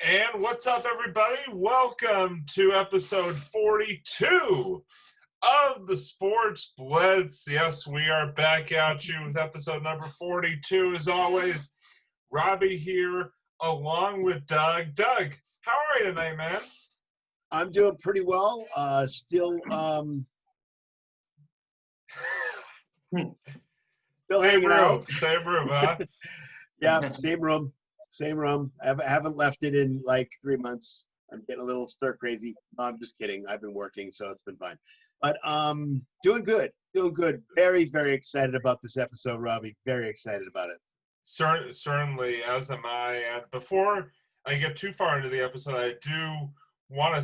And what's up, everybody? Welcome to episode 42 of the Sports Blitz. Yes, we are back at you with episode number 42. As always, Robbie here along with Doug. Doug, how are you tonight, man? I'm doing pretty well. Still hanging out. Same room, huh? Yeah, same room. I haven't left it in like 3 months. I'm getting a little stir crazy. No, I'm just kidding. I've been working, so it's been fine. But doing good. Very, very excited about this episode, Robbie. Very excited about it. Certainly, as am I. And before I get too far into the episode, I do want to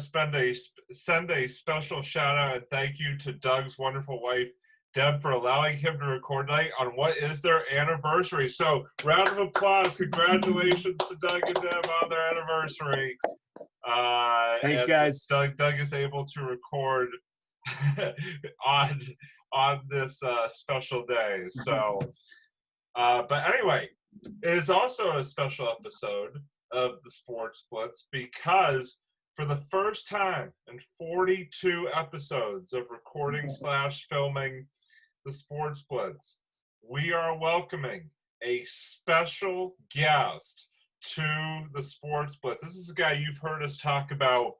send a special shout out and thank you to Doug's wonderful wife, Deb, for allowing him to record tonight on what is their anniversary. So, round of applause. Congratulations to Doug and Deb on their anniversary. Thanks, guys. Doug is able to record on this special day. So, but anyway, it is also a special episode of the Sports Blitz because for the first time in 42 episodes of recording / filming the Sports Blitz, we are welcoming a special guest to the Sports Blitz. This is a guy you've heard us talk about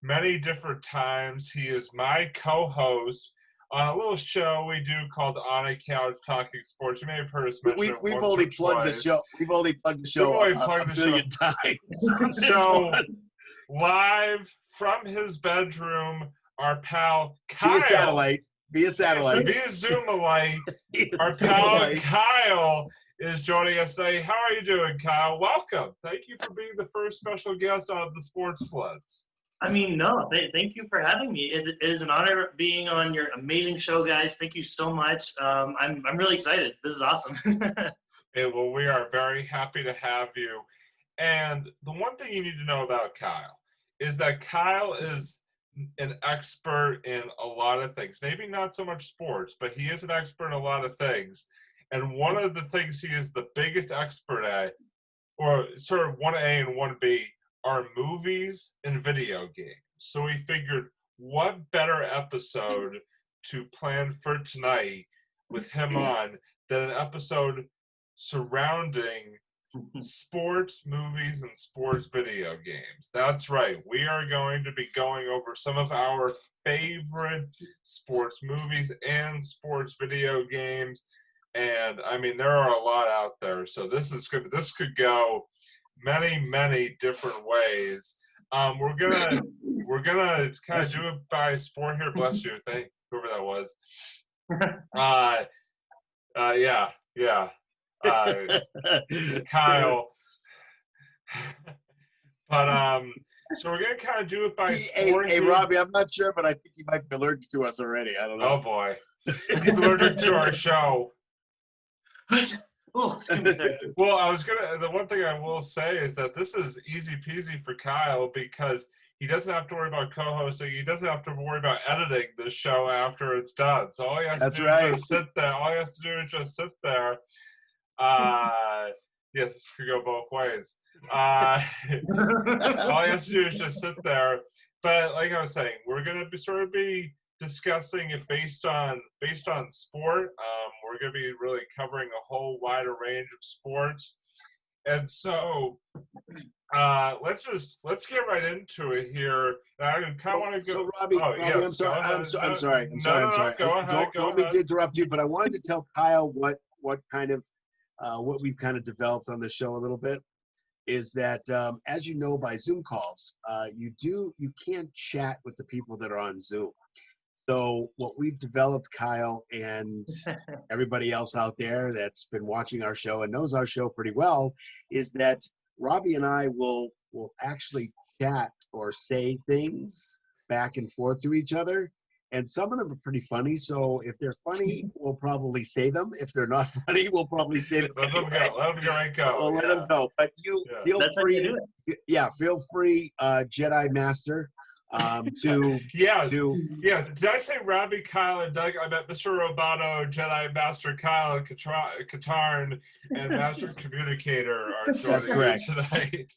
many different times. He is my co-host on a little show we do called On a Couch Talking Sports. You may have heard us mention it We've once only or plugged twice. the show. We've only plugged the show a billion times. So, live from his bedroom, our pal Kyle. Via satellite. Via Zoom-alite. Our pal Kyle is joining us today. How are you doing, Kyle? Welcome. Thank you for being the first special guest on the Sports Blitz. Thank you for having me. It is an honor being on your amazing show, guys. Thank you so much. I'm really excited. This is awesome. Well, we are very happy to have you. And the one thing you need to know about Kyle is that Kyle is an expert in a lot of things. Maybe not so much sports, but he is an expert in a lot of things. And one of the things he is the biggest expert at, or sort of 1A and 1B, are movies and video games. So we figured, what better episode to plan for tonight with him on than an episode surrounding sports movies and sports video games. That's right. We are going to be going over some of our favorite sports movies and sports video games. And I mean, there are a lot out there. So this could go many different ways. We're gonna kind of do it by sport here. Bless you. Thank whoever that was. Yeah. Kyle. But so we're gonna kind of do it by sport. Hey, Robbie, I'm not sure, but I think he might be allergic to us already. I don't know. Oh boy, he's allergic to our show. Oh, excuse me, sir. Well, the one thing I will say is that this is easy peasy for Kyle because he doesn't have to worry about co-hosting. He doesn't have to worry about editing the show after it's done. So all he has to do is just sit there. All he has to do is just sit there. Yes, this could go both ways. All he has to do is just sit there. But like I was saying, we're going to be discussing it based on sport. We're going to be really covering a whole wider range of sports. And so let's get right into it here. I kind of want to go. So Robbie, yes, I'm sorry. Go ahead. Don't mean to interrupt you, but I wanted to tell Kyle what kind of what we've kind of developed on the show a little bit is that as you know by Zoom calls, you can't chat with the people that are on Zoom. So what we've developed, Kyle, and everybody else out there that's been watching our show and knows our show pretty well, is that Robbie and I will actually chat or say things back and forth to each other. And some of them are pretty funny. So if they're funny, we'll probably say them. If they're not funny, we'll probably say them. Let them go. We'll let them go. But feel free. Yeah, feel free, Jedi Master. Did I say Robbie, Kyle, and Doug? I meant Mr. Roboto, Jedi Master Kyle, and Katarn, and Master Communicator are joining me tonight.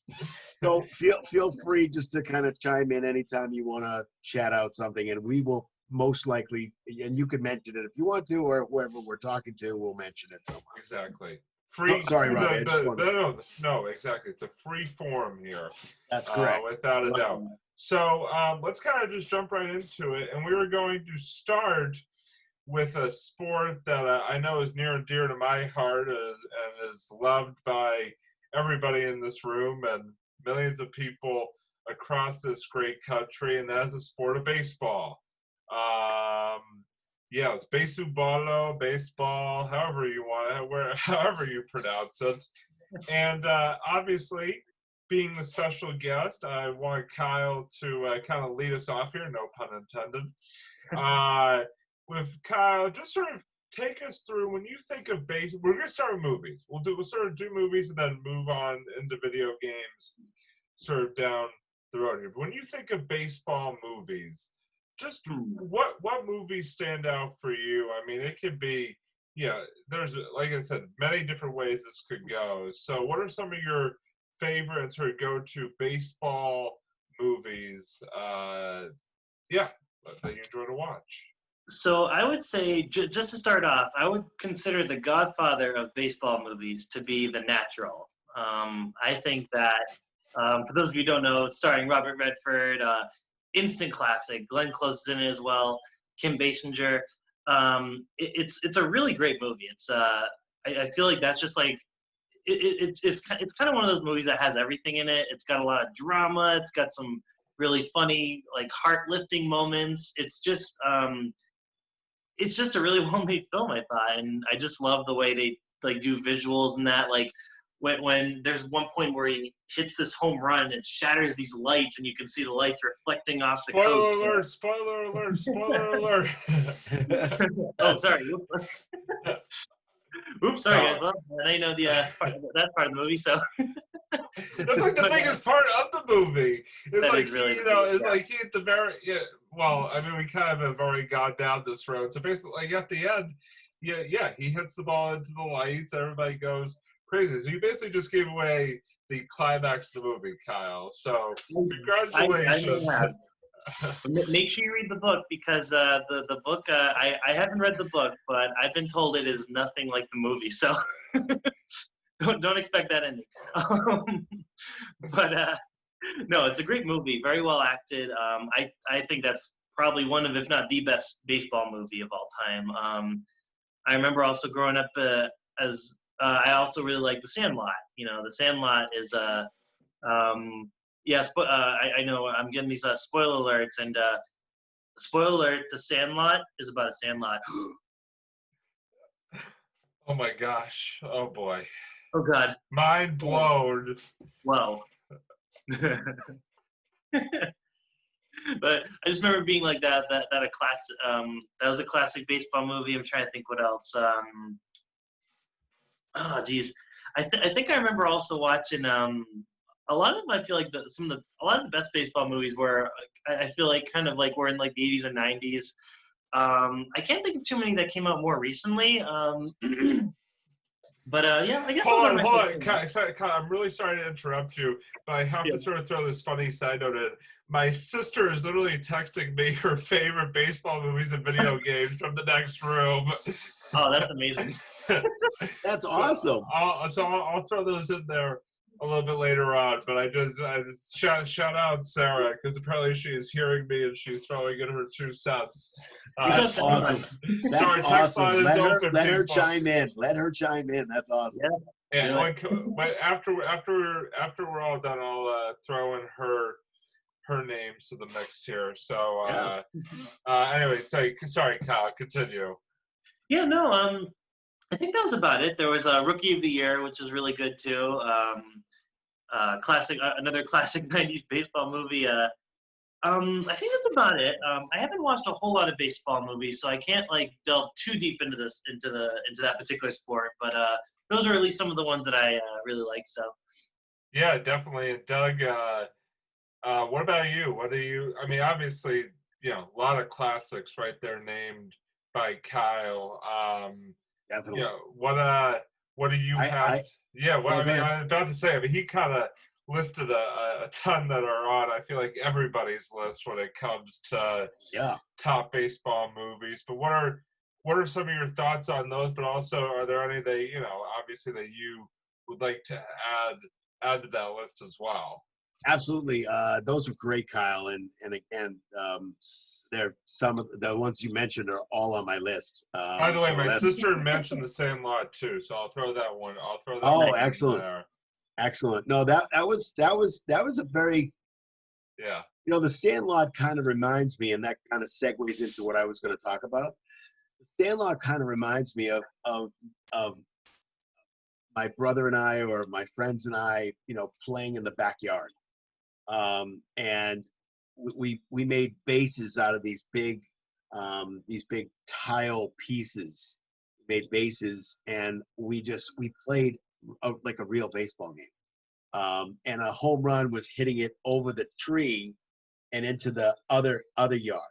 So feel free just to kind of chime in anytime you want to chat out something, and we will most likely, and you can mention it if you want to, or whoever we're talking to will mention it somewhere. Exactly. Oh, sorry, Robbie. I just wanted- No, exactly. It's a free form here. That's correct. Without a doubt. So let's kind of just jump right into it. And we were going to start with a sport that I know is near and dear to my heart and is loved by everybody in this room and millions of people across this great country, and that is the sport of baseball. Yeah, it's baseball, baseball, however you want it, however you pronounce it. And obviously, being the special guest, I want Kyle to kind of lead us off here, no pun intended. With Kyle, just sort of take us through when you think of we're going to start with movies. We'll sort of do movies and then move on into video games, sort of down the road here. But when you think of baseball movies, just what movies stand out for you? I mean, it could be, there's, like I said, many different ways this could go. So what are some of your favorite and sort of go-to baseball movies, that you enjoy to watch? So I would say, just to start off, I would consider the godfather of baseball movies to be The Natural. I think that, for those of you who don't know, it's starring Robert Redford, instant classic. Glenn Close is in it as well. Kim Basinger. It's a really great movie. It's I feel like that's just like it's kind of one of those movies that has everything in it. It's got a lot of drama. It's got some really funny, like, heart lifting moments. It's just a really well made film, I thought, and I just love the way they like do visuals and that. Like when there's one point where he hits this home run and it shatters these lights, and you can see the lights reflecting off the coach. Spoiler alert! Spoiler alert! Oh, sorry. Oops, sorry, guys. Well, I know you know that part of the movie, so. That's like the biggest part of the movie. It's That like is really like he at the very well, I mean, we kind of have already gone down this road. So basically, like at the end, he hits the ball into the lights. Everybody goes crazy. So you basically just gave away the climax of the movie, Kyle. So congratulations. Make sure you read the book, because the book, I haven't read the book, but I've been told it is nothing like the movie. So don't expect that ending. But no, it's a great movie, very well acted. I think that's probably one of, if not the best baseball movie of all time. I remember also growing up as I also really like The Sandlot. The Sandlot is I know I'm getting these spoiler alerts, and spoiler alert: The Sandlot is about a sandlot. Oh my gosh! Oh boy! Oh God! Mind blown. Wow. But I just remember being like that a class. That was a classic baseball movie. I'm trying to think what else. Oh geez, I think I remember also watching a lot of them. I feel like a lot of the best baseball movies were, I feel like, kind of like were in like the 80s and 90s. I can't think of too many that came out more recently. But I guess. Hold on. Kyle, I'm really sorry to interrupt you, but I have to sort of throw this funny side note in. My sister is literally texting me her favorite baseball movies and video games from the next room. Oh, that's amazing. That's awesome. I'll throw those in there a little bit later on, but I just shout out Sarah, because apparently she is hearing me and she's throwing in her 2 cents. That's awesome. That's sorry, awesome. Let her people. chime in. Let her chime in. That's awesome. Yeah. And but after we're all done, I'll throw in her names to the mix here. So anyway, sorry, Kyle, continue. Yeah, no, I think that was about it. There was a Rookie of the Year, which is really good too. Another classic 90s baseball movie. I think that's about it. I haven't watched a whole lot of baseball movies, so I can't like delve too deep into that particular sport. But those are at least some of the ones that I really like. So. Yeah, definitely. And Doug, what about you? What do you? I mean, obviously, a lot of classics right there named by Kyle. Definitely. What do you have? I was about to say. I mean, he kind of listed a ton that are on, I feel like, everybody's list when it comes to Yeah. top baseball movies. But what are some of your thoughts on those? But also, are there any that, obviously, that you would like to add to that list as well? Absolutely. Those are great, Kyle. And again, they're some of the ones you mentioned are all on my list. By the way, So my that's sister mentioned The Sandlot too, so I'll throw that one. I'll throw that oh, one in excellent, there. excellent. No, that was a very Yeah. The Sandlot kind of reminds me, and that kind of segues into what I was going to talk about. The Sandlot kind of reminds me of my brother and I, or my friends and I, playing in the backyard. And we made bases out of these big tile pieces. We made bases, and we played like a real baseball game. And a home run was hitting it over the tree and into the other yard,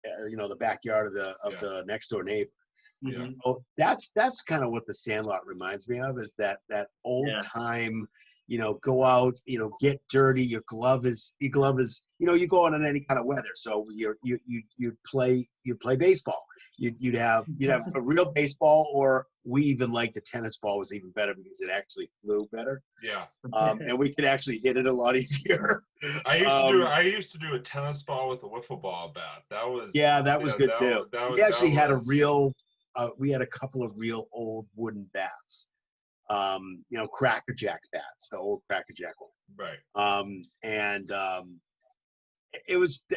the backyard of the next door neighbor. Yeah. Mhm. Oh, that's kind of what the Sandlot reminds me of, is that old Yeah. time, go out, get dirty. Your glove is, you go out in any kind of weather. So you'd play baseball. You'd have a real baseball, or we even liked the tennis ball was even better because it actually flew better. Yeah. And we could actually hit it a lot easier. I used to do a tennis ball with a wiffle ball bat. That was That was good too. We actually had we had a couple of real old wooden bats. Cracker Jack bats, the old Cracker Jack one. right. And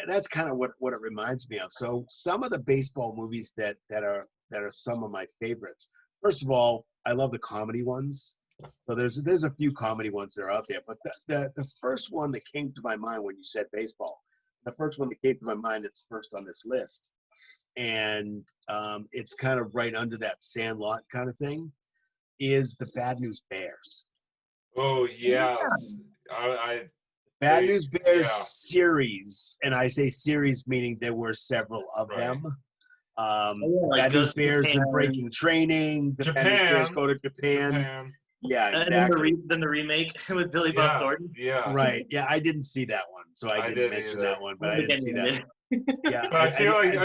that's kind of what it reminds me of. So some of the baseball movies that are some of my favorites. First of all, I love the comedy ones. So there's a few comedy ones that are out there, but the first one that came to my mind when you said baseball, the first one that came to my mind that's first on this list, and it's kind of right under that Sandlot kind of thing, is the Bad News Bears. Oh yes. I Bad they- News Bears yeah. series, and I say series meaning there were several of Right. them. Like Bad News Goes to Bears in Japan. Breaking Training. The Bad News Bears Japan. go to Japan. Japan. Yeah, And exactly. then the remake with Billy Bob Yeah. Thornton. Yeah. Right. Yeah, I didn't see that one, so I didn't mention either. that one. But I didn't see that. Yeah, But I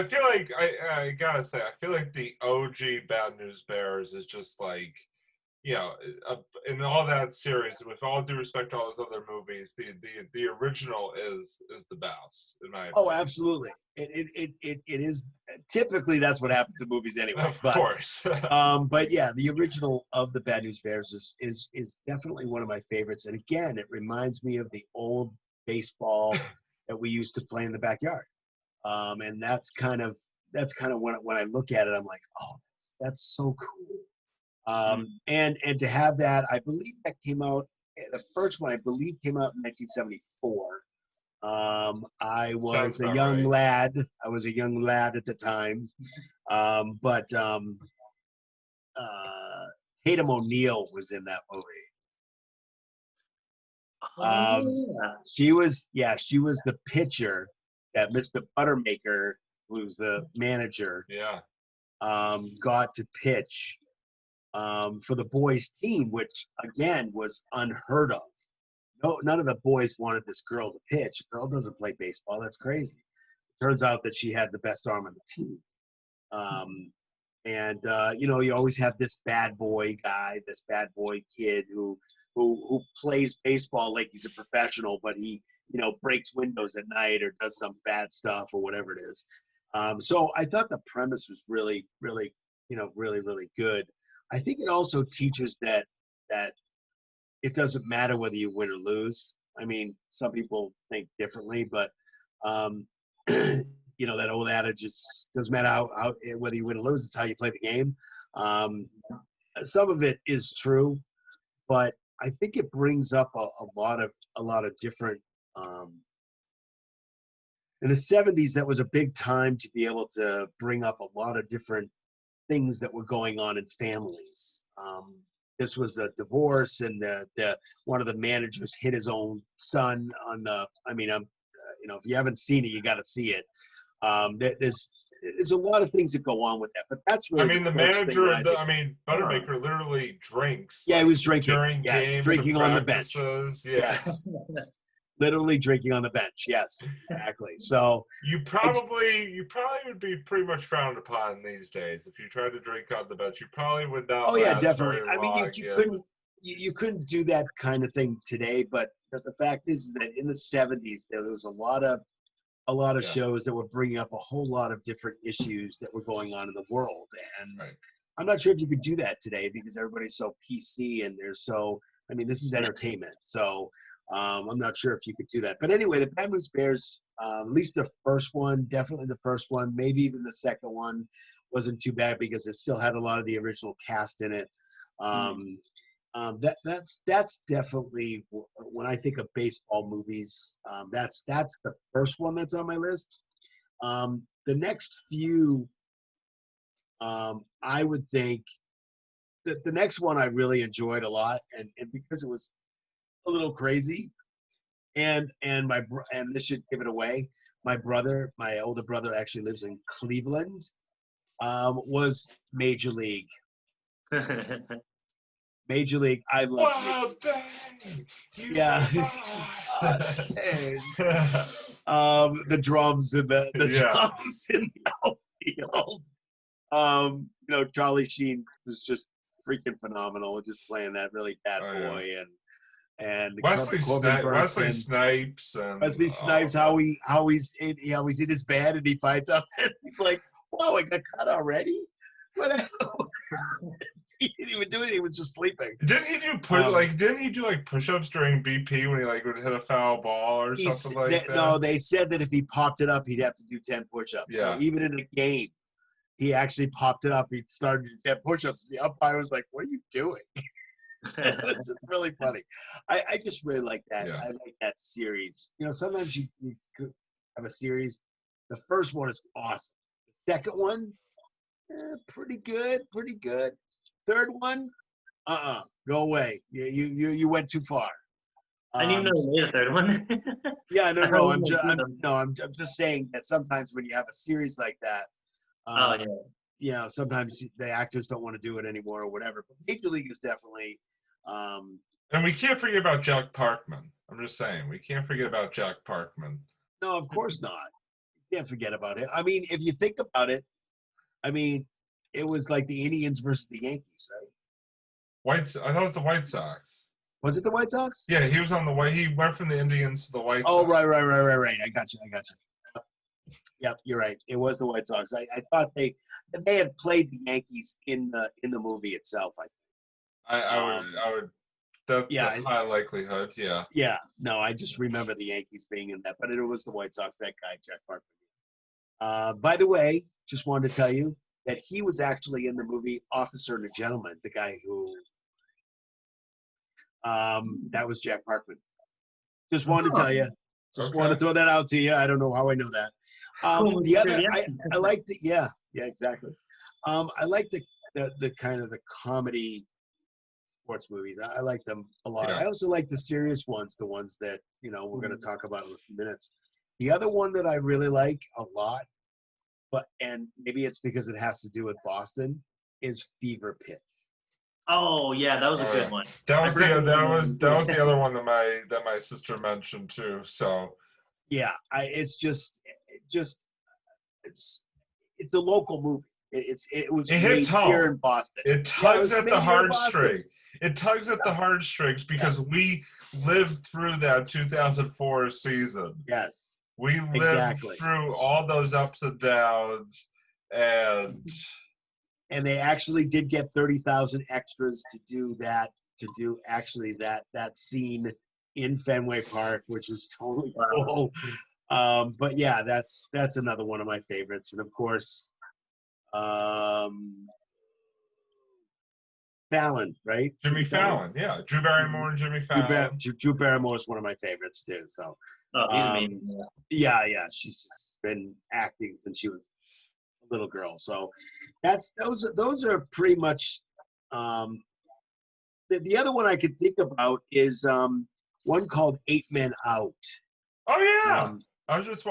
feel like I gotta say, I feel like the OG Bad News Bears is just like, in all that series, with all due respect to all those other movies, the original is the best, in my Oh, opinion. absolutely. It is. Typically, that's what happens in movies anyway. Of course. But yeah, the original of the Bad News Bears is definitely one of my favorites. And again, it reminds me of the old baseball that we used to play in the backyard. And that's kind of when I look at it, I'm like, oh, that's so cool. And to have that, I believe that came out. The first one, I believe, came out in 1974. I was Sounds a about young right. lad. I was a young lad at the time. But Tatum O'Neal was in that movie. She was the pitcher that Mr. Buttermaker, who's the manager, Yeah. got to pitch for the boys' team, which again was unheard of. No, none of the boys wanted this girl to pitch. The girl doesn't play baseball. That's crazy. Turns out that she had the best arm on the team. You always have this bad boy guy, this bad boy kid who plays baseball like he's a professional, but he, breaks windows at night or does some bad stuff or whatever it is. So I thought the premise was really, really, really, really good. I think it also teaches that it doesn't matter whether you win or lose. I mean, some people think differently, but that old adage, it doesn't matter how whether you win or lose, it's how you play the game. Some of it is true, but I think it brings up a lot of different. In the 70s, that was a big time to be able to bring up a lot of different things that were going on in families. This was a divorce, and the one of the managers hit his own son on the. I mean, if you haven't seen it, you got to see it. there's a lot of things that go on with that, but that's I really mean, the first thing manager that of I the, think. I mean, Buttermaker literally drinks. Yeah, he was drinking. During Yes, games and drinking on the bench. practices. Yeah. Yes, literally drinking on the bench. Yes, exactly. So You probably would be pretty much frowned upon these days if you tried to drink on the bench. You probably would not oh yeah, last definitely. very I mean, long. you couldn't do that kind of thing today, but the fact is that in the 70s there was a lot of Yeah. shows that were bringing up a whole lot of different issues that were going on in the world, and Right. I'm not sure if you could do that today because everybody's so PC and they're so. I mean, this is entertainment, so I'm not sure if you could do that. But anyway, the Bad News Bears, at least the first one, definitely the first one, maybe even the second one, wasn't too bad because it still had a lot of the original cast in it. That's definitely when I think of baseball movies. That's the first one that's on my list. The next few, I would think that the next one I really enjoyed a lot, and because it was a little crazy, and this should give it away. My older brother actually lives in Cleveland. Was Major League. Major League. I love. Wow, dang! Yeah. The drums and the drums in the outfield. Charlie Sheen was just freaking phenomenal, just playing that really bad boy, and Wesley Snipes and Wesley Snipes, how he's in his bed and he finds out that he's like, "Whoa, I got cut already." What? He didn't even do it. He was just sleeping. Didn't he do push-ups during BP when he would hit a foul ball or something like that? No, they said that if he popped it up, he'd have to do 10 push-ups. Yeah. So even in a game, he actually popped it up. He started to do 10 push-ups. The umpire was like, "What are you doing?" It's just really funny. I just really like that. Yeah. I like that series. Sometimes you could have a series. The first one is awesome. The second one, pretty good. Third one, go away. You went too far. I didn't even know they made a third one. Yeah, no. I'm just saying that sometimes when you have a series like that, sometimes the actors don't want to do it anymore or whatever. But Major League is definitely. And we can't forget about Jack Parkman. I'm just saying, we can't forget about Jack Parkman. No, of course not. You can't forget about it. I mean, if you think about it, it was like the Indians versus the Yankees, right? I thought it was the White Sox. Was it the White Sox? Yeah, he was on the way. He went from the Indians to the White Sox. Oh, right. I got you. Yep, you're right. It was the White Sox. I thought they had played the Yankees in the movie itself. I would. That's a high likelihood. Yeah. Yeah. No, I just remember the Yankees being in that, but it was the White Sox. That guy, Jack Parkman. By the way, just wanted to tell you that he was actually in the movie Officer and a Gentleman. The guy who. That was Jack Parkman. Just wanted to tell you. Just want to throw that out to you. I don't know how I know that. The other, I like the exactly. I like the kind of the comedy sports movies. I like them a lot. Yeah. I also like the serious ones, the ones that we're going to talk about in a few minutes. The other one that I really like a lot, and maybe it's because it has to do with Boston, is Fever Pitch. Oh yeah, that was a good one. That was the other one that my sister mentioned too. So yeah, it's a local movie. It hits home here in Boston. It tugs at the heartstring. It tugs at the heartstrings because we lived through that 2004 season. Yes, we lived through all those ups and downs, and they actually did get 30,000 extras to do that. To do actually that scene in Fenway Park, which is totally cool. But yeah, that's another one of my favorites, and of course, Fallon, right? Jimmy Fallon, yeah. Drew Barrymore and Jimmy Fallon. Drew Barrymore is one of my favorites too. So, he's amazing. Yeah, she's been acting since she was a little girl. So, those are pretty much. The other one I could think about is one called 8 Men Out. Oh yeah, I was just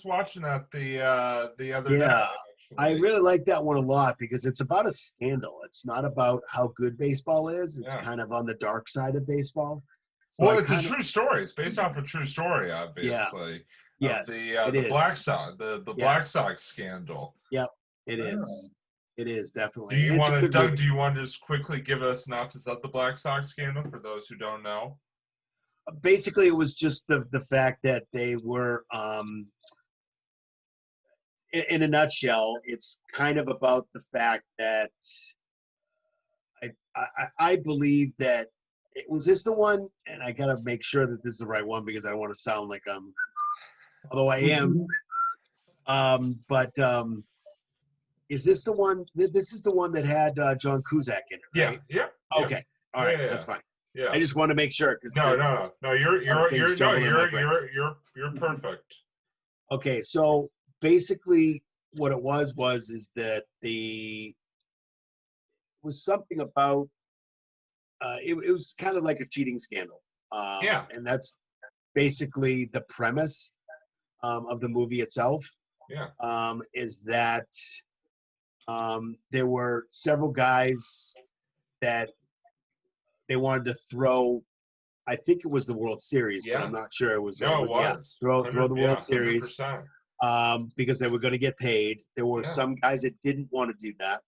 watching that the other day. I actually. really like that one a lot because it's about a scandal. It's not about how good baseball is. It's Yeah. kind of on the dark side of baseball. So Well, I it's a kind of, true story. It's based off a true story, yeah, obviously, of yes, it the Black is. Sox, the Black Sox Yes. scandal. Yep, it Oh. is. It is Do definitely. you And it's a want to, good Doug? Do movie. you want to just quickly give us a synopsis of the Black Sox scandal for those who don't know? Basically, it was just the fact that they were in a nutshell, it's kind of about the fact that I believe that it was this the one, and I gotta make sure that this is the right one because I don't want to sound like I'm, although I am. But is this the one? This is the one that had John Cusack in it, Yeah, right? yeah, yeah, Okay, all yeah, right, yeah, that's fine. yeah. I just want to make sure because No, there's no, no, no. You're other you're things you're no, jumbled in my brain. you're perfect. Okay, so basically, what it was is that was something about it was kind of like a cheating scandal, Yeah, and that's basically the premise of the movie itself. yeah, Is that there were several guys that they wanted to throw. I think it was the World Series, but yeah. I'm not sure. It was, No, it yeah, was throw 100. the Yeah, World Series 100%. because they were going to get paid. There were Yeah, some guys that didn't want to do that.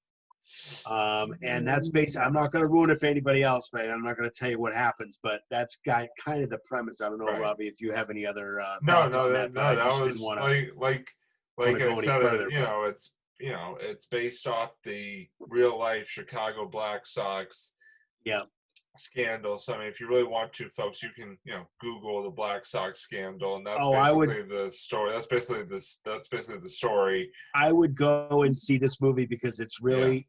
And that's basically, I'm not going to ruin it for anybody else, but I'm not going to tell you what happens, but that's kind of the premise. I don't know, right. Robbie, if you have any other No, thoughts no, on that, but no. I That just didn't was want like to I go any said. further, but It's based off the real life Chicago Black Sox yeah. scandal. So I mean, if you really want to, folks, you can Google the Black Sox scandal, and that's Oh, I would, basically the story. That's basically the story. I would go and see this movie because it's Yeah, really,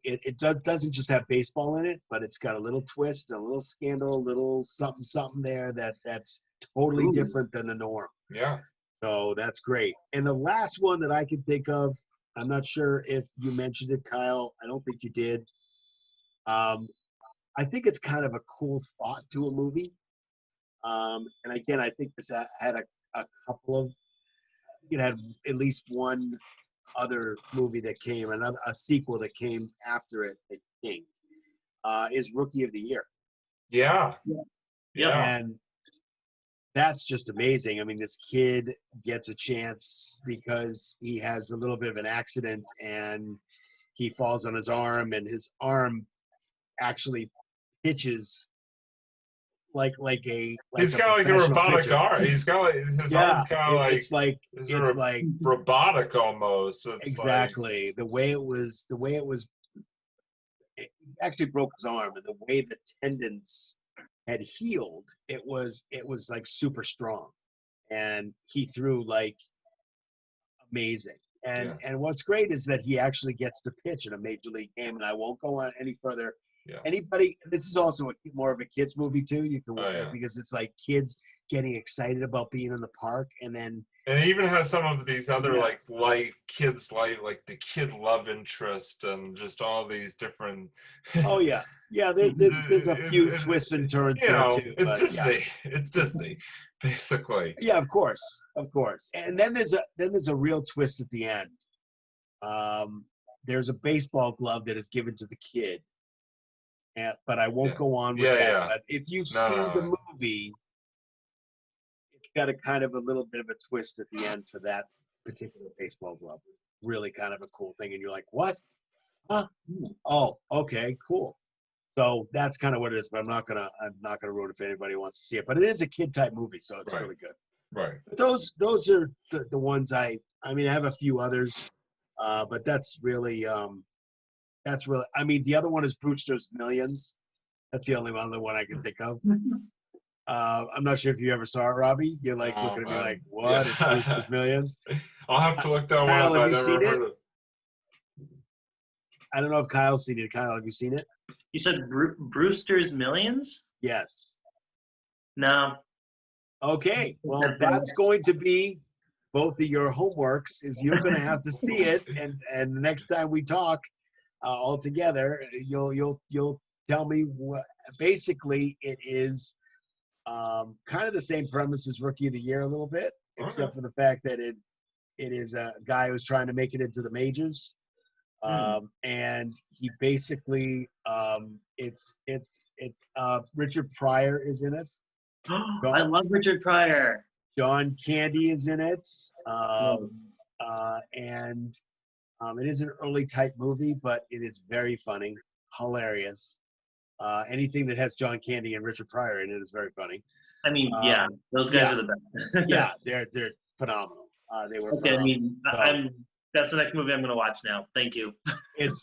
doesn't just have baseball in it, but it's got a little twist, a little scandal, a little something there that's totally Ooh. different than the norm. yeah. So that's great. And the last one that I can think of, I'm not sure if you mentioned it, Kyle. I don't think you did. Um, I think it's kind of a cool thought to a movie. And again, I think this had a couple of, it had at least one other movie that came, a sequel that came after it, I think, is Rookie of the Year. Yeah, Yeah. Yep. yeah. And that's just amazing. I mean, this kid gets a chance because he has a little bit of an accident and he falls on his arm, and his arm actually pitches like He's a got like a professional robotic pitcher. arm. He's got like his arm Yeah, kind of like it's like robotic almost. It's like exactly the way it was it actually broke his arm, and the way the tendons had healed, it was like super strong, and he threw like amazing. And yeah, and what's great is that he actually gets to pitch in a major league game. And I won't go on any further. yeah. Anybody, this is also more of a kids movie too. You can Oh yeah. because it's like kids getting excited about being in the park, and then And it even has some of these other yeah, kids like the kid love interest and just all these different. oh yeah, yeah. There's a few twists and turns there too, It's but yeah, Disney. It's Disney, basically. yeah, of course. And then there's a real twist at the end. There's a baseball glove that is given to the kid, but I won't Yeah, go on with yeah, that. yeah. But if you No, see the no. movie, it's got a kind of a little bit of a twist at the end for that particular baseball glove. Really kind of a cool thing, and you're like, what? Huh? Oh, okay, cool. So that's kind of what it is. But I'm not gonna ruin it if anybody wants to see it. But it is a kid type movie, so it's Right, really good. right. But those are the ones I mean, I have a few others, but that's really. I mean, the other one is Brewster's Millions. That's the only other one I can think of. I'm not sure if you ever saw it, Robbie. You're like looking at me like, what? It's Yeah. Brewster's Millions. I'll have to look that one Kyle, up. have I you never seen it? heard of. I don't know if Kyle's seen it. Kyle, have you seen it? You said Brewster's Millions? Yes. No. Okay. Well, that's going to be both of your homeworks. Is you're going to have to see it, and the next time we talk all together, you'll tell me what. Basically, it is kind of the same premise as Rookie of the Year a little bit, except Okay. for the fact that it is a guy who's trying to make it into the majors. Hmm. And he basically Richard Pryor is in it. I John, love Richard Pryor. John Candy is in it. No. And it is an early type movie, but it is very funny, hilarious. Anything that has John Candy and Richard Pryor in it is very funny. I mean, yeah, Um, those guys yeah, are the best. yeah, they're phenomenal. They were Okay, I phenomenal. mean, So I'm that's the next movie I'm gonna watch now. Thank you. it's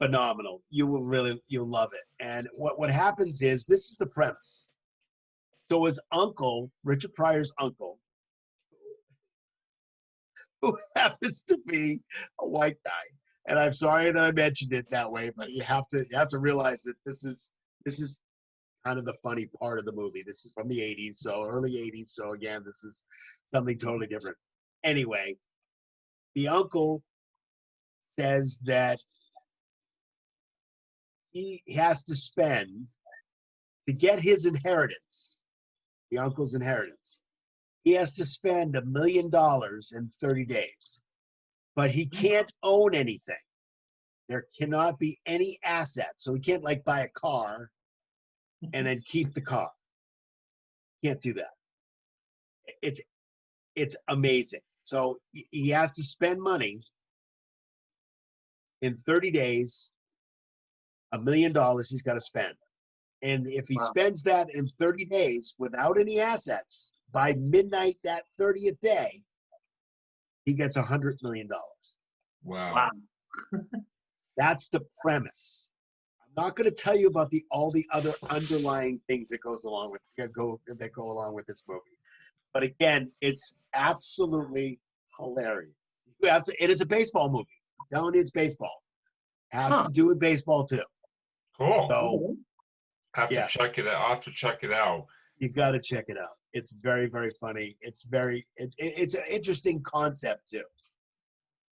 phenomenal. You'll love it. And what happens is this is the premise. So his uncle, Richard Pryor's uncle, who happens to be a white guy. And I'm sorry that I mentioned it that way, but you have to realize that this is kind of the funny part of the movie. This is from the 80s, so early 80s. So again, this is something totally different. Anyway, the uncle says that he has to spend to get his inheritance, the uncle's inheritance. He has to spend $1 million in 30 days, but he can't own anything. There cannot be any assets. So he can't like buy a car and then keep the car. Can't do that. It's amazing. So he has to spend money in 30 days, $1 million he's got to spend. And if he Wow. spends that in 30 days without any assets, by midnight that 30th day, he gets $100 million. Wow. Wow. That's the premise. I'm not going to tell you about all the other underlying things that go along with this movie. But again, it's absolutely hilarious. It is a baseball movie. I'm telling you, it's baseball. It has Huh. to do with baseball too. Cool. So Have to yes. check it out. I'll have to check it out. you got to check it out. It's very, very funny. It's an interesting concept too.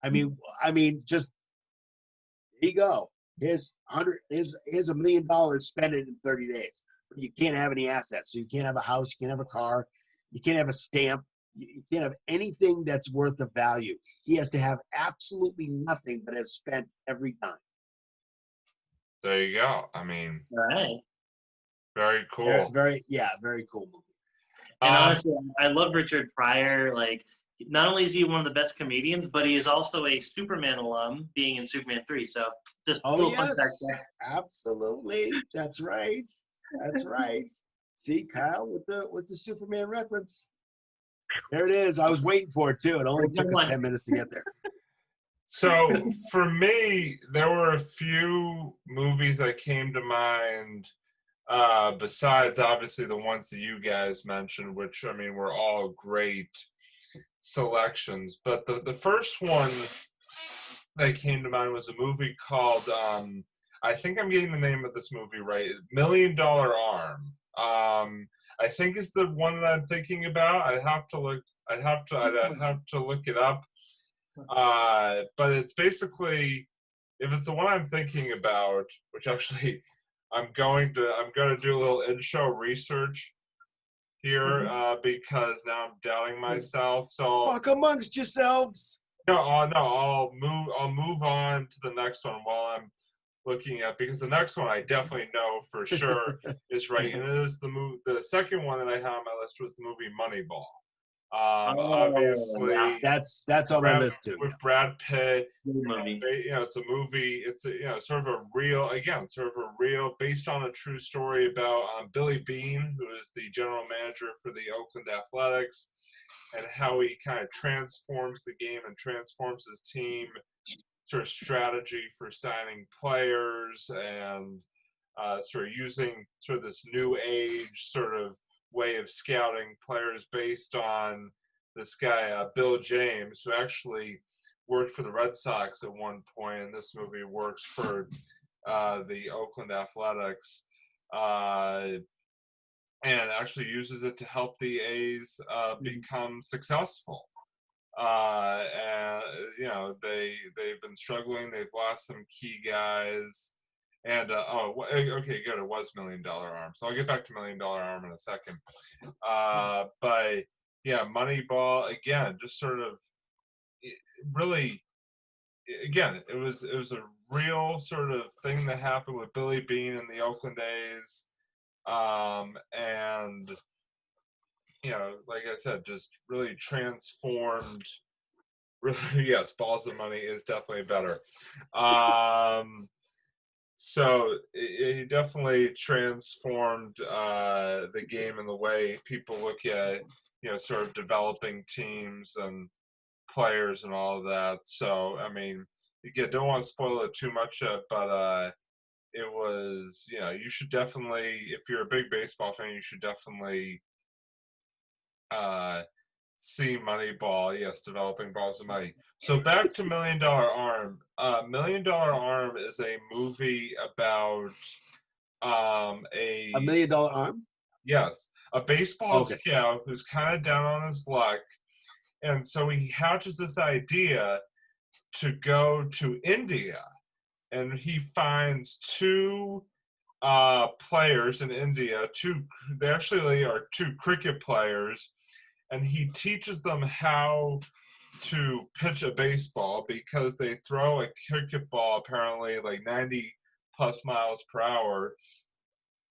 I mean, just here you go. Here's $1 million, spend it in 30 days. But you can't have any assets. So you can't have a house, you can't have a car, you can't have a stamp, you can't have anything that's worth of value. He has to have absolutely nothing but has spent every time. There you go. I mean, All right. very cool. Very cool movie. And honestly, I love Richard Pryor. Like, not only is he one of the best comedians, but he is also a Superman alum, being in Superman 3. So, just a little fun fact there. Absolutely. That's right. That's right. See, Kyle with the Superman reference. There it is. I was waiting for it too. It only took us 10 minutes to get there. So for me, there were a few movies that came to mind, besides obviously the ones that you guys mentioned, which I mean were all great selections. But the first one that came to mind was a movie called I think I'm getting the name of this movie right, $1 Million Arm. I think is the one that I'm thinking about. I'd have to look it up. But it's basically, if it's the one I'm thinking about, which actually I'm going to do a little in-show research here, because now I'm doubting myself. So Talk amongst yourselves. I'll move on to the next one while I'm looking at, because the next one I definitely know for sure is right, and it is the second one that I have on my list was the movie Moneyball. Obviously, yeah. that's on my list too. With Brad Pitt. Good movie. It's a movie. It's sort of a real, based on a true story about Billy Beane, who is the general manager for the Oakland Athletics, and how he kind of transforms the game and transforms his team, sort of strategy for signing players, and sort of using sort of this new age sort of way of scouting players based on this guy, Bill James, who actually worked for the Red Sox at one point, and this movie works for the Oakland Athletics, and actually uses it to help the A's become successful. And they've been struggling. They've lost some key guys. And okay, good. It was $1 Million Arm. So I'll get back to $1 Million Arm in a second. But yeah, Moneyball again, just sort of really again, it was a real sort of thing that happened with Billy Beane in the Oakland A's, and like I said, just really transformed. Really, yes, Balls of Money is definitely better. So it definitely transformed the game in the way people look at, sort of developing teams and players and all of that. So, I mean, again, don't want to spoil it too much, but it was, you should definitely, if you're a big baseball fan, you should definitely see Moneyball. Yes, developing Balls of Money. So back to $1 Million Arm. $1 Million Arm is a movie about $1 Million Arm. yes, a baseball Okay. scout who's kind of down on his luck, and so he hatches this idea to go to India, and he finds two players in India. They actually are two cricket players, and he teaches them how to pitch a baseball because they throw a cricket ball apparently like 90 plus miles per hour.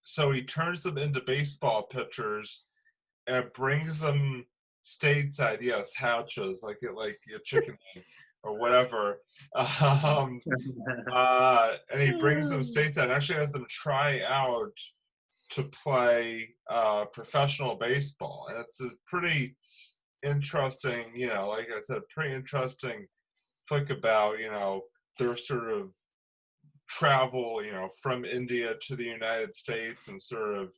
So he turns them into baseball pitchers and brings them stateside. Yes, hatches like a chicken egg or whatever. Um, and he brings them stateside and actually has them try out to play professional baseball. And it's a pretty interesting, like I said, pretty interesting flick about, their sort of travel, from India to the United States and sort of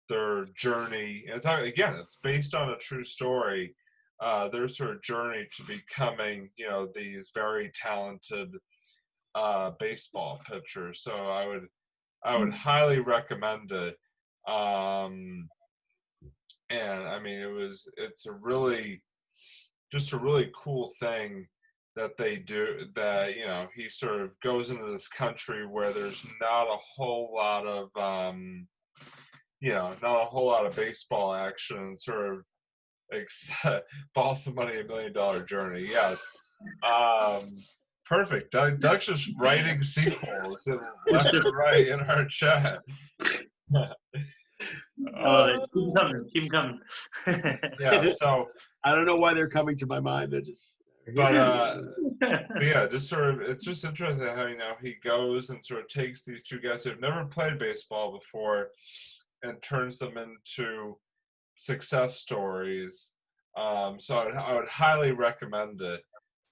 their journey. And it's based on a true story. Their sort of journey to becoming, these very talented baseball pitchers. So I would highly recommend it. And I mean, it's just a really cool thing that they do, that, he sort of goes into this country where there's not a whole lot of, not a whole lot of baseball action, and sort of Balls of Money, $1 Million Journey. Yes. Perfect. Doug's just writing sequels left and right in our chat. Keep coming. Keep coming. Yeah, so I don't know why they're coming to my mind. They're just. but yeah, just sort of, it's just interesting how he goes and sort of takes these two guys who've never played baseball before and turns them into success stories. So I would highly recommend it.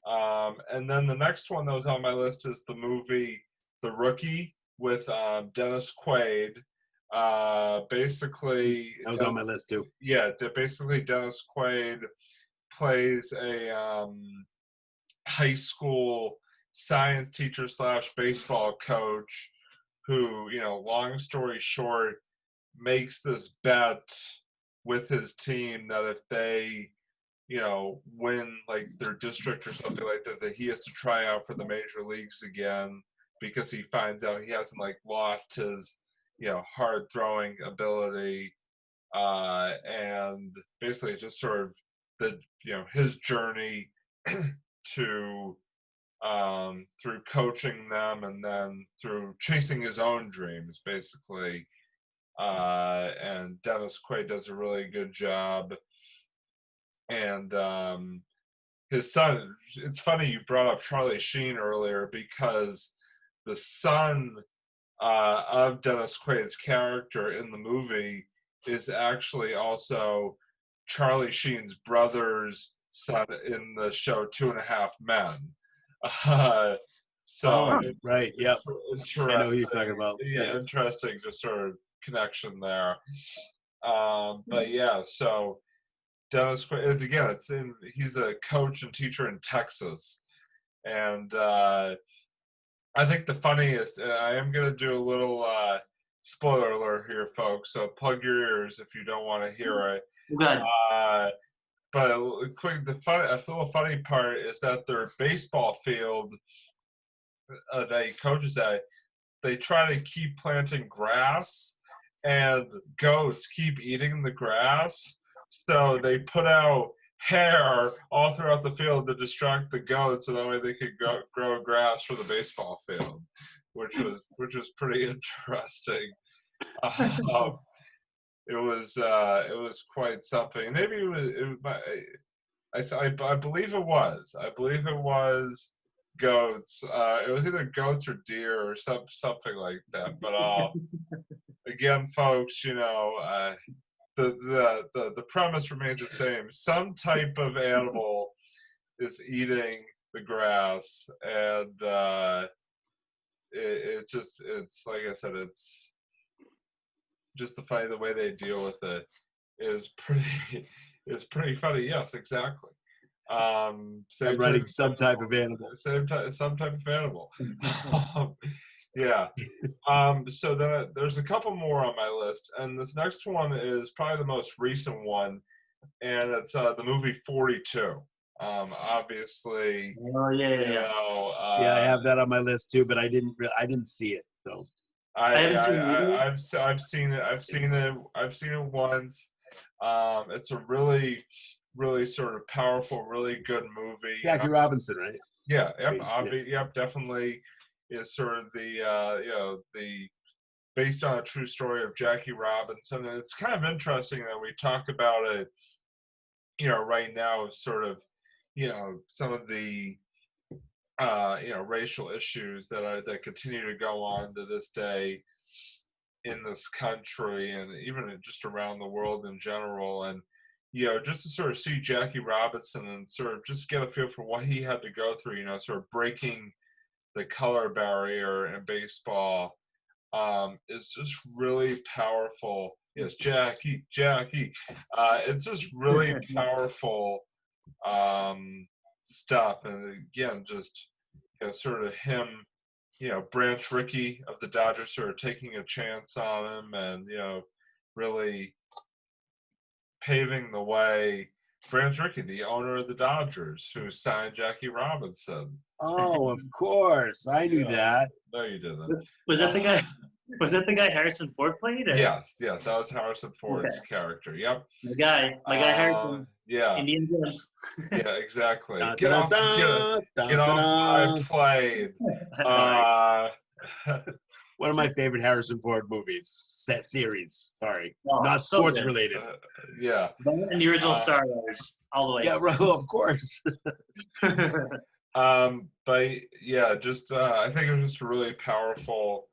And then the next one that was on my list is the movie The Rookie with Dennis Quaid. Basically, that was on my list too. Yeah, basically Dennis Quaid plays a high school science teacher / baseball coach who, long story short, makes this bet with his team that if they, win like their district or something like that, that he has to try out for the major leagues again, because he finds out he hasn't like lost his, hard throwing ability, and basically just sort of the, his journey to through coaching them and then through chasing his own dreams, basically. And Dennis Quaid does a really good job. And his son, it's funny you brought up Charlie Sheen earlier, because the son of Dennis Quaid's character in the movie is actually also Charlie Sheen's brother's son in the show 2.5 Men. Right, yep. Interesting. I know who you're talking about. Yeah, interesting, just sort of connection there. But yeah, so Dennis Quaid is, again, he's a coach and teacher in Texas, and I think the funniest, I am going to do a little spoiler alert here, folks, so plug your ears if you don't want to hear it. Good. But quick, I feel the funny part is that their baseball field that he coaches at, they try to keep planting grass, and goats keep eating the grass. So they put out hair all throughout the field to distract the goats, so that way they could grow grass for the baseball field, which was pretty interesting. Um, it was quite something. Maybe I believe it was. I believe it was goats. It was either goats or deer or something like that. But again, folks, the premise remains the same. Some type of animal is eating the grass, and it's like I said, it's just the way they deal with it is pretty funny. Yes, exactly. I'm Same writing type, some type of animal. some type of animal. Yeah. So then there's a couple more on my list, and this next one is probably the most recent one, and it's the movie 42. Obviously, Oh yeah. Yeah, I have that on my list too, but I didn't see it. So I haven't seen it either. I've seen it. I've seen it once. It's a really sort of powerful, really good movie. Jackie Robinson, right? Yeah, yep, Yeah. yep, definitely is sort of the based on a true story of Jackie Robinson, and it's kind of interesting that we talk about it, right now, of sort of, some of the racial issues that continue to go on to this day in this country and even just around the world in general. And just to sort of see Jackie Robinson and sort of just get a feel for what he had to go through, sort of breaking the color barrier in baseball, is just really powerful. Yes, Jackie. It's just really powerful stuff. And again, just sort of him, Branch Rickey of the Dodgers sort of taking a chance on him, and really paving the way. Branch Rickey, the owner of the Dodgers, who signed Jackie Robinson. Oh, of course, I knew that. No, you didn't. Was that the guy? Was that the guy Harrison Ford played? Or? Yes, that was Harrison Ford's character. Yep. My guy Harrison. Yeah. Indian Jones. Yeah, exactly. Dun, Get dun, off dun, dun, get dun, off my dun. plane. One of my favorite Harrison Ford movies, set series. Sorry, Oh, not so sports good. related. Yeah. And the original Star Wars, all the way. Yeah, right, of course. But yeah, just I think it was just a really powerful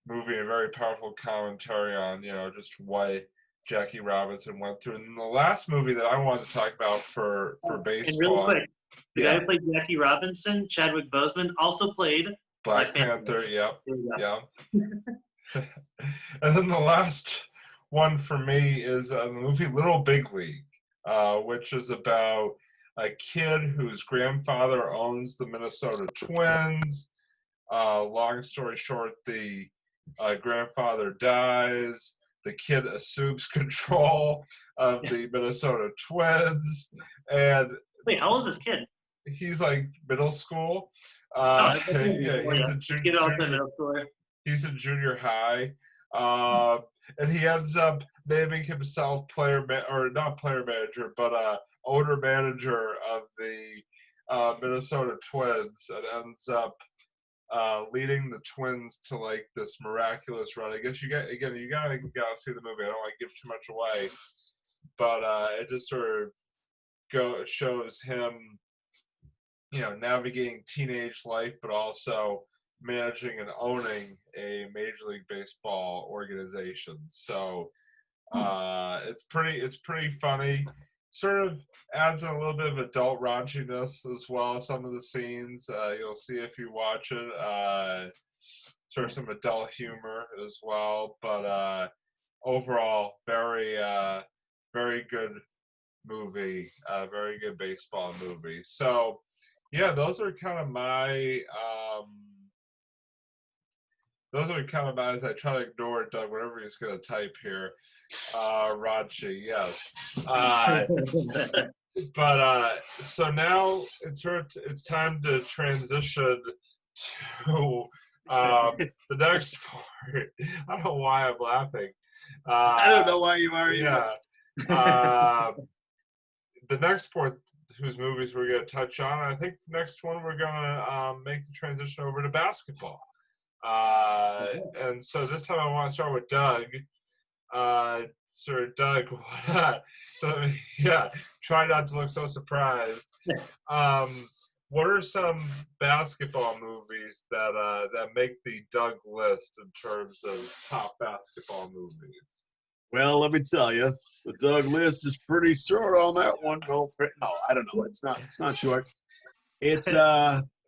movie, a very powerful commentary on just what Jackie Robinson went through. And the last movie that I wanted to talk about for baseball. And really quick, the guy yeah, who played Jackie Robinson, Chadwick Boseman, also played Black Panther. Yep. There you go. Yeah. And then the last one for me is the movie Little Big League, which is about a kid whose grandfather owns the Minnesota Twins. Long story short, the grandfather dies. The kid assumes control of the Minnesota Twins, and wait, how old is this kid? he's like middle school. Yeah, He's a junior. He's in junior high, and he ends up naming himself not player manager, but owner manager of the Minnesota Twins, and ends up leading the Twins to like this miraculous run. I guess you gotta see the movie. I don't want to give too much away, but it just sort of shows him, navigating teenage life, but also managing and owning a Major League Baseball organization. So it's pretty funny. Sort of adds in a little bit of adult raunchiness as well. Some of the scenes you'll see if you watch it. Sort of some adult humor as well, but overall, very good movie. Very good baseball movie. So yeah, those are kind of my. As I try to ignore Doug, whatever he's going to type here. Raunchy, yes. But so now it's time to transition to the next part. I don't know why I'm laughing. I don't know why you are either. Yeah. the next sport whose movies we're going to touch on, I think the next one we're going to make the transition over to basketball. And so this time I want to start with Doug. Sir Doug, so, yeah, try not to look so surprised. What are some basketball movies that make the Doug list in terms of top basketball movies? Well, let me tell you, the Doug list is pretty short on that one. No, I don't know. It's not short. It's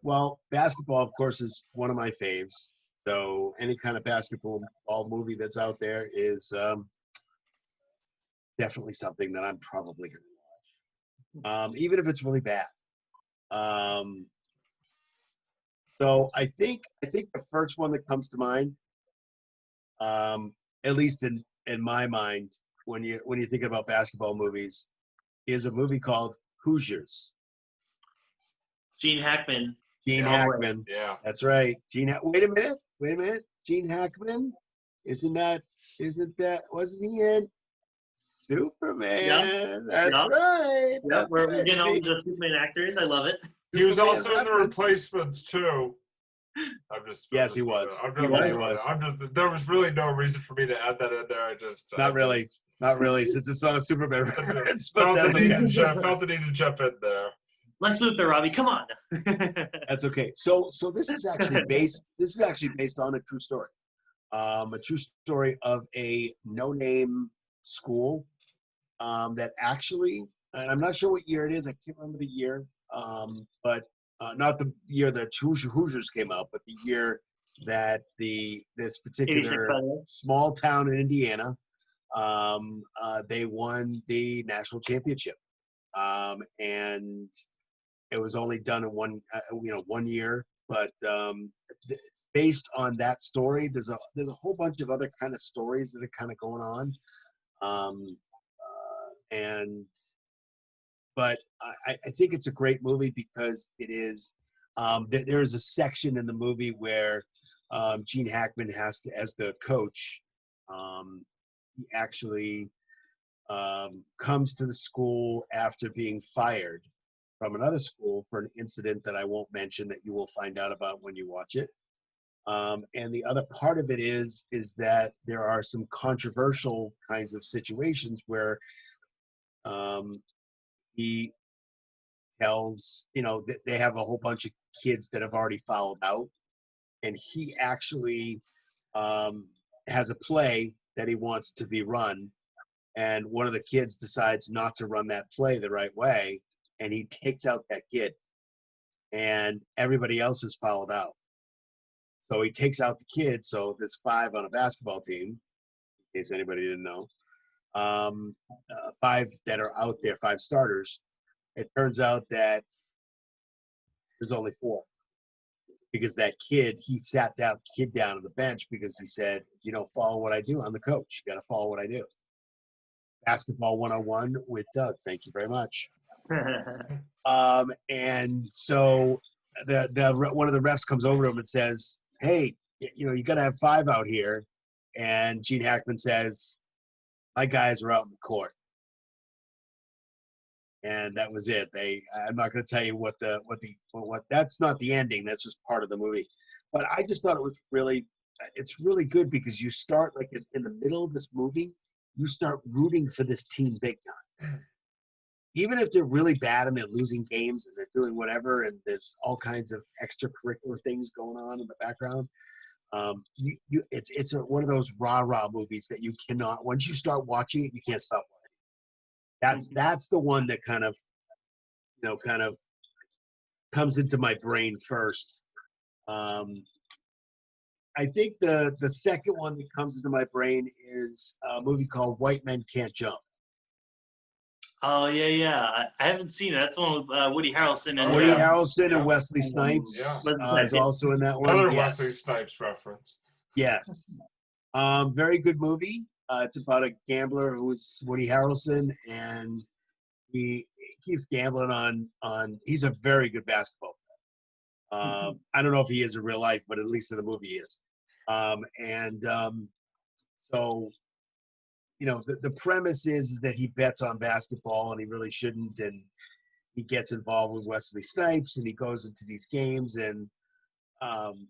well, basketball, of course, is one of my faves. So any kind of basketball movie that's out there is definitely something that I'm probably going to watch, even if it's really bad. So I think the first one that comes to mind, at least in my mind, when you think about basketball movies, is a movie called Hoosiers. Gene Hackman. Gene All the way. Hackman. Yeah. That's right. Wait a minute. Gene Hackman? Wasn't he in Superman? That's right. Yeah, we're right. getting all the Superman actors. I love it. He was Superman also in the reference. Replacements too. Yes, he was. There was really no reason for me to add that in there. Not really, since it's not a Superman reference. But felt the need to jump in there. Lex Luthor, Robbie, come on. That's okay. So this is actually based on a true story. A true story of a no-name school that actually, and I'm not sure what year it is. I can't remember the year, but not the year that Hoosiers came out, but the year that this particular small town in Indiana, they won the national championship, and it was only done in one year. But it's based on that story. There's a whole bunch of other kind of stories that are kind of going on, but I think it's a great movie because it is. There is a section in the movie where Gene Hackman has to, as the coach, he actually comes to the school after being fired from another school for an incident that I won't mention that you will find out about when you watch it. And the other part of it is that there are some controversial kinds of situations where he tells, they have a whole bunch of kids that have already fouled out, and he actually has a play that he wants to be run, and one of the kids decides not to run that play the right way, and he takes out that kid, and everybody else has fouled out. So he takes out the kid. So there's 5 on a basketball team, in case anybody didn't know. 5 that are out there, 5 starters. It turns out that there's only 4. Because that kid, he sat that kid down on the bench because he said, follow what I do. I'm the coach. You got to follow what I do. Basketball 101 with Doug. Thank you very much. And so one of the refs comes over to him and says, hey, you got to have 5 out here. And Gene Hackman says, my guys are out in the court. And that was it. I'm not going to tell you what that's not the ending. That's just part of the movie. But I just thought it's really good because you start like in the middle of this movie, you start rooting for this team big time. Even if they're really bad and they're losing games and they're doing whatever, and there's all kinds of extracurricular things going on in the background, it's one of those rah-rah movies that you cannot, once you start watching it, you can't stop watching. That's the one that kind of comes into my brain first. I think the second one that comes into my brain is a movie called White Men Can't Jump. Oh yeah. I haven't seen it. That's the one with Woody Harrelson and Harrelson and Wesley Snipes is also in that one. Another Wesley Snipes reference. Yes. Very good movie. It's about a gambler who's Woody Harrelson, and he keeps gambling on. He's a very good basketball player. I don't know if he is in real life, but at least in the movie he is. So the premise is that he bets on basketball and he really shouldn't, and he gets involved with Wesley Snipes and he goes into these games, and um,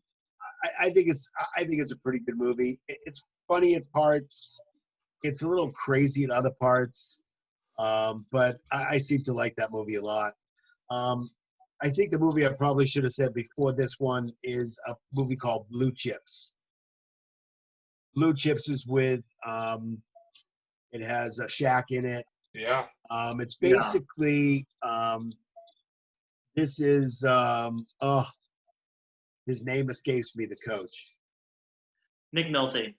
I think it's a pretty good movie. It's funny at parts. It's a little crazy at other parts, but I seem to like that movie a lot. I think the movie I probably should have said before this one is a movie called Blue Chips. Blue Chips is with it has a Shaq in it. Yeah. It's Yeah. basically this is his name escapes me, the coach. Nick Nolte.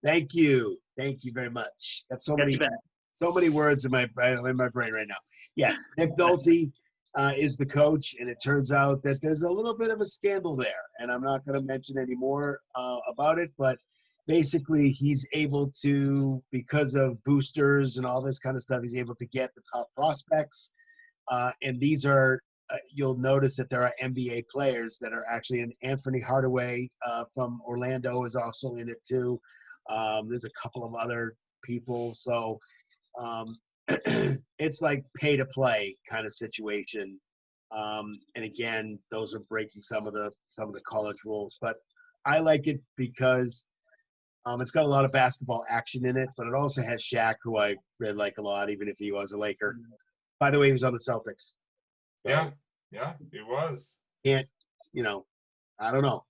Thank you very much. That's Got you back. so many words in my brain right now. Yes, Nick Nolte is the coach, and it turns out that there's a little bit of a scandal there, and I'm not going to mention any more about it, but basically he's able to, because of boosters and all this kind of stuff, he's able to get the top prospects, and these are you'll notice that there are NBA players that are actually in. Anthony Hardaway from Orlando is also in it too. There's a couple of other people, so it's like pay to play kind of situation. And again, those are breaking some of the college rules, but I like it because it's got a lot of basketball action in it, but it also has Shaq, who I really like a lot, even if he was a Laker. By the way, he was on the Celtics. So Yeah, he was. I don't know.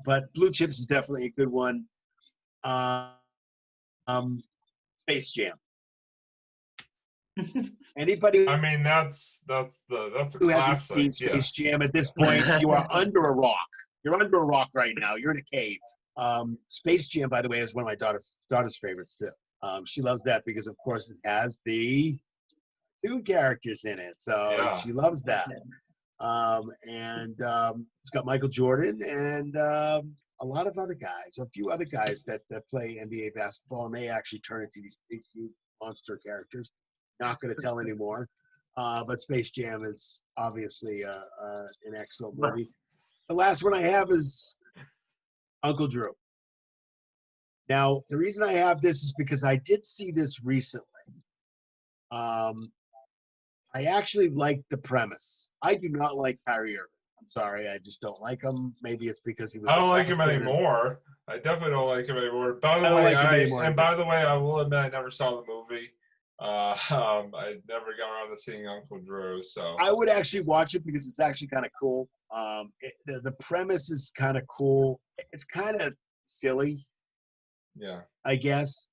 But Blue Chips is definitely a good one. Space Jam. Anybody I mean, that's a who hasn't classic. seen Space Jam at this point, you are under a rock. You're under a rock right now. You're in a cave. Space Jam, by the way, is one of my daughter's favorites too. She loves that because, of course, it has the two characters in it, so she loves that. And it's got Michael Jordan and a lot of other guys, a few other guys that play NBA basketball, and they actually turn into these big, huge monster characters. Not going to tell anymore. But Space Jam is obviously an excellent movie. The last one I have is Uncle Drew. Now, the reason I have this is because I did see this recently. I actually like the premise. I do not like Kyrie Irving. I'm sorry, I just don't like him. Maybe it's because he was. I don't like him anymore. I definitely don't like him anymore. By the way, by the way, I will admit I never saw the movie. I never got around to seeing Uncle Drew, so I would actually watch it because it's actually kind of cool. The premise is kind of cool. It's kind of silly, yeah. I guess.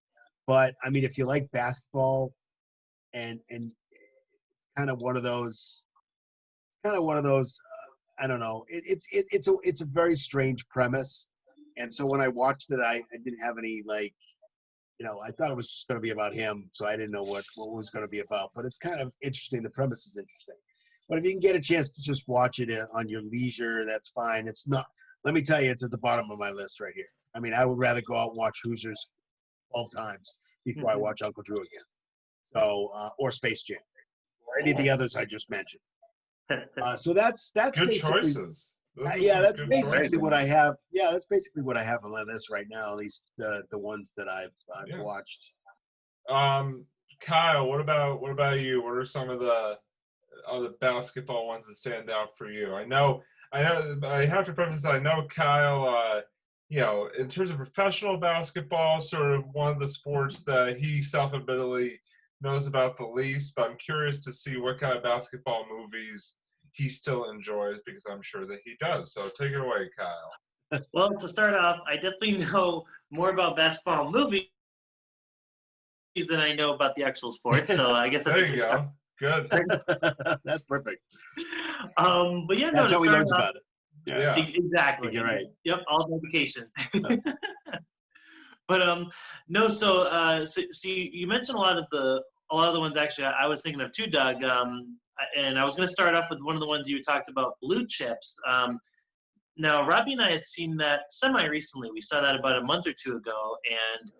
But I mean, if you like basketball, and kind of one of those. I don't know. It's a very strange premise, and so when I watched it, I didn't have any I thought it was just going to be about him, so I didn't know what it was going to be about. But it's kind of interesting. The premise is interesting. But if you can get a chance to just watch it on your leisure, that's fine. It's not. Let me tell you, it's at the bottom of my list right here. I mean, I would rather go out and watch Hoosiers 12 times before I watch Uncle Drew again. So, or Space Jam, or any of the others I just mentioned. So that's good basically, choices. That's basically what I have. Yeah, that's basically what I have on my list right now. At least the ones that I've watched. Kyle, what about you? What are some of the other basketball ones that stand out for you? I know. I have to preface that I know Kyle. In terms of professional basketball, sort of one of the sports that he self-admittedly knows about the least. But I'm curious to see what kind of basketball movies he still enjoys, because I'm sure that he does. So take it away, Kyle. Well, to start off, I definitely know more about basketball movies than I know about the actual sport. So I guess that's there a you good go. start. Good. That's perfect. But yeah, that's how he learns about it. Yeah. Exactly. You're right. Yep, all dedication. But no, so you mentioned a lot of the ones actually I was thinking of too, Doug. And I was going to start off with one of the ones you talked about, Blue Chips. Now, Robbie and I had seen that semi-recently. We saw that about a month or two ago. And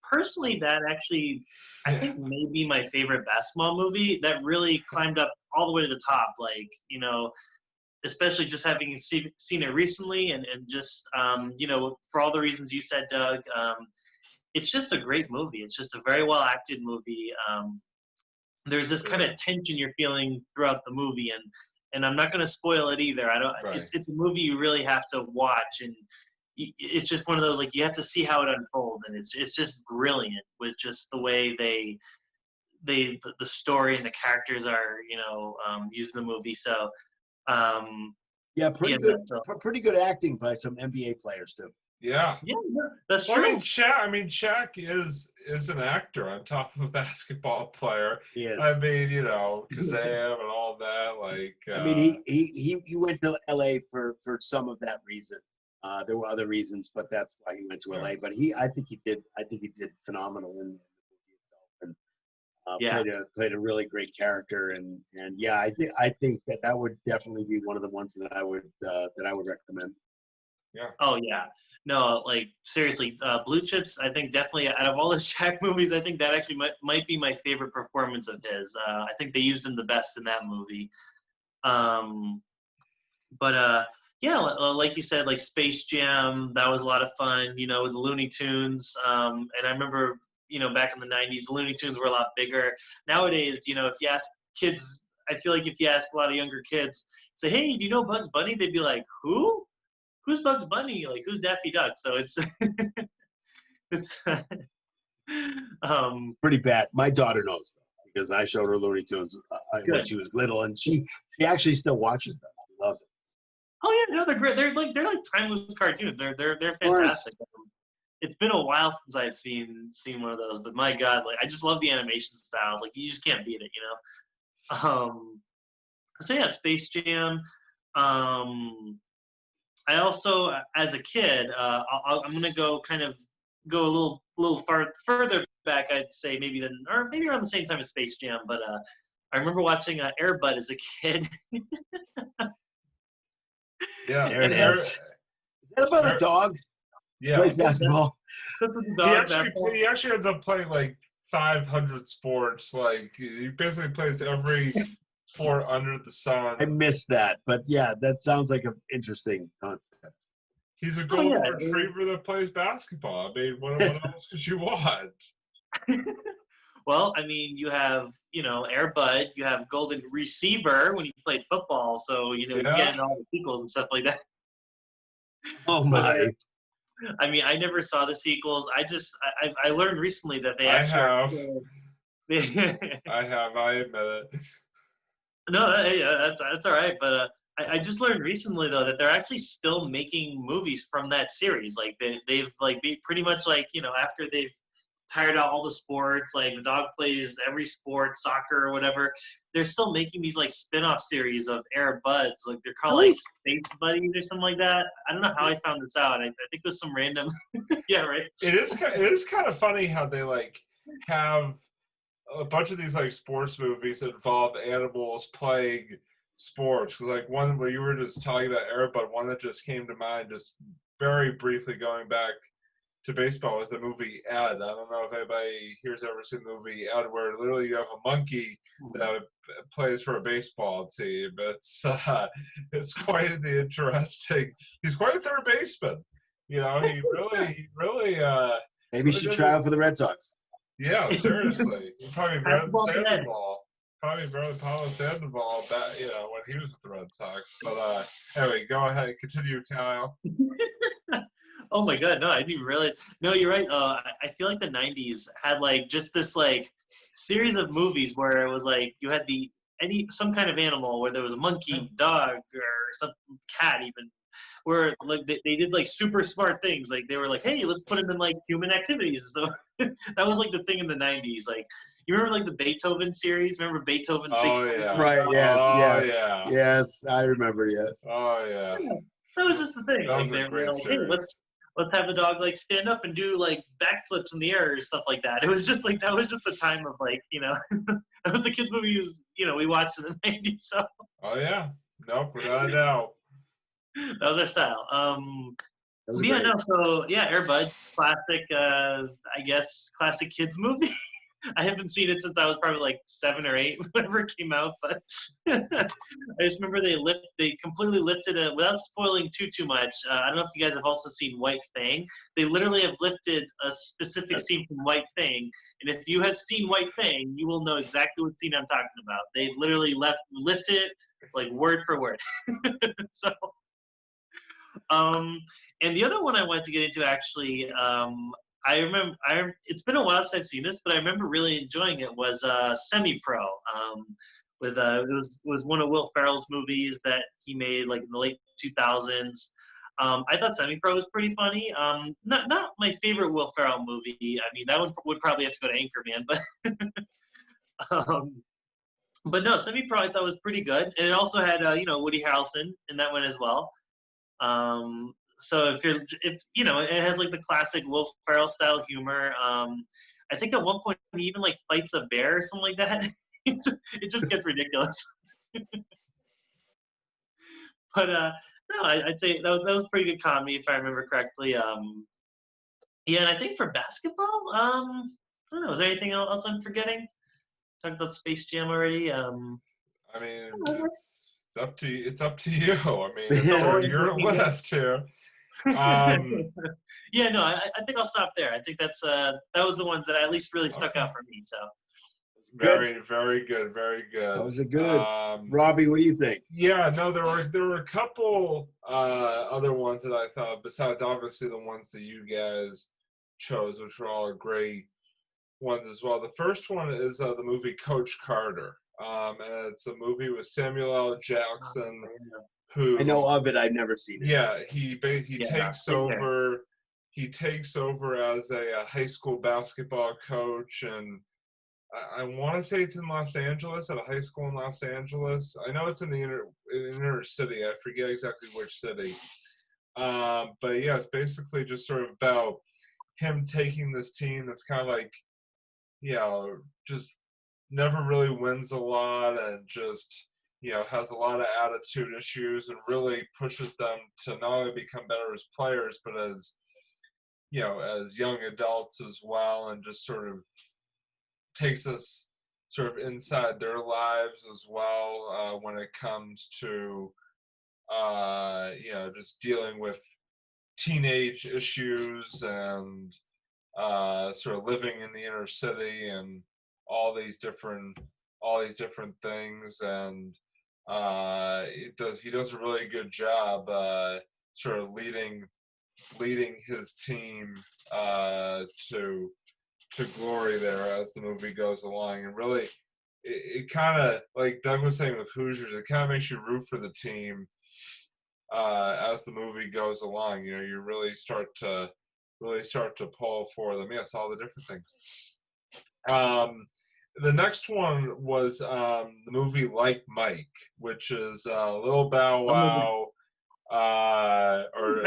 personally, that actually, I think, may be my favorite basketball movie. That really climbed up all the way to the top. Especially just having seen it recently and just, for all the reasons you said, Doug, it's just a great movie. It's just a very well acted movie. There's this kind of tension you're feeling throughout the movie, and I'm not going to spoil it either. I don't. Right. It's a movie you really have to watch, and it's just one of those, like, you have to see how it unfolds, and it's just brilliant with just the way the story and the characters are, used in the movie. So Yeah, pretty yeah, good. so, Pretty good acting by some NBA players too. Yeah. yeah, that's Well, true. Shaq is an actor on top of a basketball player. Yes. I mean, Kazam and all that. Like, I mean, he went to LA for some of that reason. There were other reasons, but that's why he went to LA. But I think he did phenomenal in the movie itself, and played a really great character. And yeah, I think that would definitely be one of the ones that I would recommend. Yeah. Oh yeah, no, like seriously, Blue Chips. I think definitely out of all the Shaq movies, I think that actually might be my favorite performance of his. I think they used him the best in that movie. But yeah, like you said, like Space Jam, that was a lot of fun. With the Looney Tunes. And I remember, back in the '90s, the Looney Tunes were a lot bigger. Nowadays, if you ask kids, I feel like if you ask a lot of younger kids, say, "Hey, do you know Bugs Bunny?" They'd be like, "Who? Who's Bugs Bunny? Like, who's Daffy Duck?" So it's it's Pretty bad. My daughter knows though, because I showed her Looney Tunes when she was little, and she actually still watches them. She loves it. oh yeah, no, they're great. They're like timeless cartoons. They're fantastic. It's been a while since I've seen one of those, but my God, like I just love the animation styles. Like you just can't beat it, So yeah, Space Jam. I also, as a kid, I'm gonna go a little further back. I'd say maybe around the same time as Space Jam. But I remember watching Air Bud as a kid. Yeah. There it is. Is that about a dog? Yeah. Plays basketball. He actually ends up playing like 500 sports. Like he basically plays every sport under the sun. I missed that, but yeah, that sounds like an interesting concept. He's a golden retriever that plays basketball. I mean, what else could you want? Well, I mean, you have, Air Bud, you have Golden Receiver when you played football, so, you get all the sequels and stuff like that. Oh, my. I mean, I never saw the sequels. I learned recently that they actually... I have. I admit it. No, that's all right, but I just learned recently, though, that they're actually still making movies from that series. Like, they've, like, pretty much, like, after they've tired out all the sports, like the dog plays every sport, soccer or whatever, they're still making these like spin-off series of Air Buds, like they're called like Space Buddies or something like that. I don't know how I found this out. I think it was some random yeah, right. It is kind of funny how they like have a bunch of these like sports movies that involve animals playing sports. Like one where you were just talking about Air Bud, one that just came to mind just very briefly going back to baseball was the movie Ed. I don't know if anybody here's ever seen the movie Ed, where literally you have a monkey that plays for a baseball team. It's quite the interesting. He's quite a third baseman. He really. Maybe he should try out for the Red Sox. Yeah, seriously. He's probably better than Sandoval. Probably better than Paulo Sandoval back, when he was with the Red Sox. But anyway, go ahead, continue, Kyle. Oh my God, no, I didn't even realize. No, you're right. I feel like the '90s had like just this like series of movies where it was like you had some kind of animal, where there was a monkey, dog, or some cat even, where like they did like super smart things. Like they were like, hey, let's put them in like human activities. So that was like the thing in the '90s. Like you remember like the Beethoven series? Remember Beethoven? Yeah. Right. Yes. Yes. Yes. I remember. Yes. Oh yeah. That was just the thing. That like was they were like, hey, let's have the dog like stand up and do like backflips in the air or stuff like that. It was just like that was just the time of like that was the kids movie we watched in the '90s. So. Oh yeah, nope, without a doubt. That was our style. So yeah, Air Bud, classic. I guess classic kids movie. I haven't seen it since I was probably like 7 or 8, whenever it came out. But I just remember they completely lifted it without spoiling too much. I don't know if you guys have also seen White Fang. They literally have lifted a specific scene from White Fang, and if you have seen White Fang, you will know exactly what scene I'm talking about. They literally lifted it like word for word. So, um, and the other one I wanted to get into actually, I remember. It's been a while since I've seen this, but I remember really enjoying it. Was Semi Pro. With it was one of Will Ferrell's movies that he made like in the late 2000s. I thought Semi Pro was pretty funny. Not my favorite Will Ferrell movie. I mean, that one would probably have to go to Anchorman, um, but no, Semi Pro I thought was pretty good, and it also had Woody Harrelson in that one as well. So if it has like the classic Will Ferrell style humor. I think at one point he even like fights a bear or something like that. It just gets ridiculous. But no, I'd say that was pretty good comedy if I remember correctly. Yeah, and I think for basketball, I don't know. Is there anything else I'm forgetting? Talked about Space Jam already. I mean, it's up to you. It's up to you. I mean, it's Oh, your yeah. list here. Yeah, no, I think I'll stop there. I think that was the ones that at least really stuck out for me. So Very, very good, very good. That was a good. Robbie, what do you think? Yeah, no, there were a couple other ones that I thought, besides obviously the ones that you guys chose, which were all great ones as well. The first one is the movie Coach Carter, and it's a movie with Samuel L. Jackson, who I know of it. I've never seen it. Yeah, he takes over. He takes over as a high school basketball coach, and I want to say it's in Los Angeles, at a high school in Los Angeles. I know it's in the inner city. I forget exactly which city. But yeah, it's basically just sort of about him taking this team that's kind of like, just never really wins a lot and just, has a lot of attitude issues and really pushes them to not only become better as players, but as, as young adults as well, and just sort of takes us sort of inside their lives as well, when it comes to just dealing with teenage issues and sort of living in the inner city and all these different things. And he does a really good job sort of leading his team to glory there as the movie goes along. And really, it kind of, like Doug was saying with Hoosiers, it kind of makes you root for the team as the movie goes along. You really start to pull for them. Yes, all the different things. The next one was the movie Like Mike, which is Lil Bow Wow. Or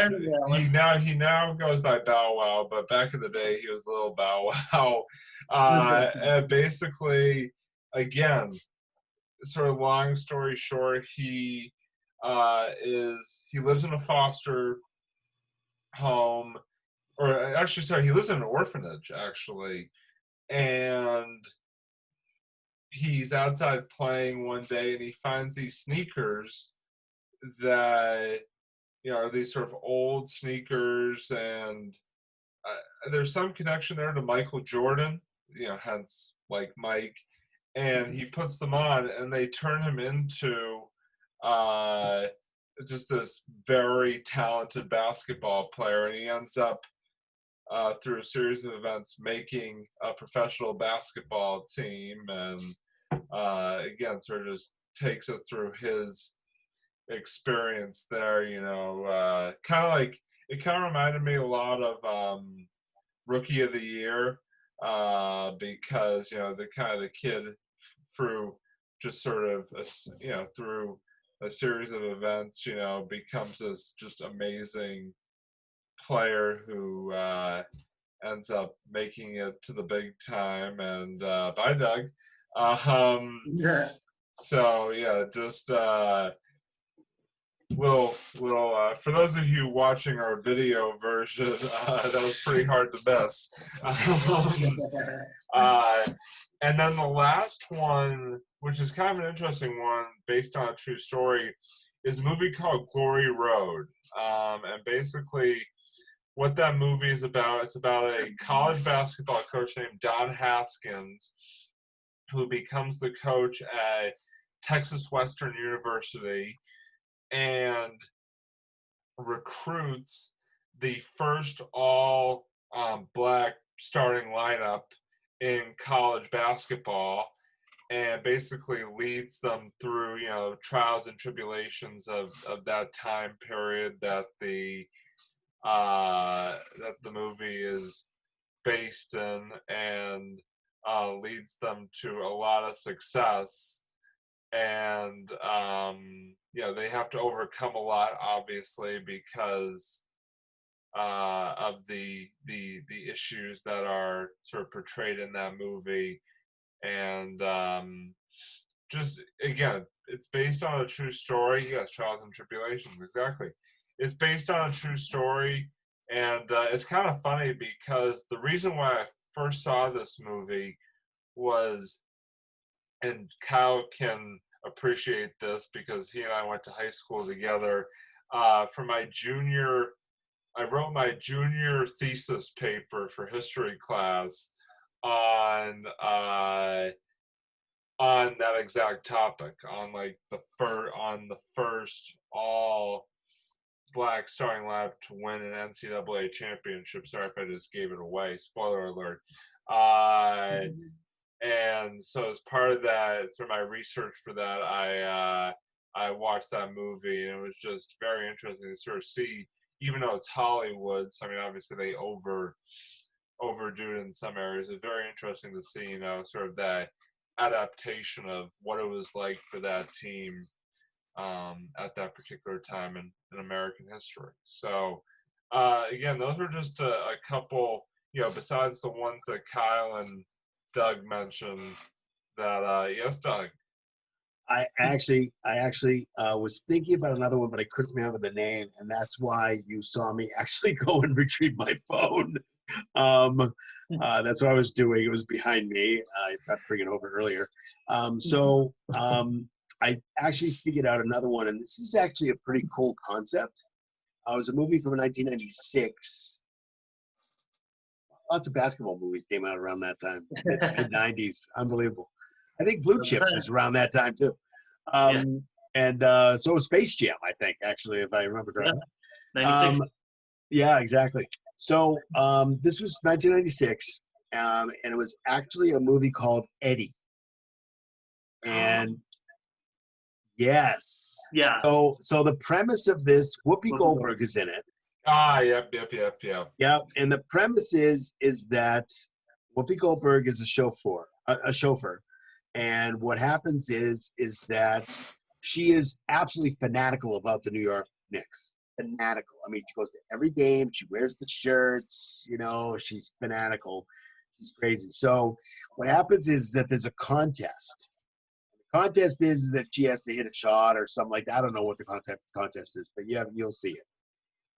he now goes by Bow Wow, but back in the day he was Lil Bow Wow. And basically, again, sort of long story short, he lives in a foster home, or actually, sorry, he lives in an orphanage actually, and he's outside playing one day, and he finds these sneakers that are these sort of old sneakers, and there's some connection there to Michael Jordan, hence like Mike, and he puts them on, and they turn him into just this very talented basketball player, and he ends up through a series of events making a professional basketball team, and again, sort of just takes us through his experience there. Kind of like, it kind of reminded me a lot of Rookie of the Year, because the kind of the kid through just sort of through a series of events becomes this just amazing player who ends up making it to the big time. And bye, Doug. Yeah. So yeah, just for those of you watching our video version, that was pretty hard to miss. And then the last one, which is kind of an interesting one, based on a true story, is a movie called Glory Road. And basically, what that movie is about, it's about a college basketball coach named Don Haskins, who becomes the coach at Texas Western University and recruits the first all black starting lineup in college basketball, and basically leads them through, you know, trials and tribulations of that time period that the movie is based in, and leads them to a lot of success. And you know, they have to overcome a lot, obviously, because of the issues that are sort of portrayed in that movie. And just again, it's based on a true story. Yes, trials and tribulations, exactly. It's based on a true story, and it's kind of funny because the reason why I first saw this movie was, and Kyle can appreciate this because he and I went to high school together. For my junior, I wrote my junior thesis paper for history class on that exact topic, on like the first all black starting lineup to win an NCAA championship. Sorry if I just gave it away. Spoiler alert. And so as part of that, sort of my research for that, I watched that movie, and it was just very interesting to sort of see, even though it's Hollywood, so I mean, obviously they overdo it in some areas. It's very interesting to see, you know, sort of that adaptation of what it was like for that team at that particular time in American history. So again, those are just a couple, you know, besides the ones that Kyle and Doug mentioned. That yes, Doug. I actually was thinking about another one, but I couldn't remember the name, and that's why you saw me actually go and retrieve my phone. That's what I was doing. It was behind me. I forgot to bring it over earlier. I actually figured out another one, and this is actually a pretty cool concept. It was a movie from 1996. Lots of basketball movies came out around that time, mid-90s. Unbelievable. I think Blue Chips was around that time too. And so was Space Jam, I think, actually, if I remember correctly. 96. Yeah, exactly. So this was 1996, and it was actually a movie called Eddie. And yes. Yeah. So the premise of this, Whoopi Goldberg is in it. Yep. Yeah, and the premise is that Whoopi Goldberg is a chauffeur, and what happens is that she is absolutely fanatical about the New York Knicks. Fanatical. I mean, she goes to every game. She wears the shirts. You know, she's fanatical. She's crazy. So what happens is that there's a contest. The contest is that she has to hit a shot or something like that. I don't know what the contest is, but you'll see it.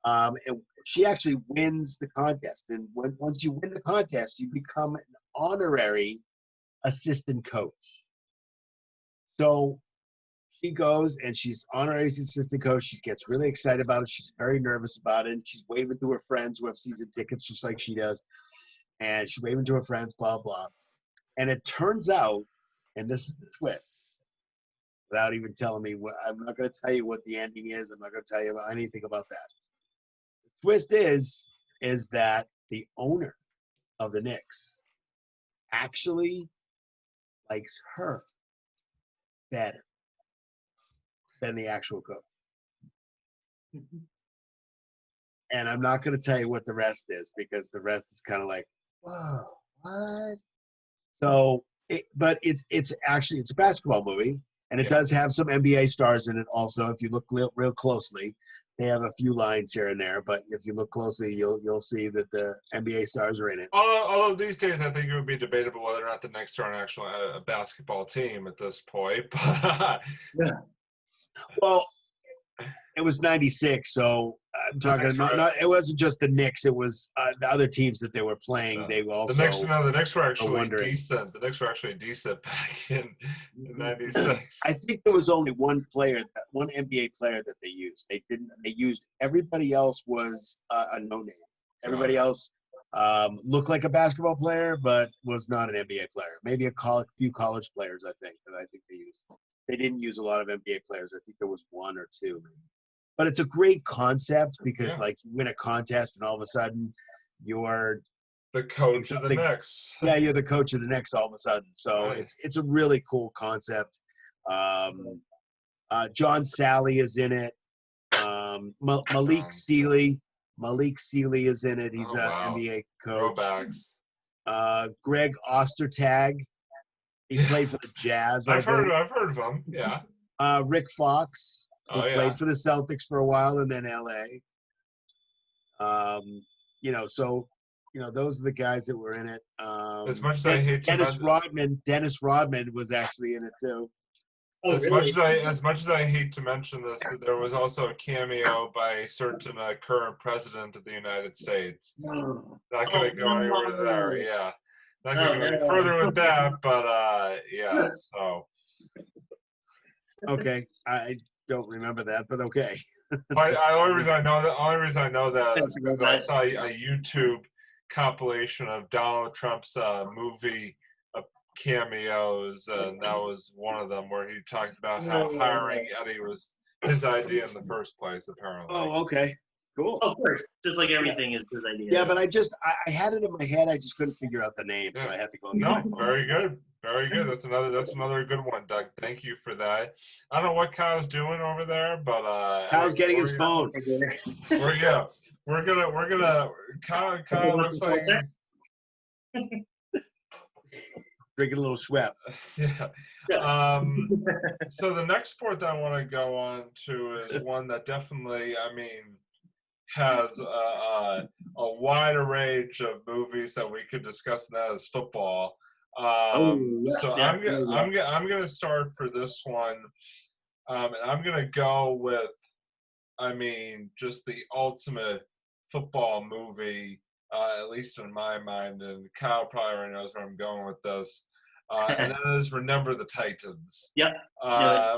And she actually wins the contest, and once you win the contest, you become an honorary assistant coach. So she goes and she's honorary assistant coach. She gets really excited about it. She's very nervous about it. And she's waving to her friends who have season tickets, just like she does. And she's waving to her friends, blah, blah. And it turns out, and this is the twist, without even telling me, I'm not going to tell you what the ending is. I'm not going to tell you about anything about that. Twist is that the owner of the Knicks actually likes her better than the actual coach. And I'm not going to tell you what the rest is, because the rest is kind of like, whoa, what? So, but it's a basketball movie, and it does have some NBA stars in it also. If you look real closely, they have a few lines here and there, but if you look closely, you'll see that the NBA stars are in it. Although these days, I think it would be debatable whether or not the Knicks are an actual a basketball team at this point. Yeah. Well, It was 96, so I'm talking Knicks were- not. It wasn't just the Knicks. It was the other teams that they were playing. No. They were also The Knicks were actually wondering. decent. The Knicks were actually decent back in '96. I think there was only one NBA player that they used. They didn't. They used everybody else was a no name. Everybody else looked like a basketball player, but was not an NBA player. Maybe a few college players. I think they used. They didn't use a lot of NBA players. I think there was one or two. But it's a great concept because, like, you win a contest and all of a sudden you're the coach of the Knicks. Yeah, you're the coach of the Knicks all of a sudden. So Right. it's a really cool concept. John Sally is in it. Malik Sealy is in it. He's an NBA coach. Throwbacks. Greg Ostertag. He played for the Jazz. I've heard of him. Yeah. Rick Fox. Who played for the Celtics for a while and then LA. Those are the guys that were in it. As much as I hate Dennis Rodman was actually in it too. Oh, as much as I hate to mention this, that there was also a cameo by a certain current president of the United States. Not going to go anywhere there. Yeah. Not going to go any further with that, but yeah. So. Okay, I don't remember that, but okay. But the only reason I know that is because I saw a YouTube compilation of Donald Trump's movie cameos, and that was one of them where he talked about how hiring Eddie was his idea in the first place, apparently. Oh, okay. Cool. Of course, just like everything is his idea. Yeah, but I had it in my head. I just couldn't figure out the name, so I had to go. No, very good. Very good. That's another good one, Doug. Thank you for that. I don't know what Kyle's doing over there, but Kyle's getting his phone. We're gonna Kyle looks like drinking a little Schweppes. Yeah. So the next sport that I want to go on to is one that definitely, has a wider range of movies that we could discuss, and that is football. So I'm gonna start for this one, and I'm gonna go with, just the ultimate football movie, at least in my mind, and Kyle probably already knows where I'm going with this. And that is Remember the Titans. Yep.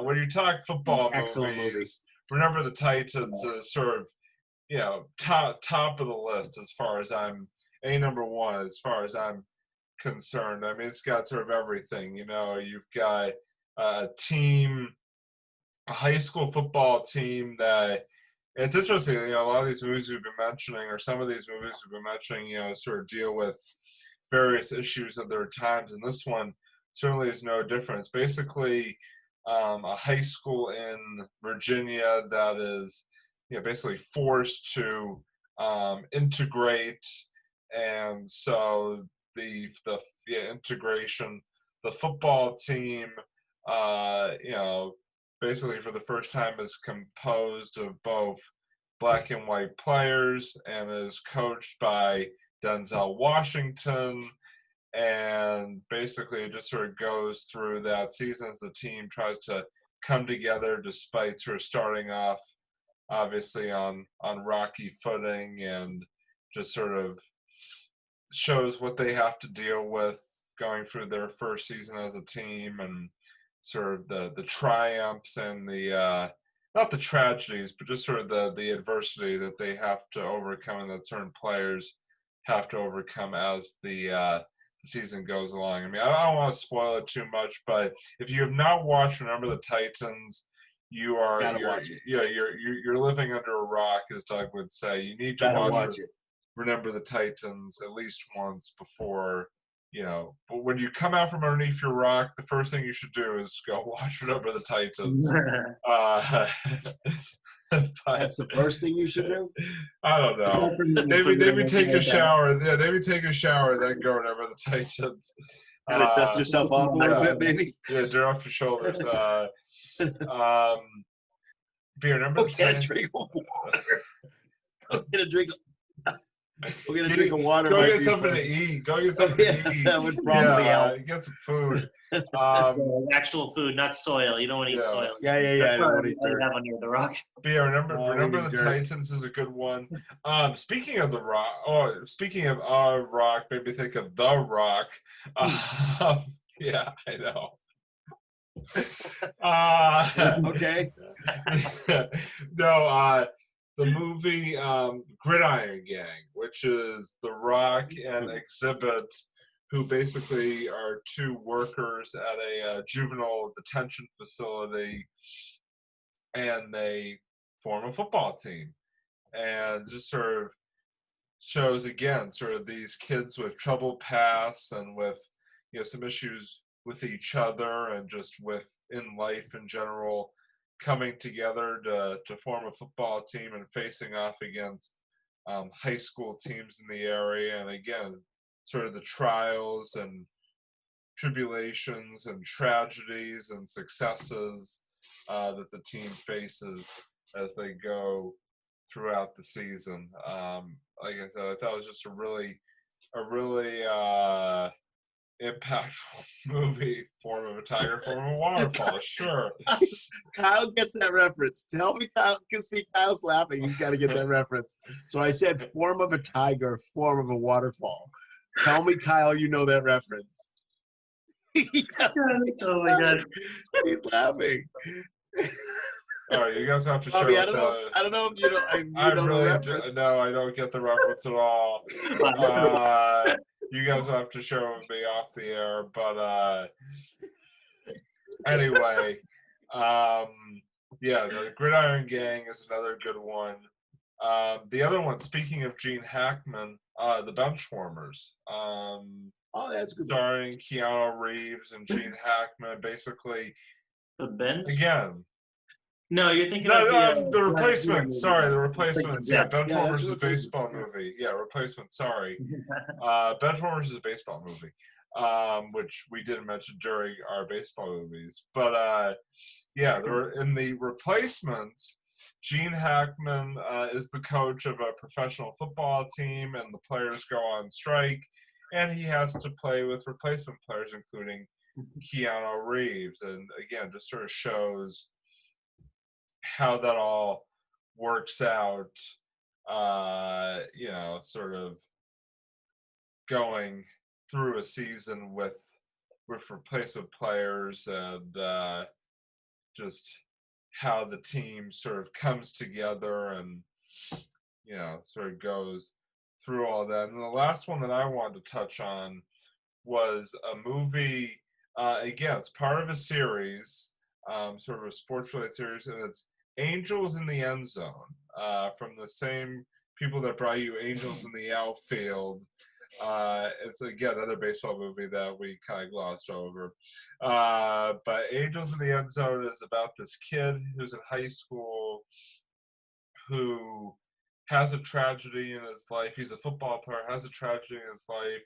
When you talk football Excellent movies, movie. Remember the Titans is sort of, top of the list as far as number one as far as I'm concerned. It's got sort of everything. You've got a high school football team that. It's interesting, a lot of these movies we've been mentioning, or some of these movies we've been mentioning, sort of deal with various issues of their times, and this one certainly is no different. It's basically a high school in Virginia that is, basically forced to integrate, and so the integration, the football team, basically for the first time is composed of both black and white players and is coached by Denzel Washington, and basically it just sort of goes through that season as the team tries to come together despite sort of starting off obviously on rocky footing, and just sort of shows what they have to deal with going through their first season as a team, and sort of the triumphs and the not the tragedies, but just sort of the adversity that they have to overcome and that certain players have to overcome as the season goes along. I don't want to spoil it too much, but if you have not watched Remember the Titans, you're living under a rock, as Doug would say. You need to watch it. Remember the Titans at least once before, but when you come out from underneath your rock, the first thing you should do is go watch Remember the Titans. That's the first thing you should do? I don't know. Maybe take a shower. Yeah, maybe take a shower, then go Remember the Titans. Kind of dust yourself off a little bit, maybe? Yeah, dirt off your shoulders. Remember the Titans? Drink water. We're gonna drink a water. Go get something to eat. Go get something to eat. That would probably help. Get some food. Actual food, not soil. You don't want to eat soil. Yeah. I That's don't what want to eat you dirt. have under the rock. But yeah, remember the dirt. Titans is a good one. Speaking of the Rock, or speaking of our Rock, made me think of the Rock. Yeah, I know. Okay. No, the movie Gridiron Gang, which is The Rock and Exhibit, who basically are two workers at a juvenile detention facility, and they form a football team, and just sort of shows again sort of these kids with troubled pasts and with some issues with each other and just with in life in general, coming together to form a football team and facing off against high school teams in the area, and again sort of the trials and tribulations and tragedies and successes that the team faces as they go throughout the season. Like I said, I thought it was just a really impactful movie. Form of a tiger, form of a waterfall. Sure. Kyle gets that reference. Tell me, Kyle, can see Kyle's laughing. He's got to get that reference. So I said form of a tiger, form of a waterfall. Tell me, Kyle, you know that reference. Oh my God. He's laughing. All right, you guys have to show Bobby, it. I don't know if you know. I know really the reference. no, I don't get the reference at all. You guys will have to show me off the air, but anyway, yeah, the Gridiron Gang is another good one. The other one, speaking of Gene Hackman, the Benchwarmers. Oh, that's good. Starring Keanu Reeves and Gene Hackman, basically. The Bench? Again. No, you're thinking of the Replacement. Sorry, the Replacements. Yeah, Benchwarmers is a Replacements, baseball movie. Yeah, Replacement. Sorry. Benchwarmers is a baseball movie, which we didn't mention during our baseball movies. But yeah, in the Replacements, Gene Hackman is the coach of a professional football team, and the players go on strike, and he has to play with replacement players, including Keanu Reeves. And again, just sort of shows how that all works out, sort of going through a season with replacement players, and just how the team sort of comes together and sort of goes through all that. And the last one that I wanted to touch on was a movie. Again, it's part of a series, sort of a sports-related series, and it's Angels in the End Zone, from the same people that brought you Angels in the Outfield. It's again another baseball movie that we kind of glossed over. But Angels in the End Zone is about this kid who's in high school who has a tragedy in his life. He's a football player, has a tragedy in his life,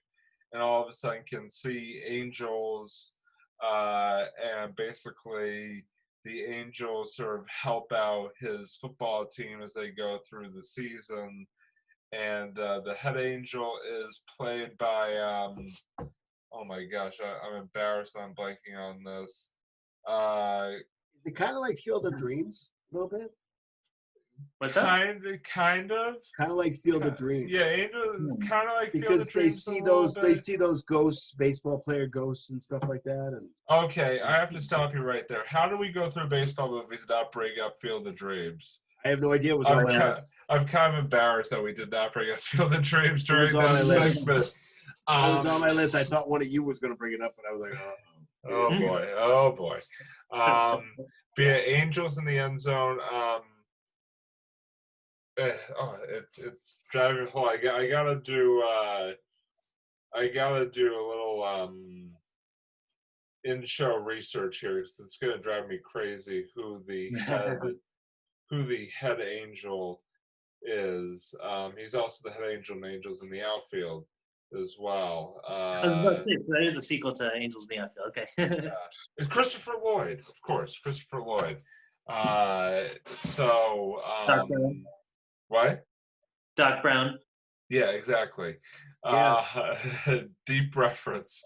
and all of a sudden can see angels, and basically the Angels sort of help out his football team as they go through the season. And the head angel is played by, oh my gosh, I'm embarrassed I'm blanking on this. Is it kind of like Field of Dreams a little bit? What's that? Kind of. Kind of like Field of Dreams. Yeah, Angel kind of like because Field of Dreams they see those ghosts, baseball player ghosts and stuff like that. And okay, I have to stop you right there. How do we go through baseball movies without bringing up Field of Dreams? I have no idea. It was on my list. I'm kind of embarrassed that we did not bring up Field of Dreams during that segment. It was on my list. I thought one of you was going to bring it up, but I was like, oh boy. But yeah, Angels in the End Zone. It's driving me whole. I gotta do a little in-show research here, because it's gonna drive me crazy who the head angel is. He's also the head angel in Angels in the Outfield as well. That is a sequel to Angels in the Outfield. Okay. It's Christopher Lloyd, of course. Christopher Lloyd. Doc Brown. What? Doc Brown. Yeah, exactly. Yes. Deep reference.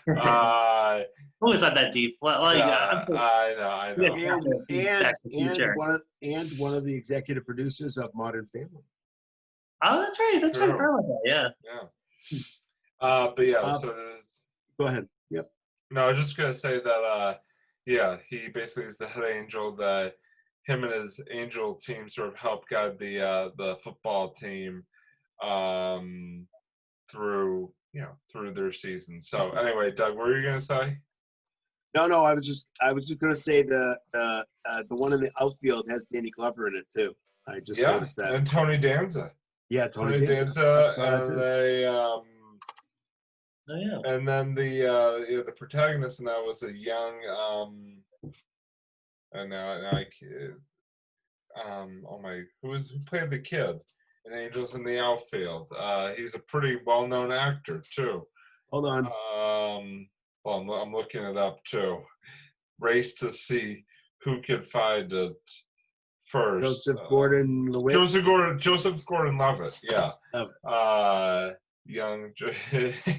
Oh, it's not that deep. Well, like, I yeah, know. And Back to the Future. one of the executive producers of Modern Family. Oh, that's right. That's right. I True. forgot about that. Yeah. Yeah. But yeah, Uh, so there's, Go ahead. Yep. no, I was just gonna say that yeah, he basically is the head angel that him and his angel team sort of help guide the football team um through through their season. So anyway, Doug, what were you gonna say? No. I was just gonna say the one in the outfield has Danny Glover in it too. I just Yeah, noticed that. and Tony Danza. Yeah, Tony Tony Danza. I Danza saw that and too. they Oh, yeah. and then the protagonist in that was a young and now I oh my who played the kid in Angels in the Outfield. He's a pretty well-known actor too. Hold on. Well, I'm looking it up too. Race to see who can find it first. Joseph Gordon-Levitt. Joseph Gordon-Levitt. Yeah. Young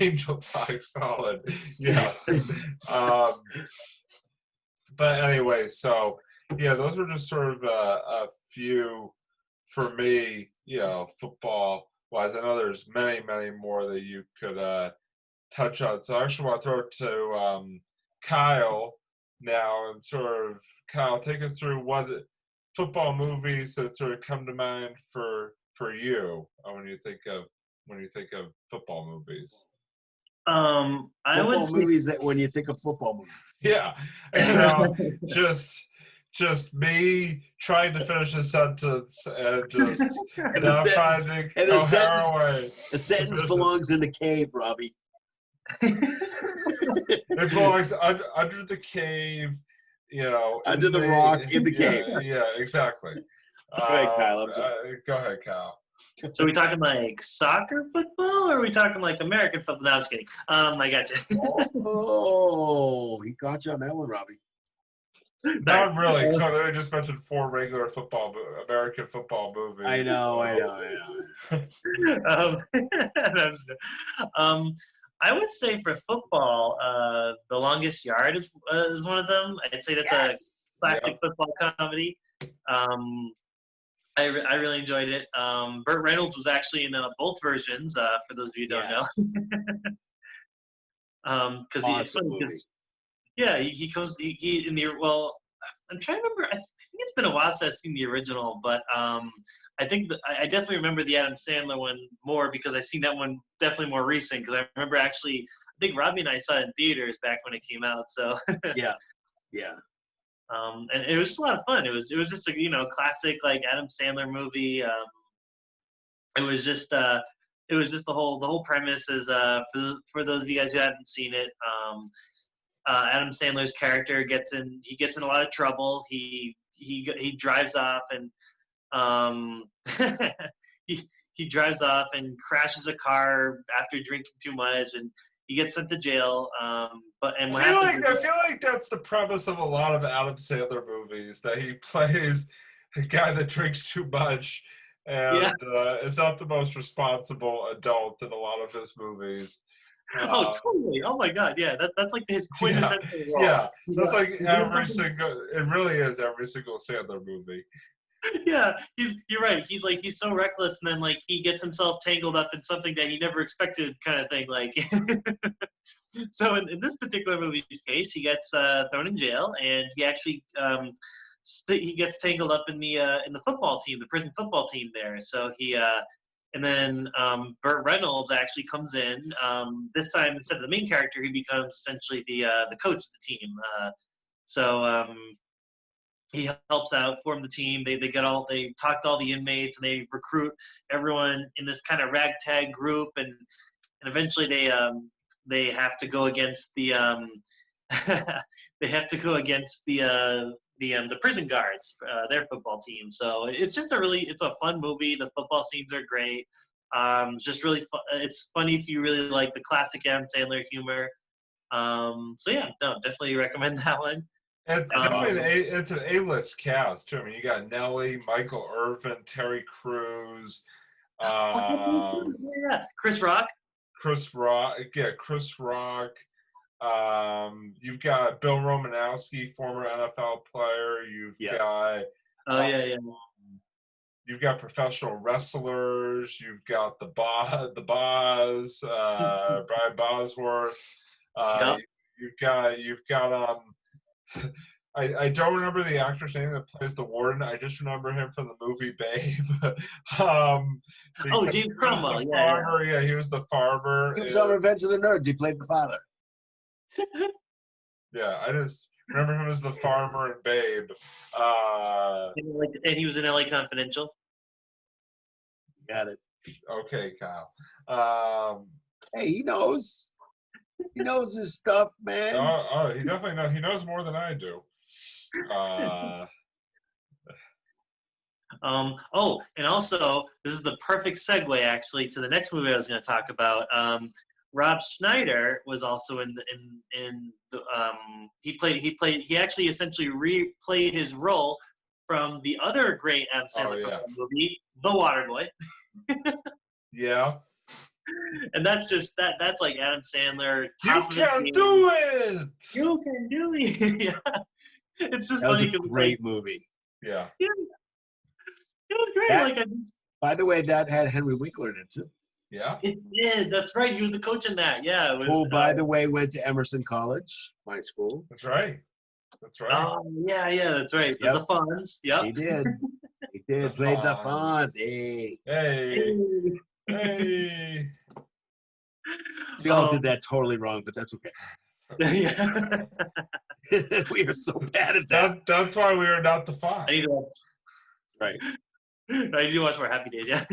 Angel Talk Solid. Yes. But anyway, so yeah, those were just sort of a few for me, football wise. I know there's many more that you could touch on. So I actually want to throw it to Kyle now and sort of Kyle, take us through what football movies that sort of come to mind for you when you think of football movies. I would Football say movies that when you think of football movies. Yeah, just me trying to finish a sentence and just And not finding coherent way. the sentence belongs in the cave, Robbie. It belongs under the cave, Under the rock in the cave. Yeah, exactly. Go ahead, Kyle. Go ahead, Kyle. So are we talking like soccer football, or are we talking like American football? No, I'm just kidding. I got you. Oh, he got you on that one, Robbie. Not really, because I literally just mentioned 4 regular American football movies. I know. I would say for football, The Longest Yard is one of them. I'd say that's a classic football comedy. I really enjoyed it. Burt Reynolds was actually in both versions, for those of you who don't know. Because awesome it's funny movie. he comes he in the I'm trying to remember. I think it's been a while since I've seen the original, but I think I definitely remember the Adam Sandler one more because I've seen that one definitely more recent. Because I remember actually, I think Robbie and I saw it in theaters back when it came out. So yeah. And it was just a lot of fun. It was just a classic like Adam Sandler movie. It was just the whole premise is for those of you guys who haven't seen it. Adam Sandler's character gets in a lot of trouble. He drives off and he drives off and crashes a car after drinking too much, and he gets sent to jail. I feel like that's the premise of a lot of Adam Sandler movies, that he plays a guy that drinks too much and is not the most responsible adult in a lot of his movies. Oh, totally! Oh my God, yeah, that's like his quintessential role. Yeah, that's like it really is every single Sandler movie. Yeah, you're right. He's so reckless, and then like he gets himself tangled up in something that he never expected, kind of thing. Like, so in this particular movie's case, he gets thrown in jail, and he actually he gets tangled up in the football team, the prison football team there. So and then Burt Reynolds actually comes in. This time, instead of the main character, he becomes essentially the coach of the team. He helps out, form the team. They talk to all the inmates, and they recruit everyone in this kind of ragtag group, and eventually they have to go against the the prison guards, their football team. So it's a fun movie. The football scenes are great. Just really it's funny if you really like the classic Adam Sandler humor. So yeah, definitely recommend that one. It's definitely it's an A-list cast too. I mean, you got Nelly, Michael Irvin, Terry Crews, Yeah, Chris Rock. Chris Rock. Yeah, Chris Rock. You've got Bill Romanowski, former NFL player. You've Yeah. got Oh yeah. you've got professional wrestlers. You've got the Boz, Brian Bosworth. Yep. You've got I don't remember the actor's name that plays the warden. I just remember him from the movie Babe. Oh, Because James he was Cromwell. the Yeah. farmer. Yeah, he was the farmer. He was on Revenge of the Nerds. He played the father. Yeah, I just remember him as the farmer in Babe. And he was in LA Confidential. Got it. Okay, Kyle. Hey, he knows. He knows his stuff, man. He definitely knows. He knows more than I do. And also this is the perfect segue actually to the next movie I was going to talk about. Rob Schneider was also in the he actually essentially replayed his role from the other great Adam Sandler movie, The Waterboy. Yeah. And that's like Adam Sandler. You can do it. You can do it. Yeah. It's just that was funny a great movie. Yeah. It was great. By the way, that had Henry Winkler in it too. Yeah. It did. That's right. He was the coach in that. Yeah. It was, who, by the way, went to Emerson College, my school. That's right. Oh, yeah, that's right. Yep. The Fonz. Yep. He did. He did. Played the Fonz. Hey. We all did that totally wrong, but that's okay. Yeah. We are so bad at that. That's why we are not the Fonz. Right. I need to watch more Happy Days, yeah.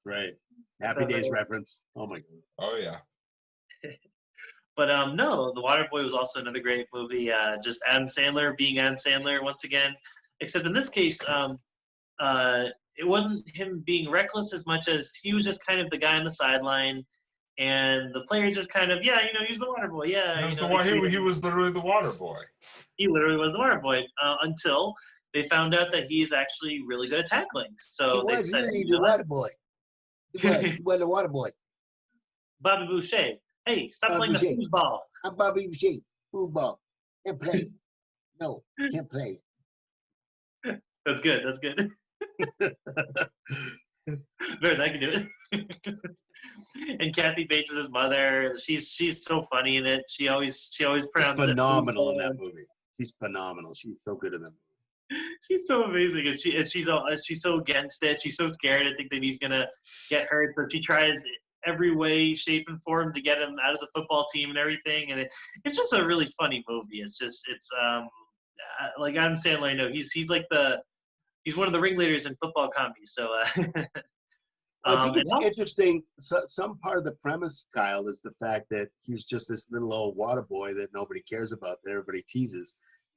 Right. Happy Days reference. Oh, my God. Oh, yeah. But no, The Waterboy was also another great movie. Just Adam Sandler being Adam Sandler once again. Except in this case, it wasn't him being reckless as much as he was just kind of the guy on the sideline. And the players just kind of, he's the water boy. Yeah. He was literally the water boy. He literally was the water boy until they found out that he's actually really good at tackling. So he was the water boy. He was the water boy. Bobby Boucher. Hey, stop playing the foosball. I'm Bobby Boucher. Football. Can't play. No, can't play. That's good. Better than I can do it. And Kathy Bates is his mother. She's so funny in it. She always pronounces it phenomenal in that movie. She's phenomenal. She's so good in that movie. She's so amazing, and she's so against it. She's so scared. I think that he's gonna get hurt, but she tries every way, shape, and form to get him out of the football team and everything. And it's just a really funny movie. It's like Adam Sandler. I know he's one of the ringleaders in football comedies. So. I think it's interesting. So, some part of the premise, Kyle, is the fact that he's just this little old water boy that nobody cares about, that everybody teases.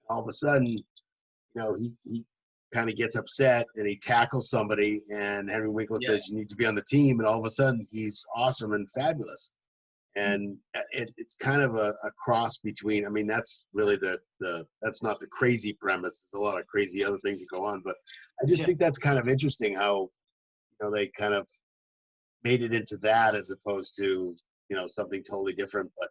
All of a sudden, he kind of gets upset and he tackles somebody, and Henry Winkler says, "You need to be on the team," and all of a sudden, he's awesome and fabulous. And it's kind of a cross between. I mean, that's really that's not the crazy premise. There's a lot of crazy other things that go on, but I just think that's kind of interesting how. They kind of made it into that as opposed to, something totally different. But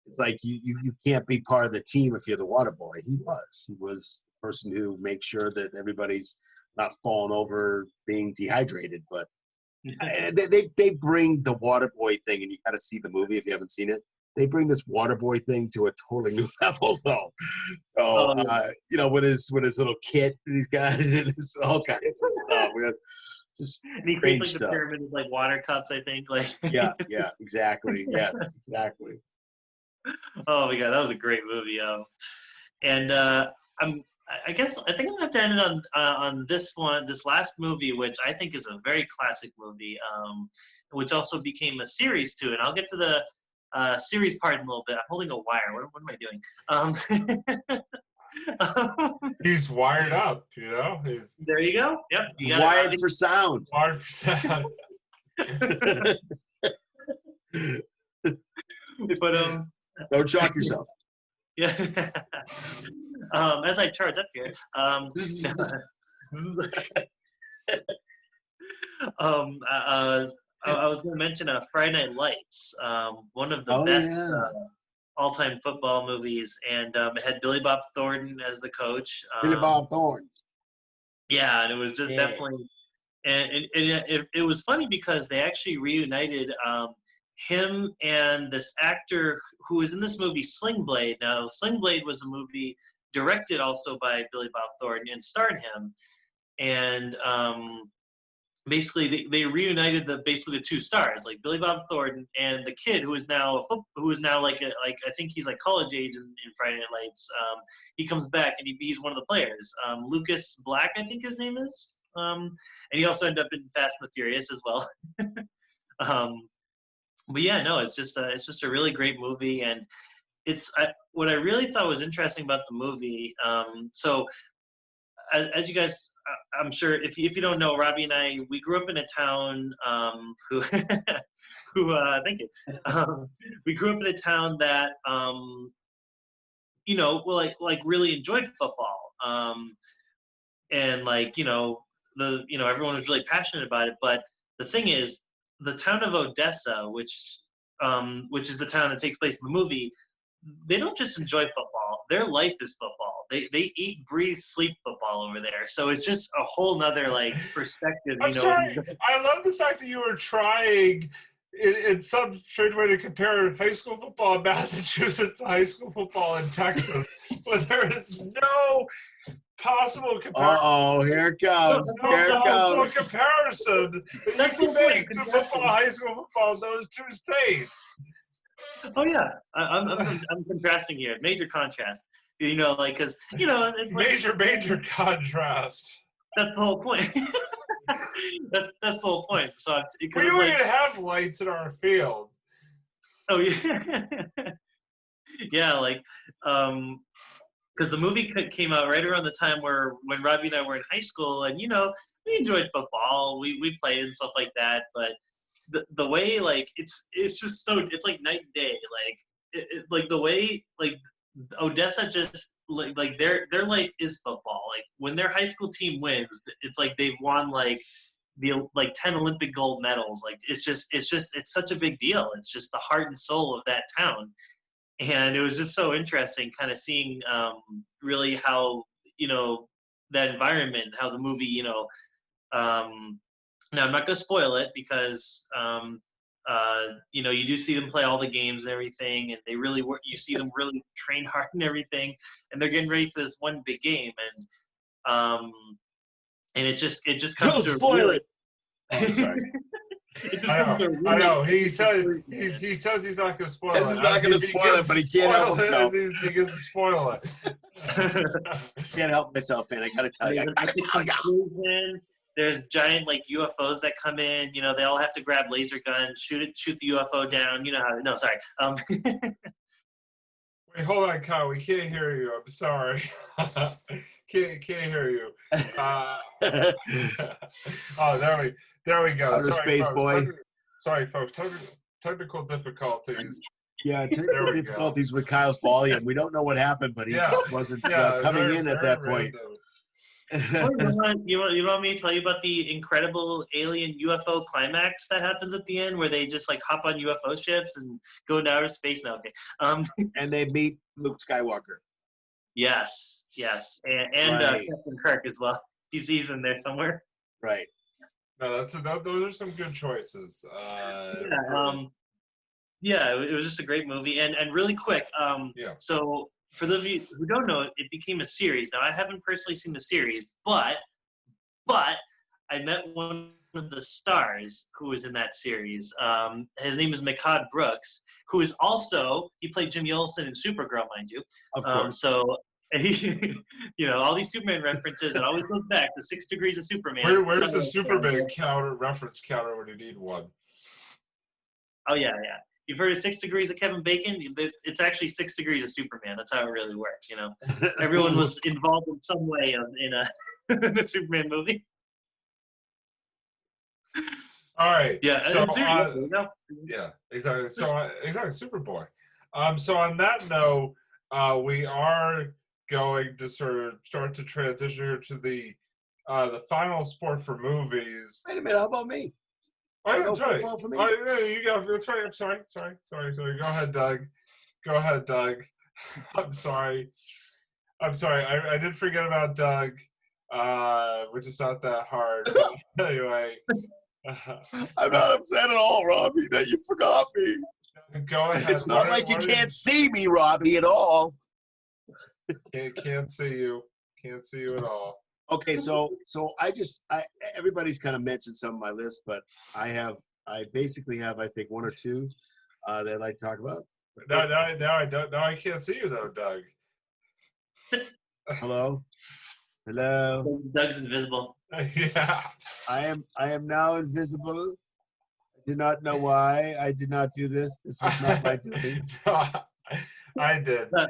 it's like you can't be part of the team if you're the water boy. He was the person who makes sure that everybody's not falling over, being dehydrated. But they bring the water boy thing, and you got to see the movie if you haven't seen it. They bring this water boy thing to a totally new level, though. So, with his little kit that he's got, and all kinds of stuff. And he creates the pyramid of water cups, I think. Yeah, exactly. Yes, exactly. Oh my God, that was a great movie. And I think I'm gonna have to end it on this last movie, which I think is a very classic movie, which also became a series too. And I'll get to the series part in a little bit. I'm holding a wire. What am I doing? He's wired up, There you go. Yep. You wired for sound. Wired for sound. But don't shock yourself. Yeah. As I charge up here. I was going to mention Friday Night Lights, one of the Oh best yeah, all-time football movies, and it had Billy Bob Thornton as the coach. Billy Bob Thornton. Yeah, and it was just Yeah. definitely, and it was funny because they actually reunited him and this actor who was in this movie Sling Blade. Now, Sling Blade was a movie directed also by Billy Bob Thornton and starred him, and basically they reunited basically the two stars, like Billy Bob Thornton and the kid who is now like I think he's like college age in Friday Night Lights. He comes back and he's one of the players. Lucas Black, I think his name is. And he also ended up in Fast and the Furious as well. But yeah, no, it's just a really great movie, and what I really thought was interesting about the movie. So as you guys, I'm sure if you don't know, Robbie and I, we grew up in a town who thank you. We grew up in a town that like really enjoyed football, and everyone was really passionate about it. But the thing is, the town of Odessa, which is the town that takes place in the movie, they don't just enjoy football. Their life is football. They eat, breathe, sleep football over there. So it's just a whole nother perspective. I'm sorry. I love the fact that you were trying in some strange way to compare high school football in Massachusetts to high school football in Texas, but there is no possible comparison. Oh, here it comes. No Here it possible comes. comparison that you can make to football, high school football in those two states. Oh yeah, I'm contrasting here. Major contrast. Because Major contrast. That's the whole point. that's the whole point. So we don't even have lights in our field. Oh yeah, yeah. Because the movie came out right around the time when Robbie and I were in high school, and we enjoyed football. We played and stuff like that, but the way it's just so it's like night and day. The way Odessa just their life is football. Like when their high school team wins, it's like they've won the 10 Olympic gold medals. It's such a big deal. It's just the heart and soul of that town. And it was just so interesting kind of seeing really how that environment, how the movie now I'm not going to spoil it because you do see them play all the games and everything, and they really work. You see them really train hard and everything, and they're getting ready for this one big game, and it just comes Don't to spoil really, it. Oh, sorry. I know. He says he's not going to spoil it. He's not going to spoil it, but he can't help himself. He gets to spoil it. Can't help myself, man. I got to tell you. There's giant UFOs that come in. They all have to grab laser guns, shoot the UFO down. You know how? No, sorry. Wait, hold on, Kyle. We can't hear you. I'm sorry. can't hear you. Oh, there we go. Outer space boy. Sorry, folks. Technical difficulties. Yeah, technical difficulties with Kyle's volume. We don't know what happened, but he just wasn't coming in at that point. You want me to tell you about the incredible alien UFO climax that happens at the end, where they just hop on UFO ships and go into outer space? Now, okay. And they meet Luke Skywalker. Yes, and Right. Captain Kirk as well. He's in there somewhere. Right. No, those are some good choices. It was just a great movie, and really quick. So for those of you who don't know, it became a series. Now I haven't personally seen the series, but I met one of the stars who was in that series. His name is Mehcad Brooks, who is also he played Jimmy Olsen in Supergirl, mind you. Of course. So he, all these Superman references, it always goes back to 6 Degrees of Superman. Where's the Superman reference counter when you need one? Oh yeah. You've heard of 6 Degrees of Kevin Bacon? It's actually 6 Degrees of Superman. That's how it really works. Everyone was involved in some way in a Superman movie. All right. Yeah. So, Yeah, exactly. So exactly, Superboy. So on that note, we are going to sort of start to transition here to the the final sport for movies. Wait a minute. How about me? Oh, yeah, No that's right. football for me? Oh, yeah, you go. That's right. I'm sorry. Go ahead, Doug. Go ahead, Doug. I'm sorry. I did forget about Doug, which is not that hard. But anyway, I'm not upset at all, Robbie, that you forgot me. go ahead. It's not like you can't see me, Robbie, at all. Can't see you. Can't see you at all. Okay, so everybody's kind of mentioned some of my list, but I basically have, I think, one or two that I'd like to talk about. No, I don't. No, I can't see you though, Doug. Hello. Doug's invisible. Yeah. I am now invisible. I do not know why. I did not do this. This was not my doing. No, I did. Doug,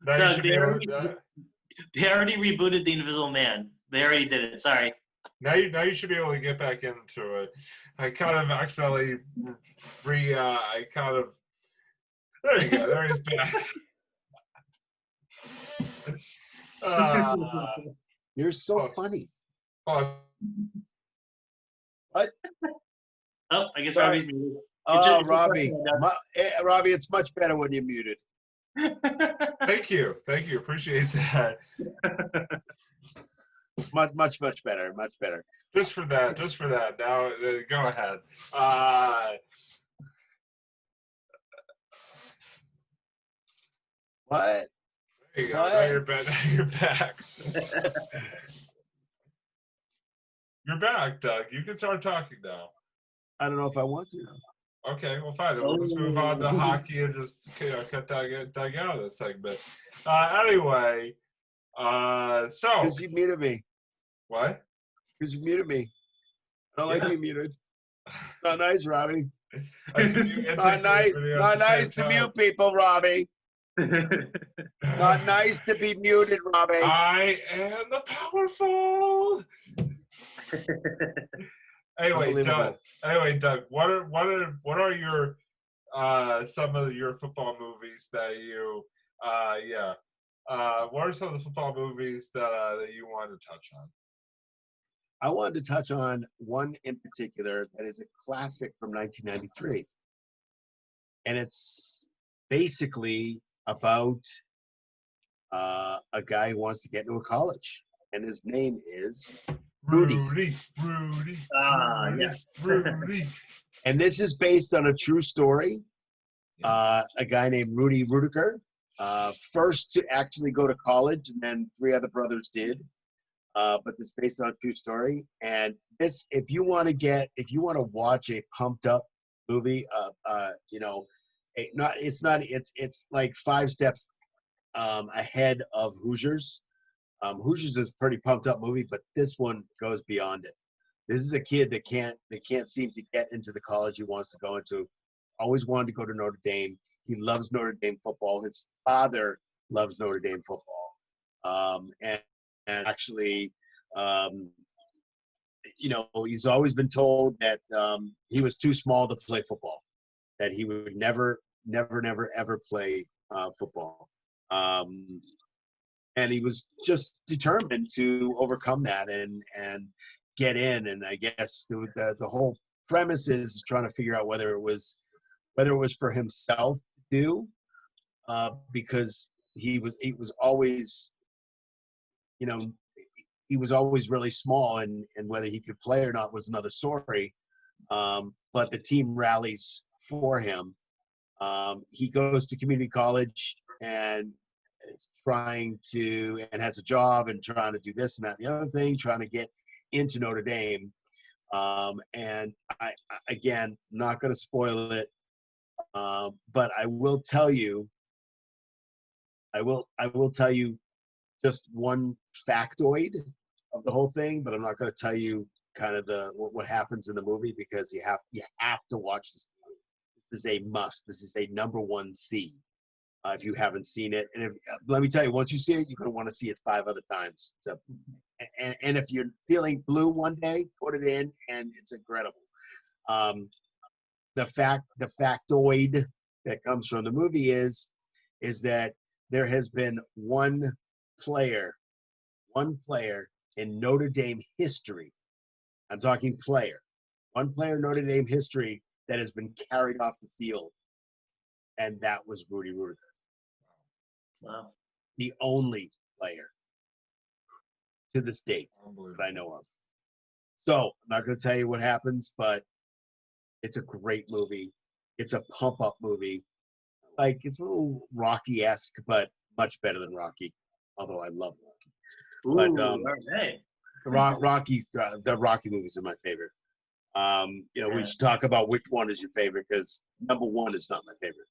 Now you Doug, should be able to, they already rebooted the Invisible Man. They already did it. Sorry. now you should be able to get back into it. I kind of accidentally there you go. There he's back. You're so funny. Oh, What? Oh, I guess Sorry. Robbie's muted. Oh, Robbie. Robbie, it's much better when you're muted. thank you. Appreciate that. Much better. Much better. Just for that. Now, go ahead. What? There you go. What? Now you're back. You're back. You're back, Doug. You can start talking now. I don't know if I want to. Okay, well, fine. We'll just move on to hockey and just cut Doug out of this segment. Anyway, so Because you muted me. what? Because you muted me. I don't like being muted. Not nice, Robbie. Not nice to mute people, Robbie. Not nice to be muted, Robbie. I am the powerful. Anyway, Doug. What are your some of your football movies that you what are some of the football movies that you want to touch on? I wanted to touch on one in particular that is a classic from 1993. And it's basically about a guy who wants to get into a college. And his name is Rudy. Ah, yes. Rudy. And this is based on a true story. A guy named Rudy Rudiger, first to actually go to college, and then 3 other brothers did. But this is based on a true story. And this, if you want to watch a pumped up movie, it's like 5 steps ahead of Hoosiers. Hoosiers is a pretty pumped up movie, but this one goes beyond it. This is a kid that can't seem to get into the college he wants to go into. Always wanted to go to Notre Dame. He loves Notre Dame football. His father loves Notre Dame football. And actually, he's always been told that he was too small to play football, that he would never, ever play football. And he was just determined to overcome that and get in. And I guess the whole premise is trying to figure out whether it was for himself to do, because he was always, he was always really small, and whether he could play or not was another story. But the team rallies for him. He goes to community college and is and has a job and trying to do this and that and the other thing, trying to get into Notre Dame. And I again, not going to spoil it, but I will tell you just one factoid of the whole thing, but I'm not going to tell you kind of what happens in the movie, because you have to watch this movie. This is a must. This is a #1 C if you haven't seen it. And let me tell you, once you see it, you're going to want to see it 5 other times. So, and if you're feeling blue one day, put it in, and it's incredible. The factoid that comes from the movie is that there has been one player in Notre Dame history. I'm talking player. One player in Notre Dame history that has been carried off the field, and that was Rudy Rudiger. Wow. The only player to this date that I know of. So I'm not going to tell you what happens, but it's a great movie. It's a pump-up movie. Like, it's a little Rocky-esque, but much better than Rocky, although I love Rocky. Ooh, But all right. the Rocky movies are my favorite. We should talk about which one is your favorite, because number one is not my favorite.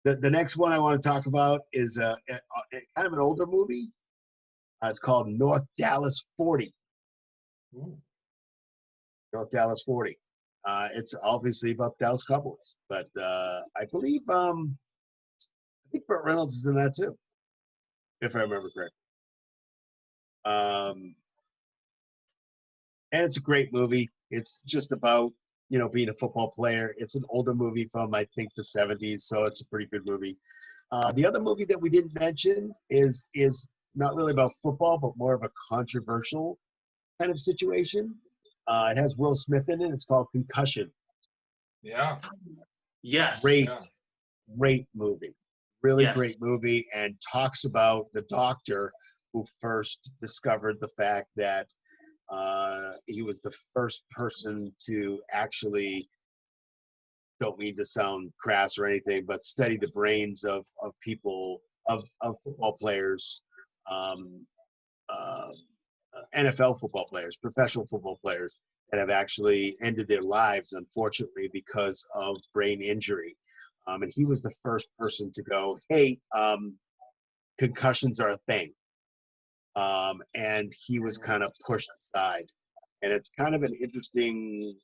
The next one I want to talk about is a kind of an older movie. It's called North Dallas 40. Ooh. North Dallas 40. It's obviously about the Dallas Cowboys, but I believe I think Burt Reynolds is in that too, if I remember correctly. And it's a great movie. It's just about being a football player. It's an older movie from I think the 70s, so it's a pretty good movie. The other movie that we didn't mention is not really about football, but more of a controversial kind of situation. It has Will Smith in it. It's called Concussion. Yeah. Yes. Great movie. Really Yes. great movie, and talks about the doctor who first discovered the fact that he was the first person to actually, don't mean to sound crass or anything, but study the brains of people, of football players, NFL football players, professional football players that have actually ended their lives, unfortunately, because of brain injury. And he was the first person to go, hey, concussions are a thing. And he was kind of pushed aside. And it's kind of an interesting,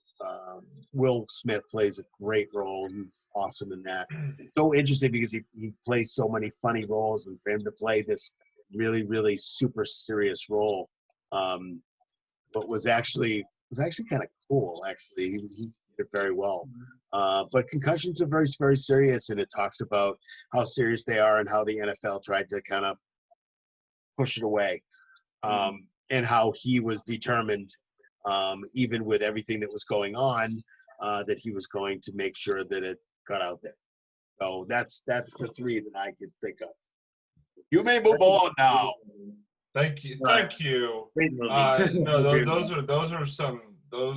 Will Smith plays a great role. He's awesome in that. It's so interesting because he plays so many funny roles, and for him to play this really, really super serious role, but was actually kind of cool. Actually, he did it very well. But concussions are very, very serious, and it talks about how serious they are and how the NFL tried to kind of push it away, and how he was determined, even with everything that was going on, that he was going to make sure that it got out there. So that's the three that I could think of. You may move on now. Thank you. Thank you. Great movie. No, those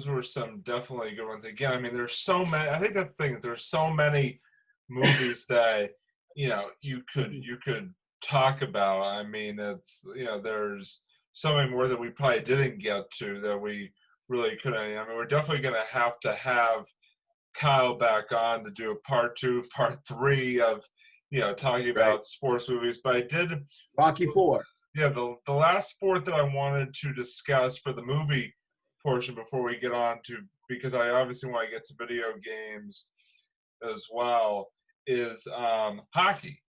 were some definitely good ones. Again, I mean, there's so many. I think the thing is, there's so many movies that you could talk about. I mean, it's there's so many more that we probably didn't get to that we really couldn't. I mean, we're definitely going to have Kyle back on to do a part 2, part 3 of talking about sports movies. But I did Rocky 4. Yeah, the last sport that I wanted to discuss for the movie portion before we get on to, because I obviously want to get to video games as well, is hockey.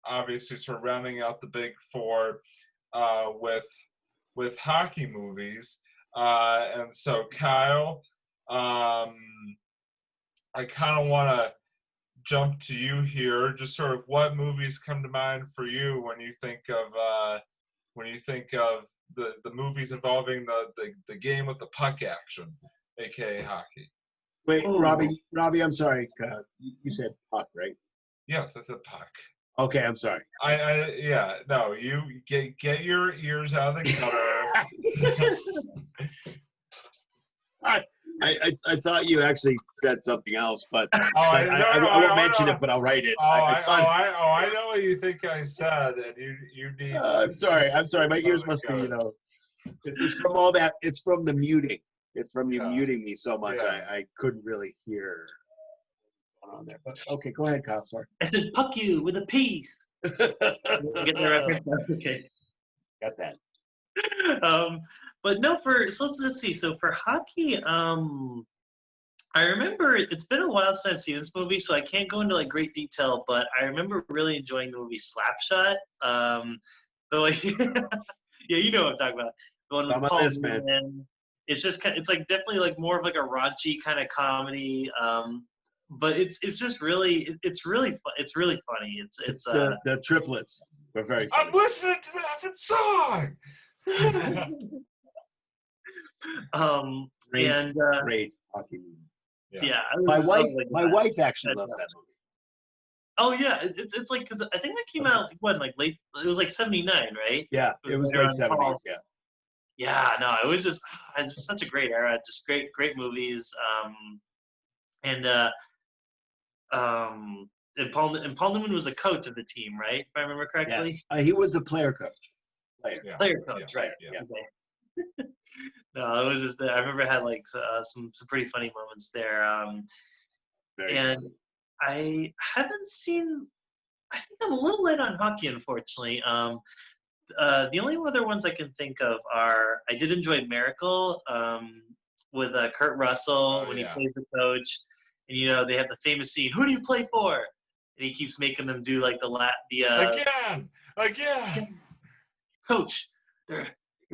Obviously, sort of rounding out the big four with hockey movies. And so, Kyle, I kind of want to jump to you here. Just sort of what movies come to mind for you when you think of the movies involving the game with the puck action, aka hockey. Wait, Robbie, I'm sorry. You said puck, right? Yes, I said puck. Okay, I'm sorry. You get your ears out of the gutter. I thought you actually said something else, but I won't mention it, but I'll write it. I know what you think I said, and you need. I'm sorry. My ears must be, it's from all that. It's from the muting. It's from you muting me so much. Yeah. I couldn't really hear on there. But okay, go ahead, Kyle. Sorry. I said puck you with a P. Get the reference. Okay. Got that. But no, let's see. So for hockey, I remember it's been a while since I've seen this movie, so I can't go into like great detail. But I remember really enjoying the movie Slapshot. Yeah, you know what I'm talking about. The one with Paul Newman. It's just it's like definitely like more of like a raunchy kind of comedy. But it's just really it's really fun. It's really funny. It's the triplets but very I'm funny. listening to the effing song. Great, and great hockey movie. yeah, My wife, oh my God. wife actually That's loves that movie. Oh yeah, it's like because I think that came out like late. It was like '79, right? Yeah, it was Right late around fall. '70s. Yeah, Yeah, no, it was just such a great era. Just great movies. And Paul Newman was a coach of the team, right? If I remember correctly. yeah. He was a player coach. Player. Yeah. Player coach, right? Yeah. Okay. No, it was just I remember it had like some pretty funny moments there. Very And funny. I haven't seen. I think I'm a little late on hockey, unfortunately. The only other ones I can think of are I did enjoy Miracle with Kurt Russell when he plays the coach, and you know they have the famous scene. Who do you play for? And he keeps making them do like Again. Coach, you're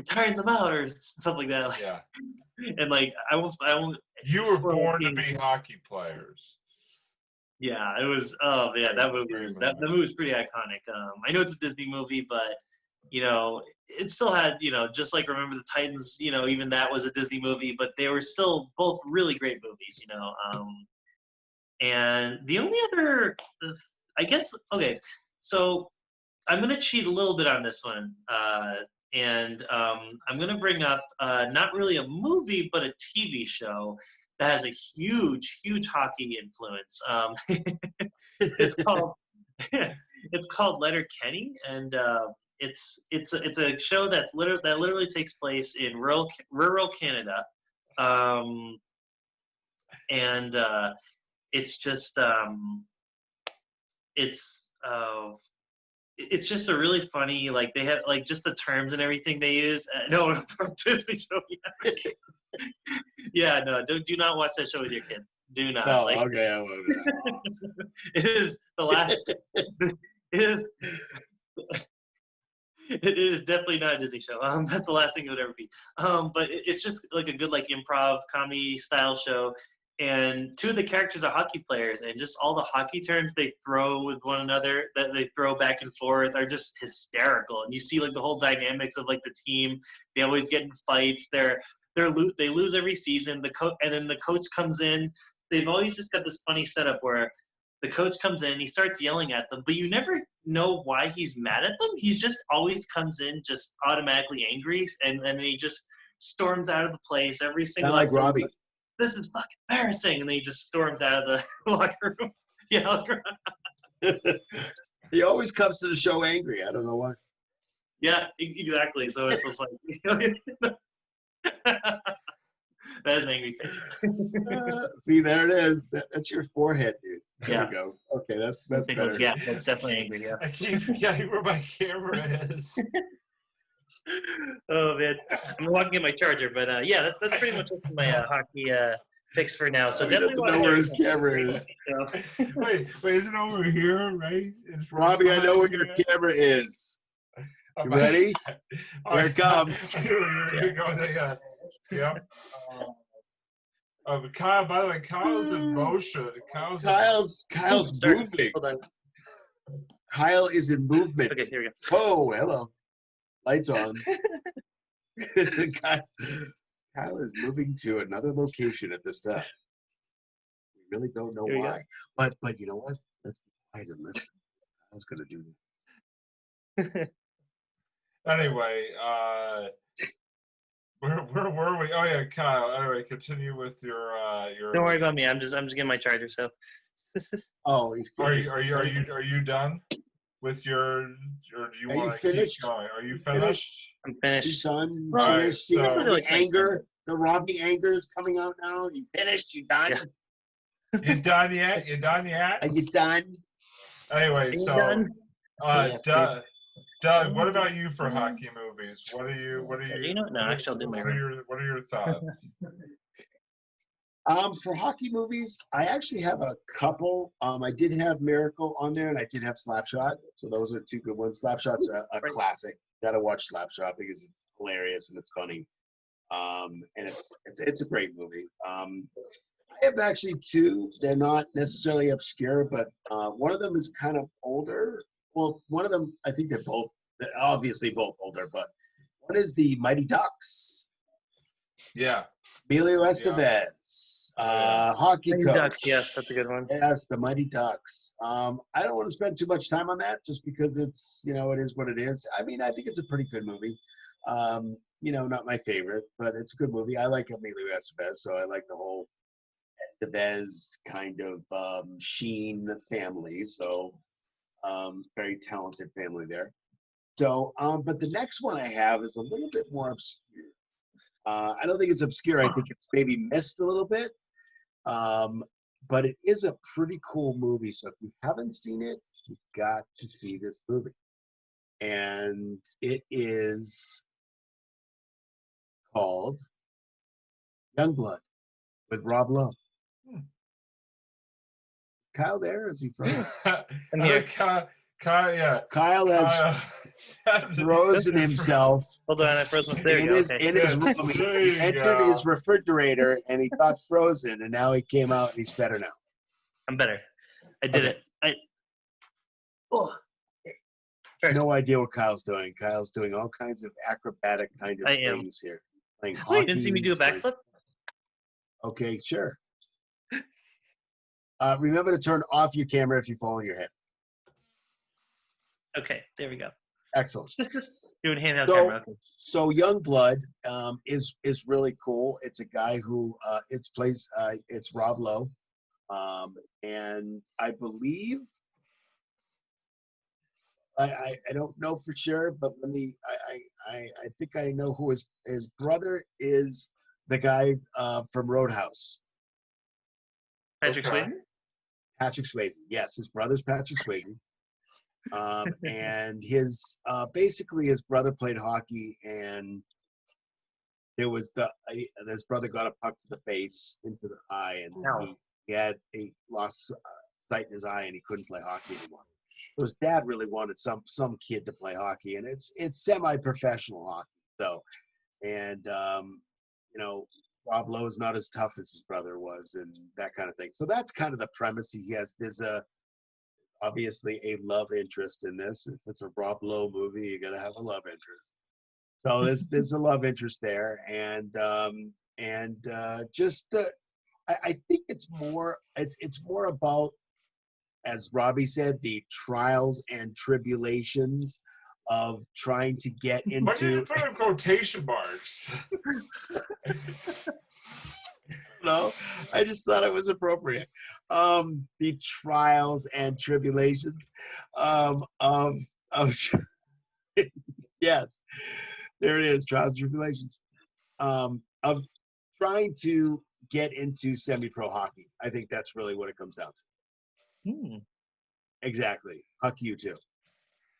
tiring them out or stuff like that. Like, Yeah. And like I won't. You were born to be hockey players. Yeah, it was. Oh yeah, that movie was pretty iconic. I know it's a Disney movie, but you know, it still had just like Remember the Titans. Even that was a Disney movie, but they were still both really great movies. And the only other, I guess, okay, so I'm gonna cheat a little bit on this one, and I'm gonna bring up not really a movie, but a TV show that has a huge hockey influence. It's called it's called Letterkenny, and it's a show that literally takes place in rural Canada, and it's just it's it's just a really funny, like they have like just the terms and everything they use. No, from Disney show. Yeah, no, do not watch that show with your kids. Do not. No, like, okay, I won't. It is the last. It is. It is definitely not a Disney show. That's the last thing it would ever be. But it's just like a good like improv comedy style show. And two of the characters are hockey players, and just all the hockey terms they throw with one another that they throw back and forth are just hysterical. And you see like the whole dynamics of like the team. They always get in fights. They lose every season. And then the coach comes in. They've always just got this funny setup where the coach comes in, he starts yelling at them, but you never know why he's mad at them. He just always comes in just automatically angry, and then he just storms out of the place every single Not like episode. Robbie. This is fucking embarrassing, and then he just storms out of the locker room. Yeah, He always comes to the show angry. I don't know why. yeah, exactly. So it's just like that is an angry face. See, there it is. That's your forehead, dude. There Yeah. we go. Okay, that's better. Yeah, that's definitely angry. Yeah. I keep forgetting where my camera is. Oh man, I'm walking to get my charger, but yeah, that's pretty much it for my hockey picks for now. So He definitely doesn't know where his camera is. Wait, is it over here, right? It's Robbie, I know where your behind camera is. You ready? Here it comes. Here goes the, yep. Kyle, by the way, Kyle's in motion. Kyle's moving. Hold on. Kyle is in movement. Okay, here we go. Oh, hello. Lights on. Kyle is moving to another location at this time. We really don't know why. But you know what? Let's be quiet and listen. Kyle's gonna do that. Anyway, where were we? Oh yeah, Kyle. Anyway, continue with your. Don't worry about me. I'm just getting my charger. So. Oh, he's Are you done with your? Or do you Are you want to keep finished? going? Are you finished? I'm He's finished. done. Well, All right, Finished. See, so- the anger, the Robbie anger is coming out now. You finished? You done? Yeah. You done yet? You done yet? Are you done? Anyway, Are you so done? Yes, Doug, what about you for hockey movies? What are you? You know, no, actually, I'll do my. What are your thoughts? For hockey movies, I actually have a couple. I did have Miracle on there, and I did have Slapshot. So those are two good ones. Slapshot's a classic. Gotta watch Slapshot because it's hilarious and it's funny. And it's a great movie. I have actually two. They're not necessarily obscure, but one of them is kind of older. Well, one of them, I think they're both, obviously both older, but one is the Mighty Ducks. Yeah. Emilio Yeah. Estevez, Yeah. hockey Mighty coach. Ducks, yes, that's a good one. Yes, the Mighty Ducks. I don't want to spend too much time on that just because it's, it is what it is. I mean, I think it's a pretty good movie. Not my favorite, but it's a good movie. I like Emilio Estevez, so I like the whole Estevez kind of Sheen family. So very talented family there. So, but the next one I have is a little bit more obscure. I don't think it's obscure. I think it's maybe missed a little bit. But it is a pretty cool movie. So if you haven't seen it, you got to see this movie. And it is called Youngblood with Rob Lowe. Kyle there? Is he from? I'm here. Kyle, yeah. Kyle has frozen himself Hold on, I froze my. There we in go. his, Okay. in his room. There He you entered go. his refrigerator and he thought frozen, and now he came out and he's better now. I'm better. I did Okay. it. First, No idea what Kyle's doing. Kyle's doing all kinds of acrobatic kind of I am. things here. Playing Wait, you didn't see me do a hockey, backflip? Okay, sure. Remember to turn off your camera if you fall on your head. Okay, there we go. Excellent. Doing handheld So- camera. Okay. So Youngblood is really cool. It's a guy who it's Rob Lowe, and I believe I don't know for sure, but I think I know who his brother is. The guy from Roadhouse, Patrick Okay. Swayze? Patrick Swayze. Yes, his brother's Patrick Swayze. And his basically his brother played hockey, and there was his brother got a puck to the face into the eye, and Ow. he lost sight in his eye, and he couldn't play hockey anymore. So his dad really wanted some kid to play hockey, and it's semi-professional hockey. So, and Rob Lowe is not as tough as his brother was, and that kind of thing. So that's kind of the premise he has. There's obviously a love interest in this. If it's a Rob Lowe movie, you gotta have a love interest. So there's a love interest there, and just I think it's more about, as Robbie said, the trials and tribulations of trying to get Why did you into. put in quotation marks? No, I just thought it was appropriate. The trials and tribulations of yes, there it is, trials and tribulations of trying to get into semi-pro hockey. I think that's really what it comes down to. Hmm. Exactly. Huck you too.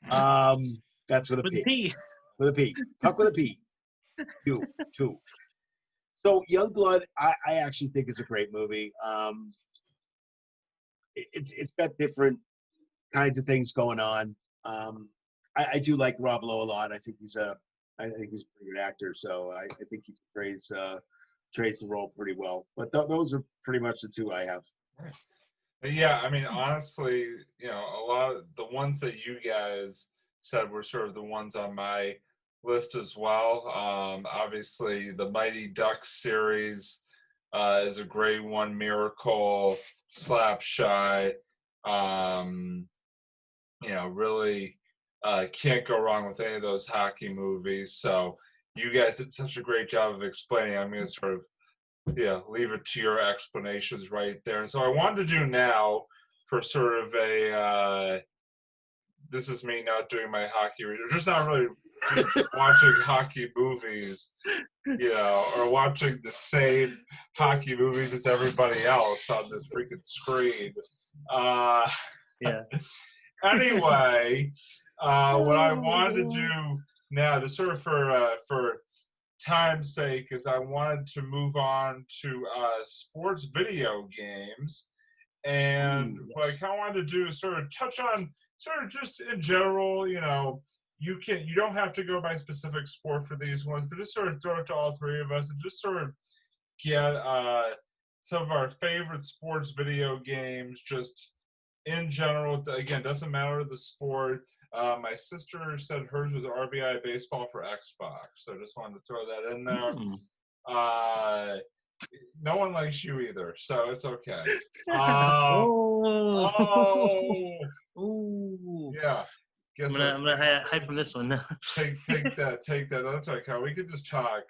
That's with a With P. a P. With a P. Huck with a P. You too. So Youngblood, I actually think is a great movie. It's got different kinds of things going on. I do like Rob Lowe a lot. I think he's a pretty good actor. So I think he portrays the role pretty well. But those are pretty much the two I have. Yeah, I mean, honestly, a lot of the ones that you guys said were sort of the ones on my list as well. Obviously, the Mighty Ducks series is a great one. Miracle, Slapshot, really can't go wrong with any of those hockey movies. So you guys did such a great job of explaining. I'm going to sort of leave it to your explanations right there. And so I wanted to do now for sort of a this is me not doing my hockey research, just not really watching hockey movies, or watching the same hockey movies as everybody else on this freaking screen. Yeah. Anyway, what I wanted to do now, to sort of for time's sake, is I wanted to move on to sports video games, and what I kind of wanted to do is sort of touch on sort of just in general, you don't have to go by specific sport for these ones, but just sort of throw it to all three of us and just sort of get some of our favorite sports video games, just in general, again, doesn't matter the sport. My sister said hers was RBI baseball for Xbox, so just wanted to throw that in there. Uh, no one likes you either, so it's okay. Oh. Oh, Ooh. yeah. I'm Guess gonna what? hide from this one. Take that. That's right, Kyle. We could just talk.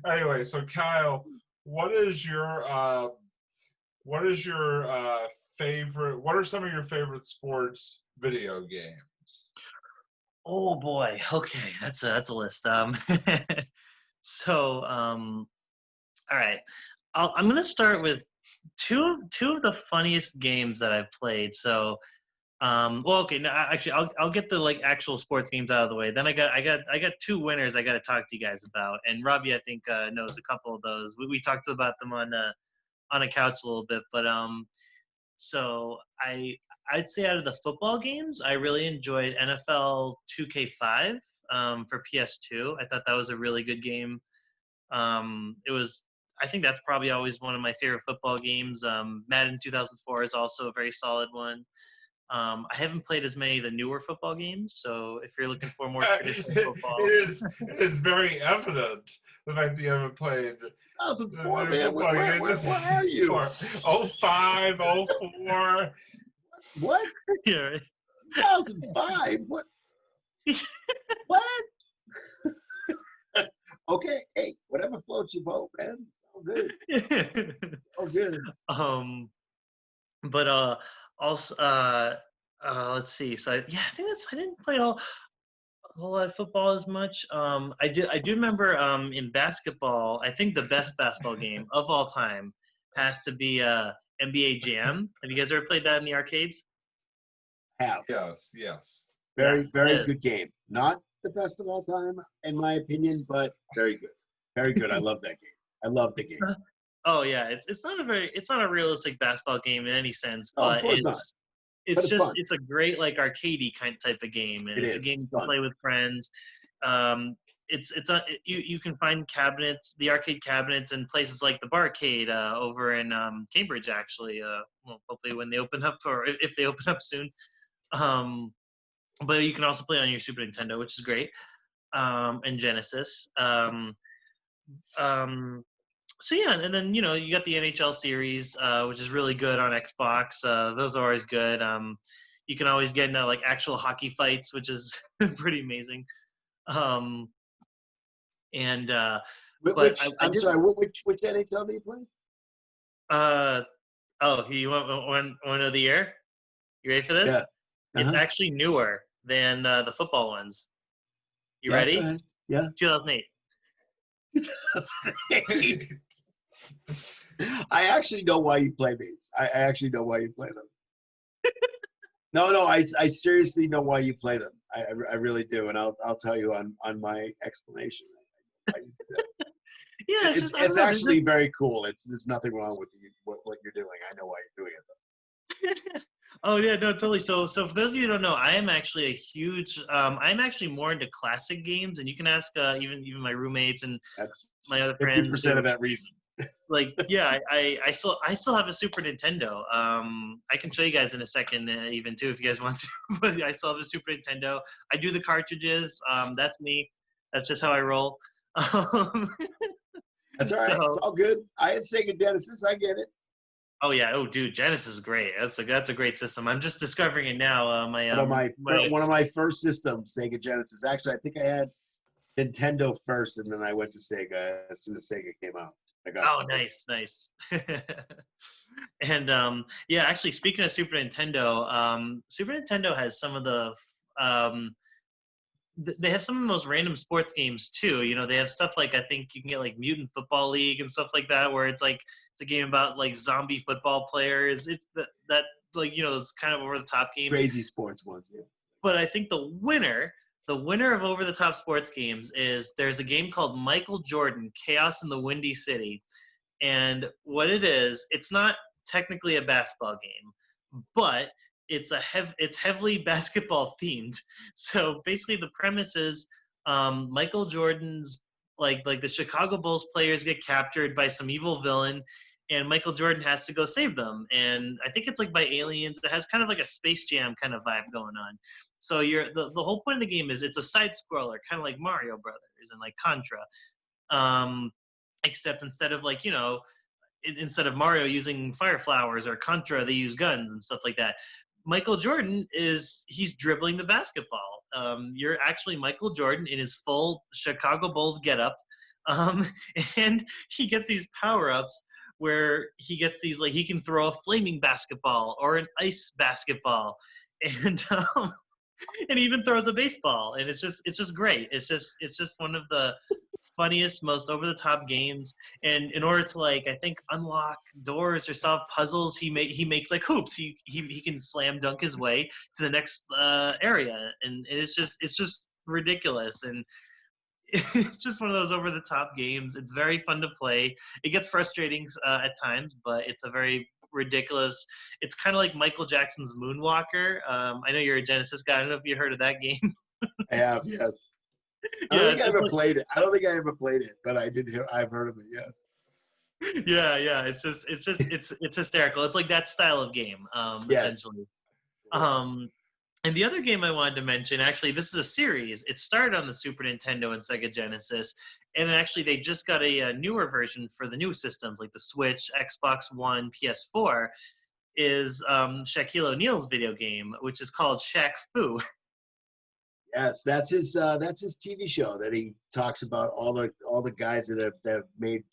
Anyway, so Kyle, what is your favorite? What are some of your favorite sports video games? Oh boy. Okay, that's a list. So all right. I'm gonna start with two of the funniest games that I've played. So well, okay. No, actually, I'll get the like actual sports games out of the way. Then I got two winners I got to talk to you guys about. And Robbie, I think knows a couple of those. We talked about them on a couch a little bit, but so I'd say out of the football games, I really enjoyed NFL 2K5 for PS2. I thought that was a really good game. It was. I think that's probably always one of my favorite football games. Madden 2004 is also a very solid one. I haven't played as many of the newer football games, so if you're looking for more traditional football, it is very evident the fact that you haven't played 2004, man. Where are you? 05, 04. What? yeah, right. 2005? What? What? Okay, hey, whatever floats your boat, man. All good. All good. But also let's see. So I think I didn't play a whole lot of football as much. I do remember in basketball. I think the best basketball game of all time has to be NBA Jam. Have you guys ever played that in the arcades? Have. Yes. Very, Yes, very it is. good game. Not the best of all time, in my opinion, but very good. Very good. I love that game. I love the game. Oh yeah, it's not a realistic basketball game in any sense, Oh, of but course not. But it's fun. it's a great like arcadey kind type of game, and It it's a is. game It's you can fun. play with friends. You can find cabinets, the arcade cabinets, in places like the Barcade over in Cambridge, actually. Well, hopefully when they open up, or if they open up soon. But you can also play on your Super Nintendo, which is great, and Genesis. So yeah, and then you got the NHL series, which is really good on Xbox. Those are always good. You can always get into like actual hockey fights, which is pretty amazing. Um, and but I I'm did. sorry. Which NHL do you play? Oh, you want one of the year? You ready for this? Yeah. It's Uh-huh. actually newer than the football ones. You Yeah, ready? go ahead. Yeah. 2008. I actually know why you play these. I actually know why you play them. No, I seriously know why you play them. I really do, and I'll tell you on my explanation. Why you do that. Yeah, it's just I don't It's know, actually very cool. There's nothing wrong with what you're doing. I know why you're doing it. Oh yeah, no, totally. So for those of you who don't know, I am actually a huge. I'm actually more into classic games, and you can ask even my roommates and That's my other 50% friends. of that reason. Like, yeah, I still have a Super Nintendo. I can show you guys in a second, even too, if you guys want to. But I still have a Super Nintendo. I do the cartridges. That's me. That's just how I roll. That's all right. So- It's all good. I had Sega Genesis. I get it. Oh yeah. Oh dude, Genesis is great. That's a great system. I'm just discovering it now. One of my first systems, Sega Genesis. Actually, I think I had Nintendo first, and then I went to Sega as soon as Sega came out. I got Oh, the Sega. nice. And yeah, actually, speaking of Super Nintendo, Super Nintendo has some of the they have some of the most random sports games too. They have stuff like I think you can get like Mutant Football League and stuff like that, where it's a game about like zombie football players. It's that like those kind of over the top games. Crazy sports ones. Yeah. But I think the winner of over the top sports games is there's a game called Michael Jordan Chaos in the Windy City. And what it is, it's not technically a basketball game, but it's heavily basketball themed. So basically the premise is Michael Jordan's like the Chicago Bulls players get captured by some evil villain, and Michael Jordan has to go save them. And I think it's like by aliens. It has kind of like a Space Jam kind of vibe going on. So the whole point of the game is it's a side scroller, kind of like Mario Brothers and like Contra. Except instead of like, instead of Mario using fire flowers or Contra, they use guns and stuff like that. Michael Jordan he's dribbling the basketball. You're actually Michael Jordan in his full Chicago Bulls getup. And he gets these power-ups where he gets these, like, he can throw a flaming basketball or an ice basketball. And and he even throws a baseball, and it's just great. It's just one of the funniest, most over the top games. And in order to, like, I think unlock doors or solve puzzles, he makes like hoops. He can slam dunk his way to the next area, and it's just ridiculous. And it's just one of those over the top games. It's very fun to play. It gets frustrating at times, but it's a very ridiculous. It's kind of like Michael Jackson's Moonwalker. I know you're a Genesis guy. I don't know if you heard of that game. I have, yes. I don't think I ever played it. I don't think I ever played it, but I've heard of it, yes. Yeah. It's hysterical. It's like that style of game, Yes. essentially. And the other game I wanted to mention, actually, this is a series. It started on the Super Nintendo and Sega Genesis, and actually they just got a newer version for the new systems, like the Switch, Xbox One, PS4, is Shaquille O'Neal's video game, which is called Shaq Fu. Yes, that's his TV show that he talks about all the guys that have made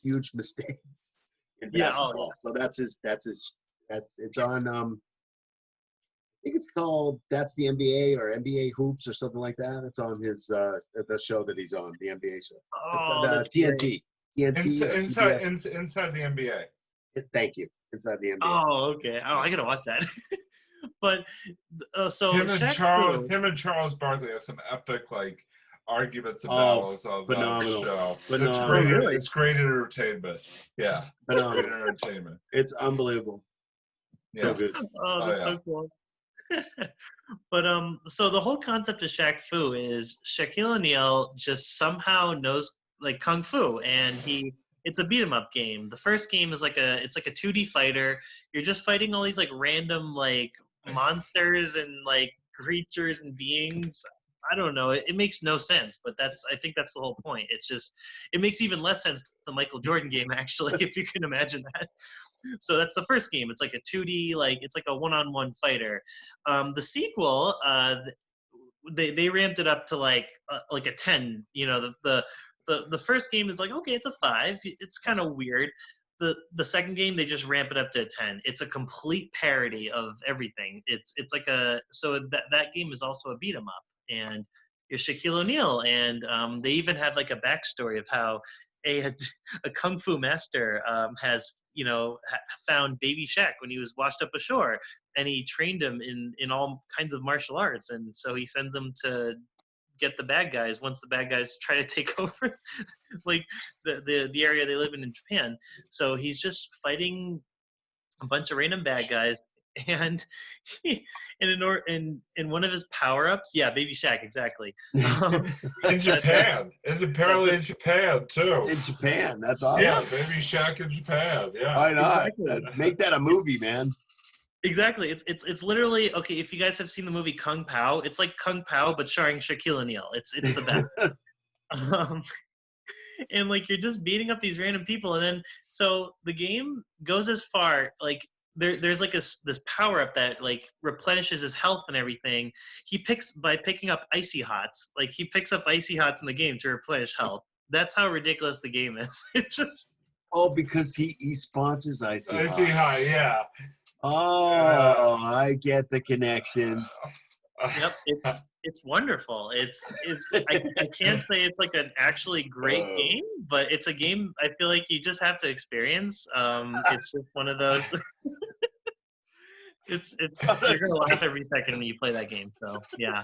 huge mistakes in basketball. So it's on I think it's called That's the NBA or NBA Hoops or something like that. It's on his the show that he's on, the NBA show. That's TNT. great. TNT. Inside the NBA. Thank you. Inside the NBA. Oh, okay. Oh, I gotta watch that. But so him Shaq and Charles Barkley have some epic like arguments and battles on phenomenal. the show. Phenomenal. It's great. Really? It's great entertainment. Yeah, Phenomenal. great entertainment. It's unbelievable. Yeah. So good. Oh, that's so cool. But so the whole concept of Shaq Fu is Shaquille O'Neal just somehow knows like kung fu, and it's a beat 'em up game. The first game is it's like a 2D fighter. You're just fighting all these like random like monsters and like creatures and beings. I don't know. It makes no sense, but I think that's the whole point. It makes even less sense than the Michael Jordan game, actually, if you can imagine that. So that's the first game. It's like a 2D, it's like a one-on-one fighter. The sequel, they ramped it up to like a 10. The first game is like, okay, it's a 5. It's kind of weird. The second game, they just ramp it up to a 10. It's a complete parody of everything. It's like that game is also a beat 'em up, and you're Shaquille O'Neal, and they even have like a backstory of how a kung fu master has found baby Shaq when he was washed up ashore, and he trained him in all kinds of martial arts, and so he sends him to get the bad guys once the bad guys try to take over like the area they live in Japan. So he's just fighting a bunch of random bad guys, and in one of his power-ups, baby Shaq, exactly. In Japan, and apparently in Japan too. In Japan, that's awesome. Yeah, baby Shaq in Japan. Yeah, why not? Exactly. Make that a movie, man. Exactly. It's literally, okay, if you guys have seen the movie Kung Pao, it's like Kung Pao but starring Shaquille O'Neal. It's the best. And like you're just beating up these random people, and then so the game goes as far like there's like this power up that like replenishes his health and everything. He picking up icy hots. Like he picks up icy hots in the game to replenish health. That's how ridiculous the game is. It's just because he sponsors Icy Hot. Icy Hot, yeah. Oh, I get the connection. Yep, it's wonderful. I can't say it's like an actually great game, but it's a game I feel like you just have to experience. It's just one of those. It's you're gonna laugh every second when you play that game. So yeah.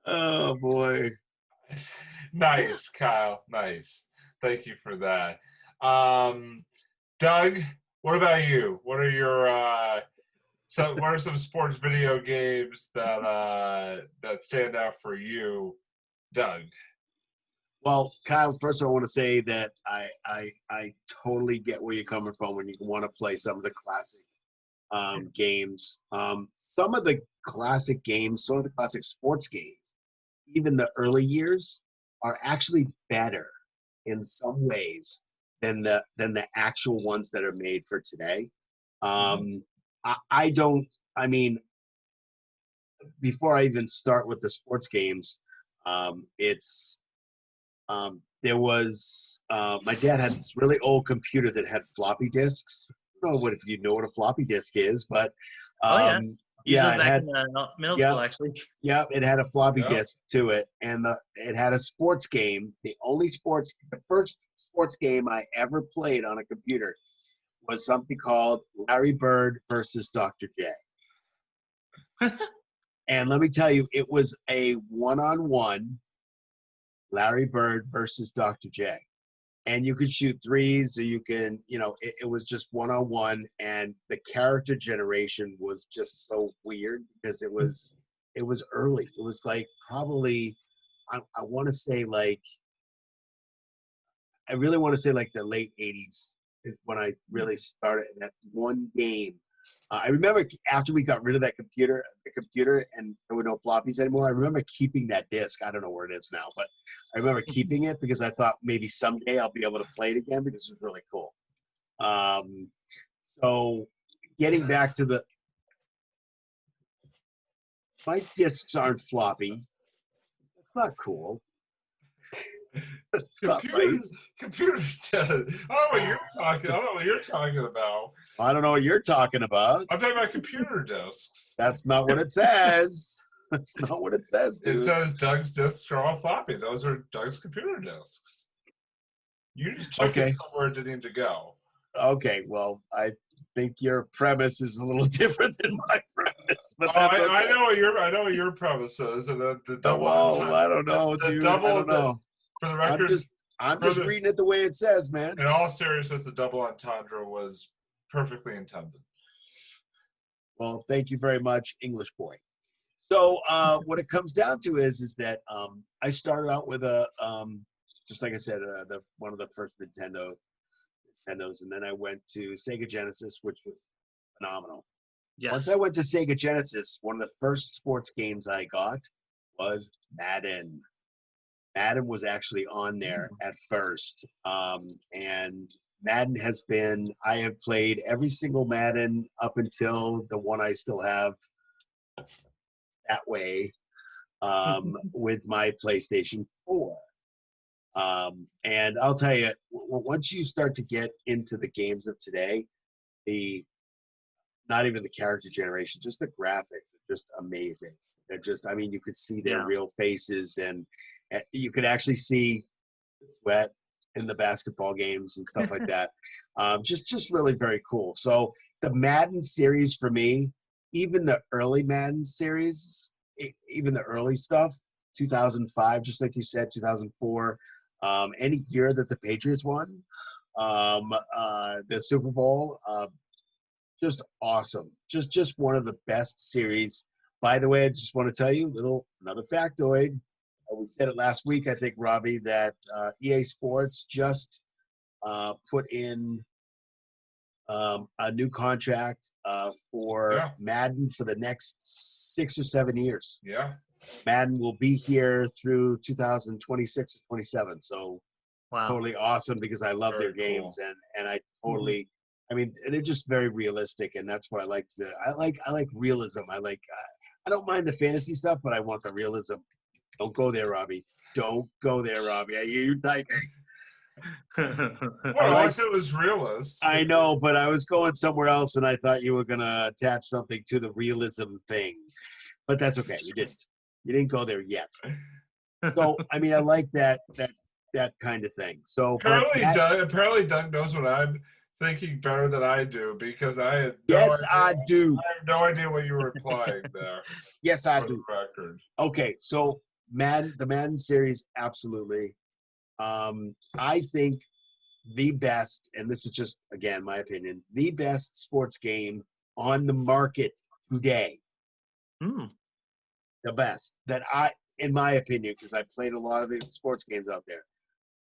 Oh boy. Nice, Kyle. Nice. Thank you for that. Doug, what about you? What are your what are some sports video games that stand out for you, Doug? Well, Kyle, first I want to say that I totally get where you're coming from when you want to play some of the classic games. Some of the classic games, some of the classic sports games, even the early years, are actually better in some ways than the actual ones that are made for today. I don't. I mean, before I even start with the sports games, it's there was my dad had this really old computer that had floppy disks. I don't know if you know what a floppy disk is, but Oh yeah, used yeah, those it back had in middle yeah, school actually. yeah, it had a floppy Yeah. disk to it, and it had a sports game. The first sports game I ever played on a computer was something called Larry Bird versus Dr. J. And let me tell you, it was a one-on-one Larry Bird versus Dr. J. And you could shoot threes, or you can, it was just one-on-one, and the character generation was just so weird because it was early. It was like probably, I want to say like, I really want to say like the late 80s is when I really started that one game. I remember after we got rid of the computer, and there were no floppies anymore. I remember keeping that disc. I don't know where it is now, but I remember keeping it because I thought maybe someday I'll be able to play it again because it was really cool. So getting back to my discs aren't floppy. It's not cool. It's not right. Computers. I don't know what you're talking. I don't know what you're talking about. I don't know what you're talking about. I'm talking about computer discs. That's not what it says. That's not what it says, It dude. says Doug's discs are all floppy. Those are Doug's computer discs. You just took Okay. it somewhere it didn't need to go. Okay, well, I think your premise is a little different than my premise, but Oh, that's okay. I know what your premise is. And the double. I don't know, the dude. double. I don't know. For the record, I'm just reading it the way it says, man. in all seriousness, the double entendre was perfectly intended. Well, thank you very much, English boy. So what it comes down to is that I started out with just like I said, one of the first Nintendos, and then I went to Sega Genesis, which was phenomenal. Yes. Once I went to Sega Genesis, one of the first sports games I got was Madden. Madden was actually on there at first, and Madden I have played every single Madden up until the one I still have that way with my PlayStation 4. And I'll tell you, once you start to get into the games of today, not even the character generation, just the graphics are just amazing. You could see their real faces, and you could actually see the sweat in the basketball games and stuff like that. Just really very cool. So the Madden series for me, even the early Madden series, even the early stuff, 2005, just like you said, 2004, any year that the Patriots won the Super Bowl, just awesome. Just one of the best series. By the way, I just want to tell you another factoid. We said it last week, I think, Robbie, that EA Sports just put in a new contract for Madden for the next 6 or 7 years. Yeah. Madden will be here through 2026 or 27. So totally awesome because I love their games, and I totally. I mean, they're just very realistic, and that's what I like to. I like realism. I don't mind the fantasy stuff, but I want the realism. Don't go there, Robbie. Don't go there, Robbie. I hear you typing. Well, I said it was realist. I know, but I was going somewhere else, and I thought you were gonna attach something to the realism thing. But that's okay. You didn't. You didn't go there yet. So I mean, I like that kind of thing. So apparently Doug knows what I'm thinking better than I do, because I had I do. I have no idea what you were implying there. Yes, I for do. The record. Okay, so the Madden series, absolutely. I think the best, and this is just again my opinion, the best sports game on the market today. The best that in my opinion, because I played a lot of the sports games out there.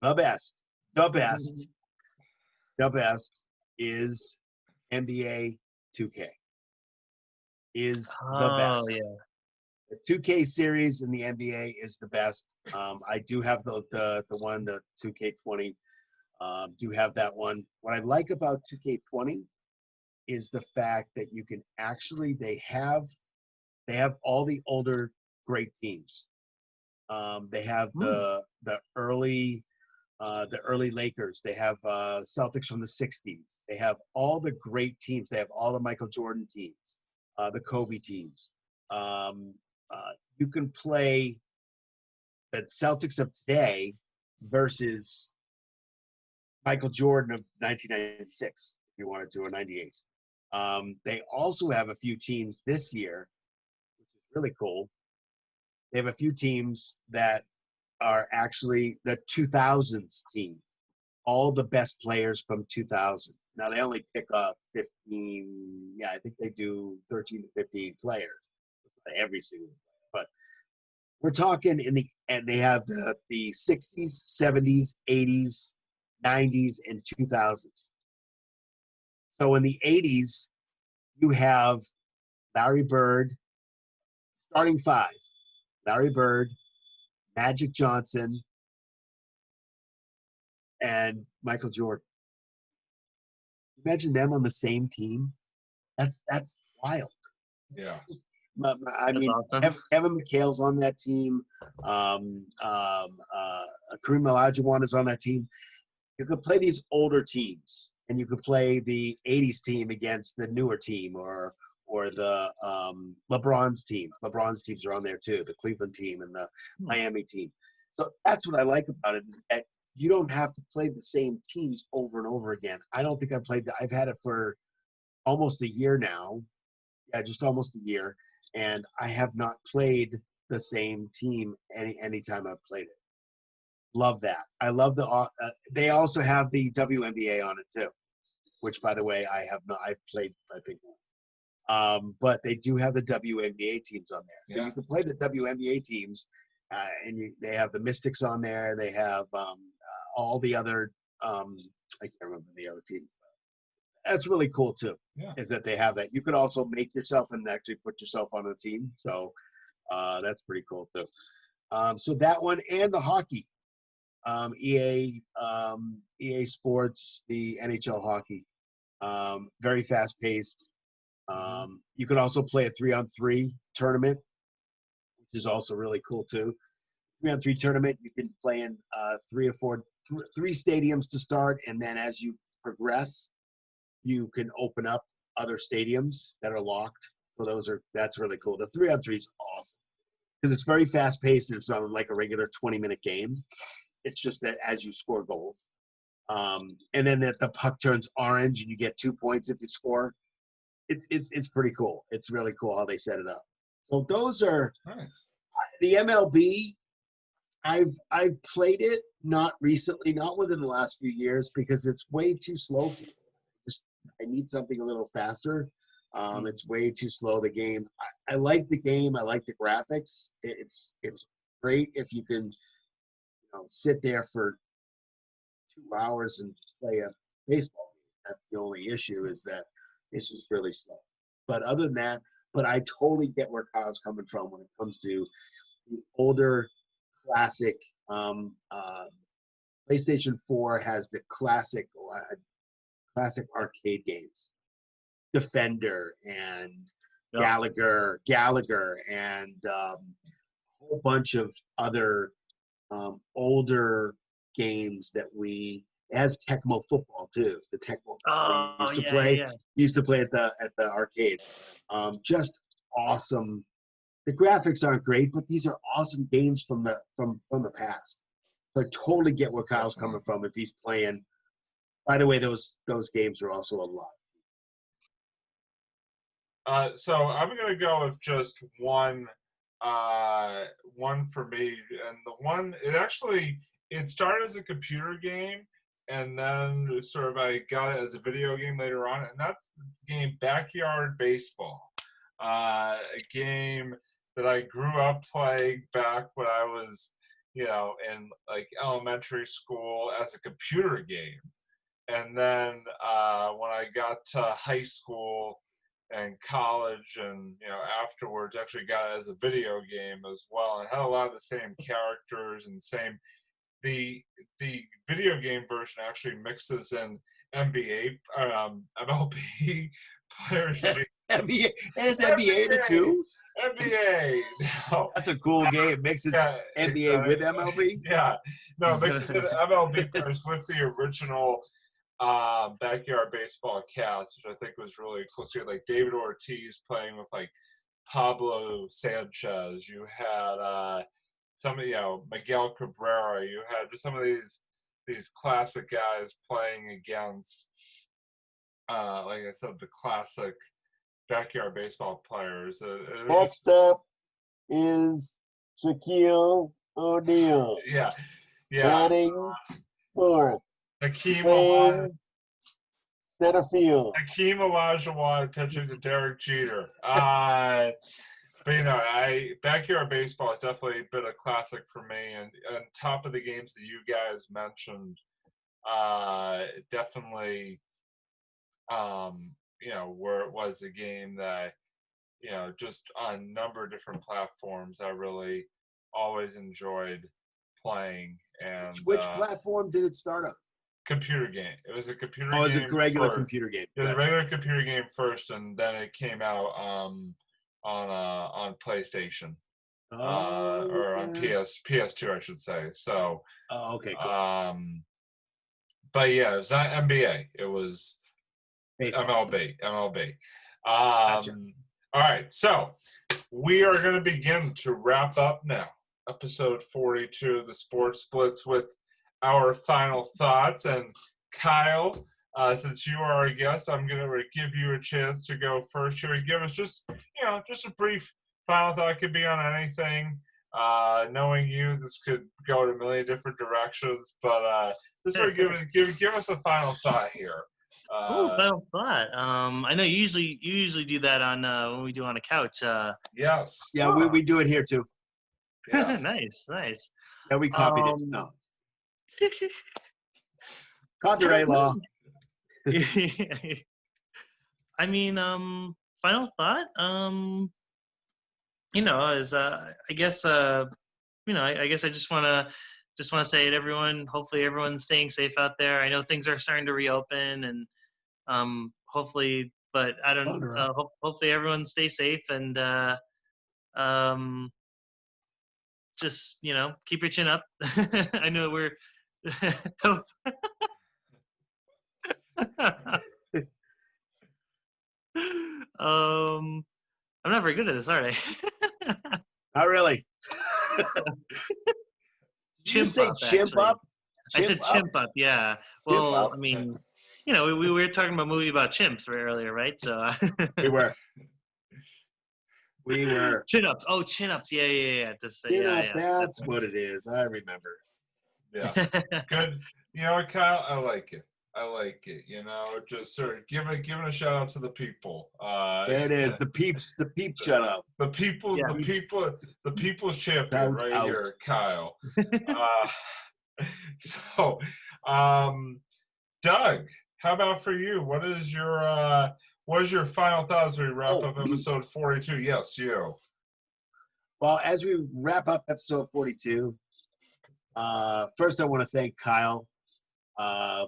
the best, the best, the best is NBA 2K. Is the Oh best. yeah. The 2K series in the NBA is the best. I do have the one, the 2K20. Do have that one. What I like about 2K20 is the fact that you can actually they have all the older great teams. They have the early Lakers. They have Celtics from the '60s. They have all the great teams. They have all the Michael Jordan teams, the Kobe teams. Um, you can play the Celtics of today versus Michael Jordan of 1996, if you wanted to, or '98. They also have a few teams this year, which is really cool. They have a few teams that are actually the 2000s team, all the best players from 2000. Now they only pick up 15. Yeah, I think they do 13 to 15 players every single player. But we're talking and they have the 60s, 70s, 80s, 90s, and 2000s. So in the 80s, you have Larry Bird, starting five: Larry Bird, Magic Johnson, and Michael Jordan. Imagine them on the same team. That's wild. Yeah. I That's mean, awesome. Kevin McHale's on that team. Kareem Olajuwon is on that team. You could play these older teams, and you could play the '80s team against the newer team, or the LeBron's team. LeBron's teams are on there too, the Cleveland team and the Miami team. So that's what I like about it, is that you don't have to play the same teams over and over again. I don't think I've had it for almost a year now. Yeah, just almost a year. And I have not played the same team anytime I've played it. Love that. I love they also have the WNBA on it too, which, by the way, I have not. I played, I think, but they do have the WNBA teams on there, so you can play the WNBA teams, and they have the Mystics on there. They have all the other. I can't remember the other team. That's really cool too. Yeah. Is that they have that. You could also make yourself and actually put yourself on a team. So that's pretty cool too. So that one and the hockey, EA Sports, the NHL hockey, very fast paced. You could also play a 3-on-3 tournament, which is also really cool too. 3-on-3 tournament, you can play in three stadiums to start, and then as you progress, you can open up other stadiums that are locked. So that's really cool. The 3-on-3 is awesome because it's very fast paced, and it's not like a regular 20-minute game. It's just that as you score goals, and then that the puck turns orange and you get 2 points if you score. It's pretty cool. It's really cool how they set it up. So those are Nice. the MLB. I've played it, not recently, not within the last few years, because it's way too slow for me. I need something a little faster. It's way too slow, the game. I like the game. I like the graphics. It's great if you can sit there for 2 hours and play a baseball game. That's the only issue, is that it's just really slow. But other than that, I totally get where Kyle's coming from when it comes to the older classic. PlayStation 4 has the classic arcade games, Defender and Gallagher, and a whole bunch of other older games that it has Tecmo Football too. The Tecmo used to play at the arcades. Just awesome. The graphics aren't great, but these are awesome games from the past. So I totally get where Kyle's coming from if he's playing. By the way, those games are also a lot. So I'm gonna go with just one for me, and the one it started as a computer game, and then sort of I got it as a video game later on, and that's the game Backyard Baseball, a game that I grew up playing back when I was in like elementary school as a computer game. And then when I got to high school and college and afterwards, actually got it as a video game as well, and had a lot of the same characters and same. The video game version actually mixes in NBA, MLB players. NBA, and it's NBA too. NBA. No. That's a cool game. It mixes NBA with MLB. Yeah. No, it mixes in MLB players with the original backyard baseball cast, which I think was really cool. So you had like David Ortiz playing with like Pablo Sanchez. You had some of Miguel Cabrera. You had just some of these classic guys playing against like I said, the classic backyard baseball players. Next up is Shaquille O'Neal. Yeah. Batting fourth. Hakeem center field. Hakeem Olajuwon pitching to Derek Jeter. But backyard baseball has definitely been a classic for me, and on top of the games that you guys mentioned, definitely, where it was a game that, just on a number of different platforms, I really always enjoyed playing. And which platform did it start on? Computer game. It was a computer game. Oh, it was a regular computer game. It was a regular computer game first, and then it came out on PlayStation. Or on PS2, I should say. So. Oh, okay. Cool. But yeah, it was not NBA. It was baseball. MLB. Gotcha. All right, so we are going to begin to wrap up now. Episode 42 of the Sports Blitz with our final thoughts. And Kyle, since you are our guest, I'm going to give you a chance to go first here and give us just a brief final thought. It could be on anything. Knowing you, this could go in a million different directions, but just sort of give us a final thought here. Final thought. I know you usually do that on when we do on a couch. Yes. Yeah, we do it here too. Yeah. Nice. Yeah, we copied it. No. Copyright law. I mean, final thought. Is I guess I guess I just want to say to everyone, hopefully everyone's staying safe out there. I know things are starting to reopen, and hopefully, but I don't. Hopefully everyone stays safe, and just keep your chin up. I know we're. I'm not very good at this, are I? Not really. Did you say chimp up? I said chimp up, yeah. Well, I mean, we were talking about a movie about chimps earlier, right? So we were. Chin ups. Oh, chin ups. Yeah. Chin up, that's what it is. I remember. Yeah. Good. You know what, Kyle? I like it. Just sort of giving a shout out to the people. There it is. The peeps shout out. The people, yeah. the people's champion shout right out. Here, Kyle. So, Doug, how about for you? What is your final thoughts as we wrap up episode 42? Yes, you. Well, as we wrap up episode 42, first I want to thank Kyle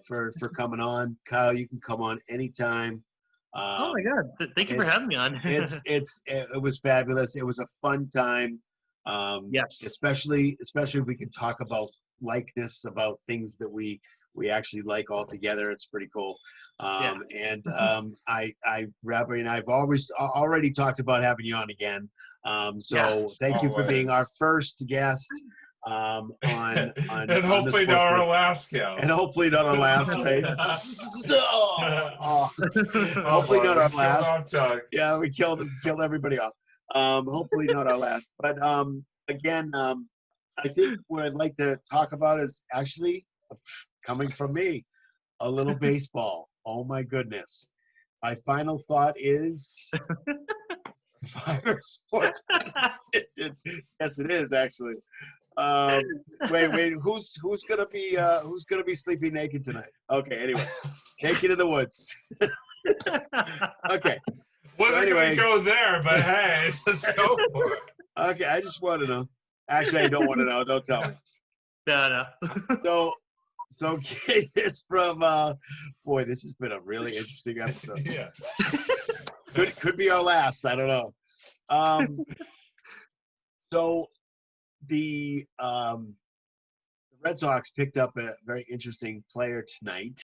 for coming on. Kyle, you can come on anytime. Oh my God! Thank you for having me on. It was fabulous. It was a fun time. Yes. Especially if we can talk about likeness, about things that we actually like all together. It's pretty cool. And Rabbi and I've already talked about having you on again. Thank you for being our first guest. On and hopefully not our last guest. And hopefully not our last, right? Hopefully not our last. Yeah, we killed everybody off. Hopefully not our last. But again, I think what I'd like to talk about is actually coming from me, a little baseball. Oh my goodness. My final thought is Fire Sports Competition. Yes, it is actually. Wait. Who's gonna be sleeping naked tonight? Okay. Anyway, naked in the woods. Okay. Wasn't anyway. gonna go there, but hey, let's go for it. Okay. I just want to know. Actually, I don't want to know. Don't tell me. No. So Kate is from. Boy, this has been a really interesting episode. Yeah. Could be our last. I don't know. So the Red Sox picked up a very interesting player tonight.